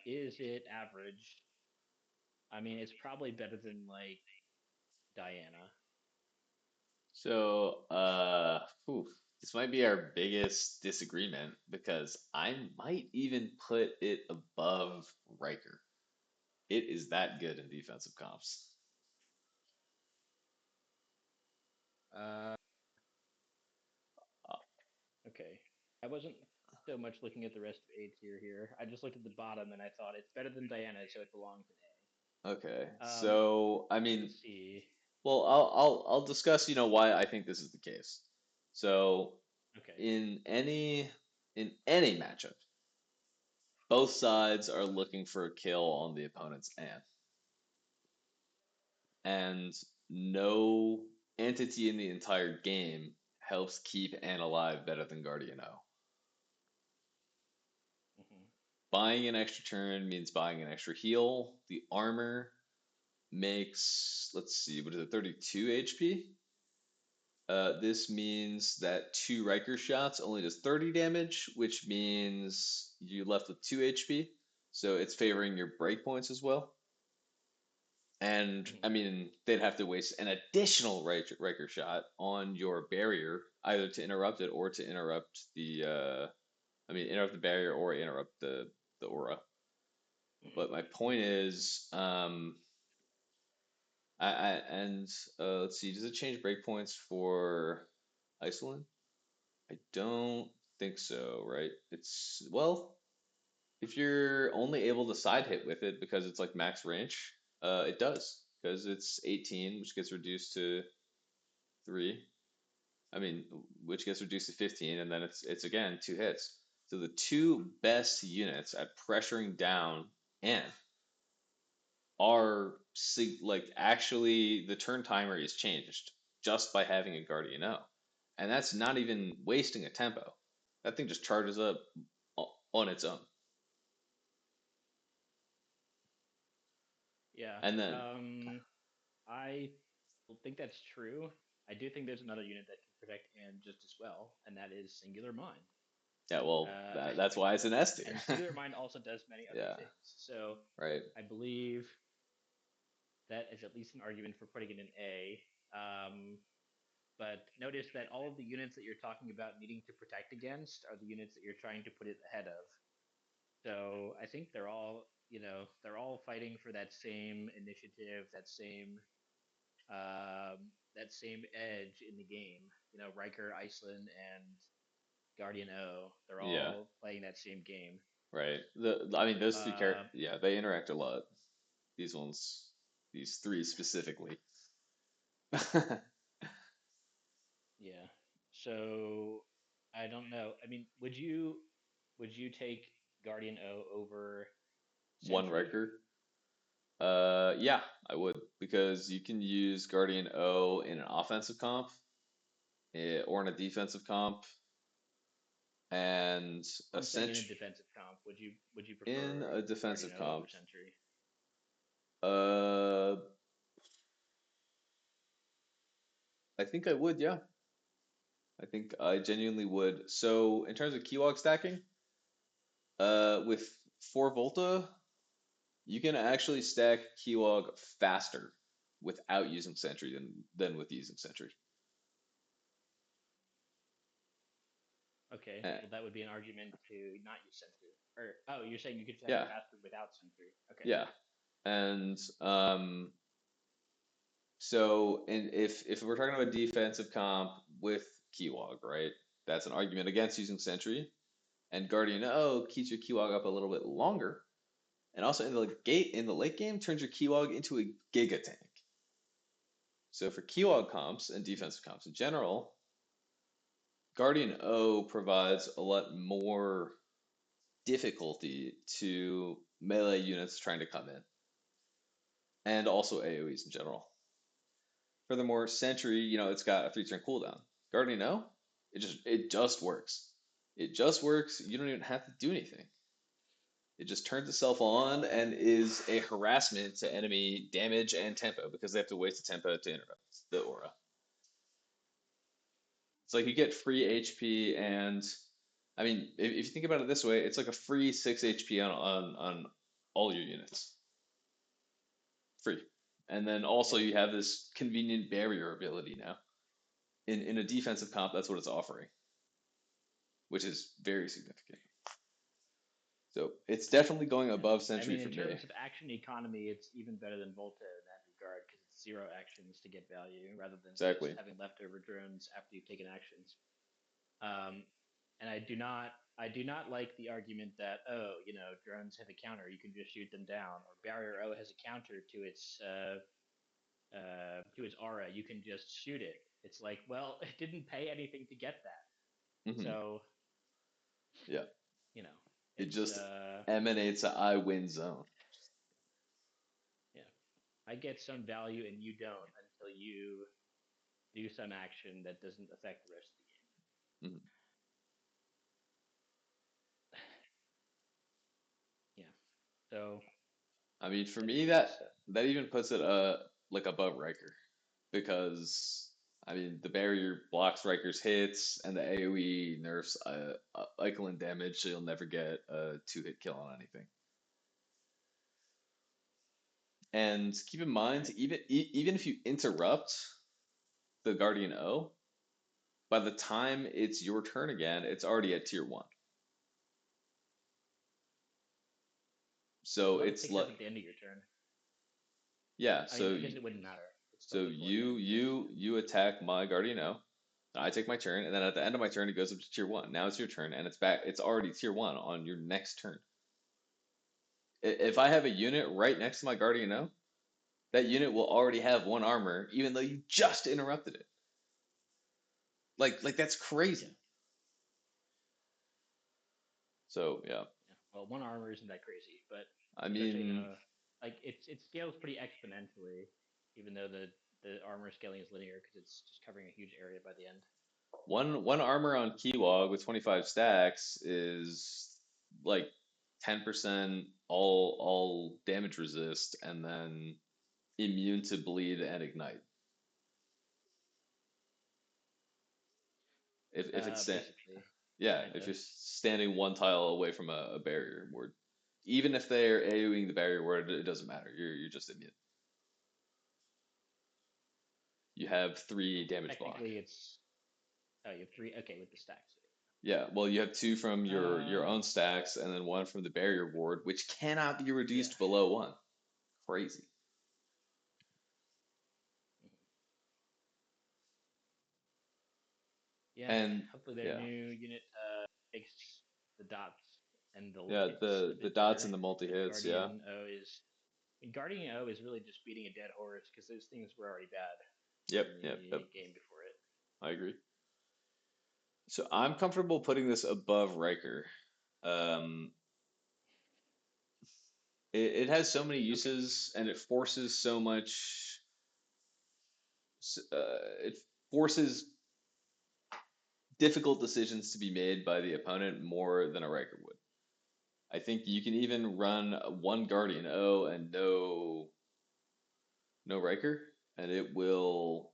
Is it average? I mean, it's probably better than like Diana. So, whew, this might be our biggest disagreement because I might even put it above Riker. It is that good in defensive comps. Uh, Uh, okay. I wasn't so much looking at the rest of A tier here. I just looked at the bottom and I thought it's better than Diana, so it belongs in okay, A. so I mean, Let's see. well, I'll discuss, why I think this is the case. So, Okay. in any matchup, both sides are looking for a kill on the opponent's end, and no entity in the entire game helps keep Anne alive better than Guardian O. Hmm. Buying an extra turn means buying an extra heal. The armor makes, let's see, what is it, 32 HP? This means that two Riker shots only does 30 damage, which means you're left with 2 HP. So it's favoring your breakpoints as well. And Hmm. I mean, they'd have to waste an additional Riker shot on your barrier, either to interrupt it or to interrupt interrupt the barrier or interrupt the aura. But my point is, and let's see, does it change breakpoints for Iceland? I don't think so, right? It's, well, if you're only able to side hit with it because it's like max range, it does because it's 18, which gets reduced to 3. I mean, which gets reduced to 15, and then it's again 2 hits. So the two best units at pressuring down and are like actually the turn timer is changed just by having a Guardian O. And that's not even wasting a tempo. That thing just charges up on its own. Yeah. And then, I think that's true. I do think there's another unit that can protect and just as well, and that is Singular Mind. yeah, well, Uh, that's why it's an S and tier. Singular Mind also does many other Yeah, things. So right. I believe that is at least an argument for putting it in A. But notice that all of the units that you're talking about needing to protect against are the units that you're trying to put it ahead of. So I think they're all fighting for that same initiative, that same edge in the game. Riker, Iceland, and Guardian O. They're Yeah, all playing that same game. right. I mean, those three Uh, characters, yeah, they interact a lot. These ones, these three specifically. Yeah. So I don't know. I mean, would you take Guardian O over One Sentry? Riker. Yeah, I would because you can use Guardian O in an offensive comp or in a defensive comp, and a I'm saying in a cent defensive comp, would you in prefer a Guardian defensive O over comp. Sentry? Uh, I think I would. Yeah, I think I genuinely would. So in terms of keylog stacking, with 4 Volta, you can actually stack keylog faster without using Sentry than with using Sentry. Okay, Eh, well that would be an argument to not use Sentry. Or oh, you're saying you could attack it yeah, faster without Sentry. Okay. yeah. And so and if we're talking about defensive comp with keylog, right? That's an argument against using Sentry. And Guardian O keeps your keylog up a little bit longer. And also in the late game turns your keylog into a giga tank. So for keylog comps and defensive comps in general, Guardian O provides a lot more difficulty to melee units trying to come in, and also AoEs in general. Furthermore, Sentry, it's got a 3 turn cooldown. Guardian O, it just works. It just works. You don't even have to do anything. It just turns itself on and is a harassment to enemy damage and tempo because they have to waste a tempo to interrupt the aura. It's like you get free HP, and I mean, if you think about it this way, it's like a free 6 HP on all your units. Free. And then also Yeah. you have this convenient barrier ability now. In a defensive comp, that's what it's offering, which is very significant. So it's definitely going Yeah. above I Sentry mean, for in me. terms of action economy, it's even better than Volta in that regard because it's zero actions to get value rather than just Exactly. having leftover drones after you've taken actions. Um, and I do not like the argument that drones have a counter, you can just shoot them down, or Barrier O has a counter to its aura, you can just shoot it. It's like, well, it didn't pay anything to get that, Hmm. so Yeah. you know, It it's just emanates a I win zone. yeah, I get some value and you don't until you do some action that doesn't affect the rest of the Mhm. game. Yeah, so I mean, for me, anyways, that even puts it like above Riker because I mean the barrier blocks Riker's hits and the AoE nerfs Athelan damage, so you'll never get a 2 hit kill on anything. And keep in mind, right. even if you interrupt the Guardian O, by the time it's your turn again, it's already at tier 1. So Well, that it's picks up like at the end of your turn. yeah, I mean, so I guess it wouldn't matter. It's still so before the you end, but you you attack my Guardian O. I take my turn, and then at the end of my turn, it goes up to tier 1. Now it's your turn, and it's back. It's already tier 1 on your next turn. If I have a unit right next to my Guardian O, that unit will already have 1 armor, even though you just interrupted it. Like that's yeah, crazy. So yeah, yeah. Well, one armor isn't that crazy, but I especially in mean, a like it scales pretty exponentially, even though the armor scaling is linear because it's just covering a huge area by the end. one armor on Keylog with 25 stacks is like 10% all damage resist, and then immune to bleed and ignite. If it's Basically, yeah, kind if of. you're standing 1 tile away from a barrier ward, even if they're AoEing the barrier ward, it doesn't matter. You're just immune. You have 3 damage block. Technically, it's you have three. Okay, with the stacks. Yeah, well, you have 2 from your Uh, own stacks, and then 1 from the barrier ward, which cannot be yeah. reduced below 1. Crazy. Mhm. Yeah. And Hopefully, their yeah, new unit makes the dots and the yeah, hits a the bit dots better and the multi because hits, yeah. Guardian O is really just beating a dead horse because those things were already bad. Yep, in yep, yep. the game before it. I agree. So I'm comfortable putting this above Riker. Um, it has so many Okay. uses, and it forces so much. It forces difficult decisions to be made by the opponent more than a Riker would. I think you can even run one Guardian O and no Riker, and it will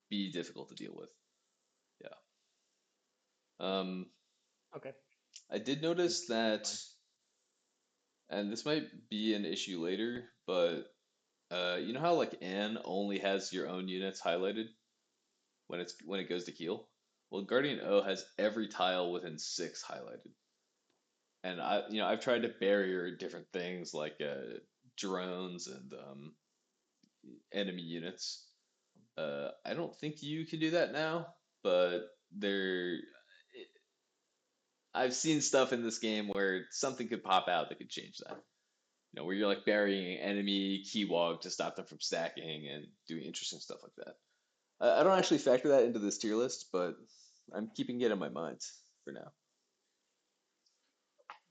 be difficult to deal with. Yeah. Um, Okay. I did I think notice that's that, fine. and this might be an issue later, but you know how like N only has your own units highlighted when it goes to heal? Well, Guardian O has every tile within six highlighted. And I've tried to barrier different things like drones and enemy units. I don't think you can do that now, but I've seen stuff in this game where something could pop out that could change that. Where you're like burying enemy keywog to stop them from stacking and doing interesting stuff like that. I don't actually factor that into this tier list, but I'm keeping it in my mind for now.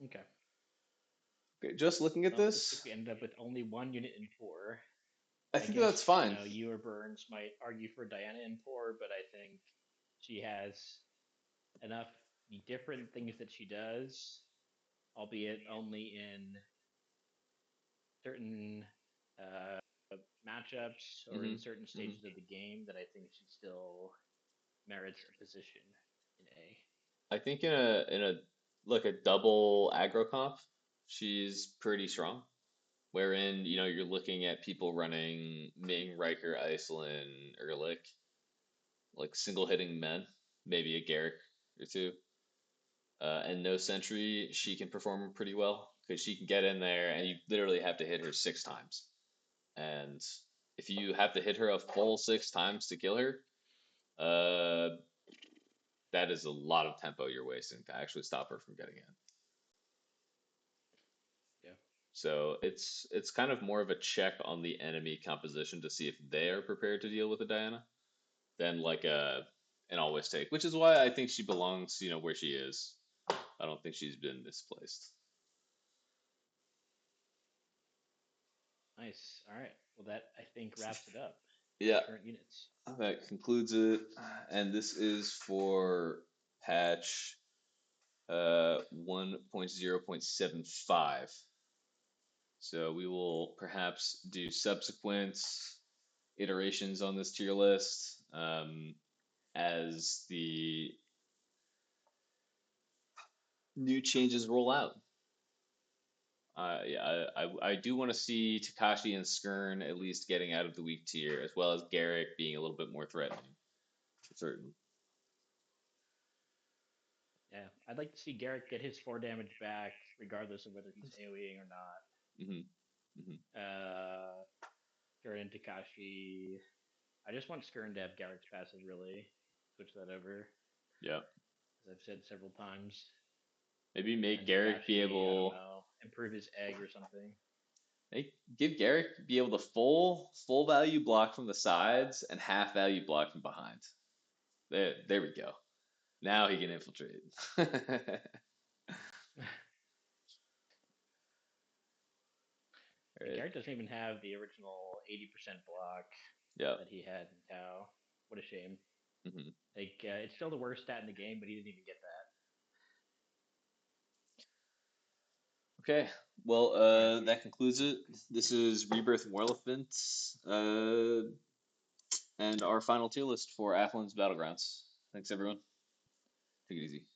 Okay. Okay, just looking at Well, looks like this, we ended up with only one unit in four. I I think that's guess, fine. you or Burns might argue for Diana in four, but I think she has enough different things that she does, albeit only in certain uh, matchups or in hmm certain hmm stages of the game, that I think she still merits a position in A. I think in a like a double aggro comp, she's pretty strong. Wherein, you're looking at people running Ming, Riker, Iceland, Ehrlich, like single hitting men, maybe a Garrick or two. And no sentry, she can perform pretty well because she can get in there and you literally have to hit her six times. And if you have to hit her a full six times to kill her, uh, that is a lot of tempo you're wasting to actually stop her from getting in. Yeah. So it's kind of more of a check on the enemy composition to see if they are prepared to deal with a Diana than like an always take, which is why I think she belongs, where she is. I don't think she's been misplaced. Nice. All right. Well, that I think wraps it up for the Yeah, current units. that concludes it. And this is for patch 1.0.75. So we will perhaps do subsequent iterations on this tier list as the new changes roll out. Yeah, I do want to see Takashi and Skirn at least getting out of the weak tier, as well as Garrick being a little bit more threatening, for certain. Yeah, I'd like to see Garrett get his 4 damage back, regardless of whether he's AoEing or hmm hmm not. Skirn and Takashi. I just want Skirn to have Garrett's passive, really. Switch that over, Yeah. as I've said several times. Maybe make And Garrick be Takashi, I don't able. know, improve his egg or something. Give Garrick be able to full value block from the sides and half value block from behind. There we go. Now he can infiltrate. All And right. Garrett doesn't even have the original 80% block Yeah. that he had in Tau. What a shame. hmm Like, it's still the worst stat in the game, but he didn't even get that. Okay. Well, All right. that concludes it. This is Rebirth Warelephant, and our final tier list for Athens Battlegrounds. Thanks, everyone. Take it easy.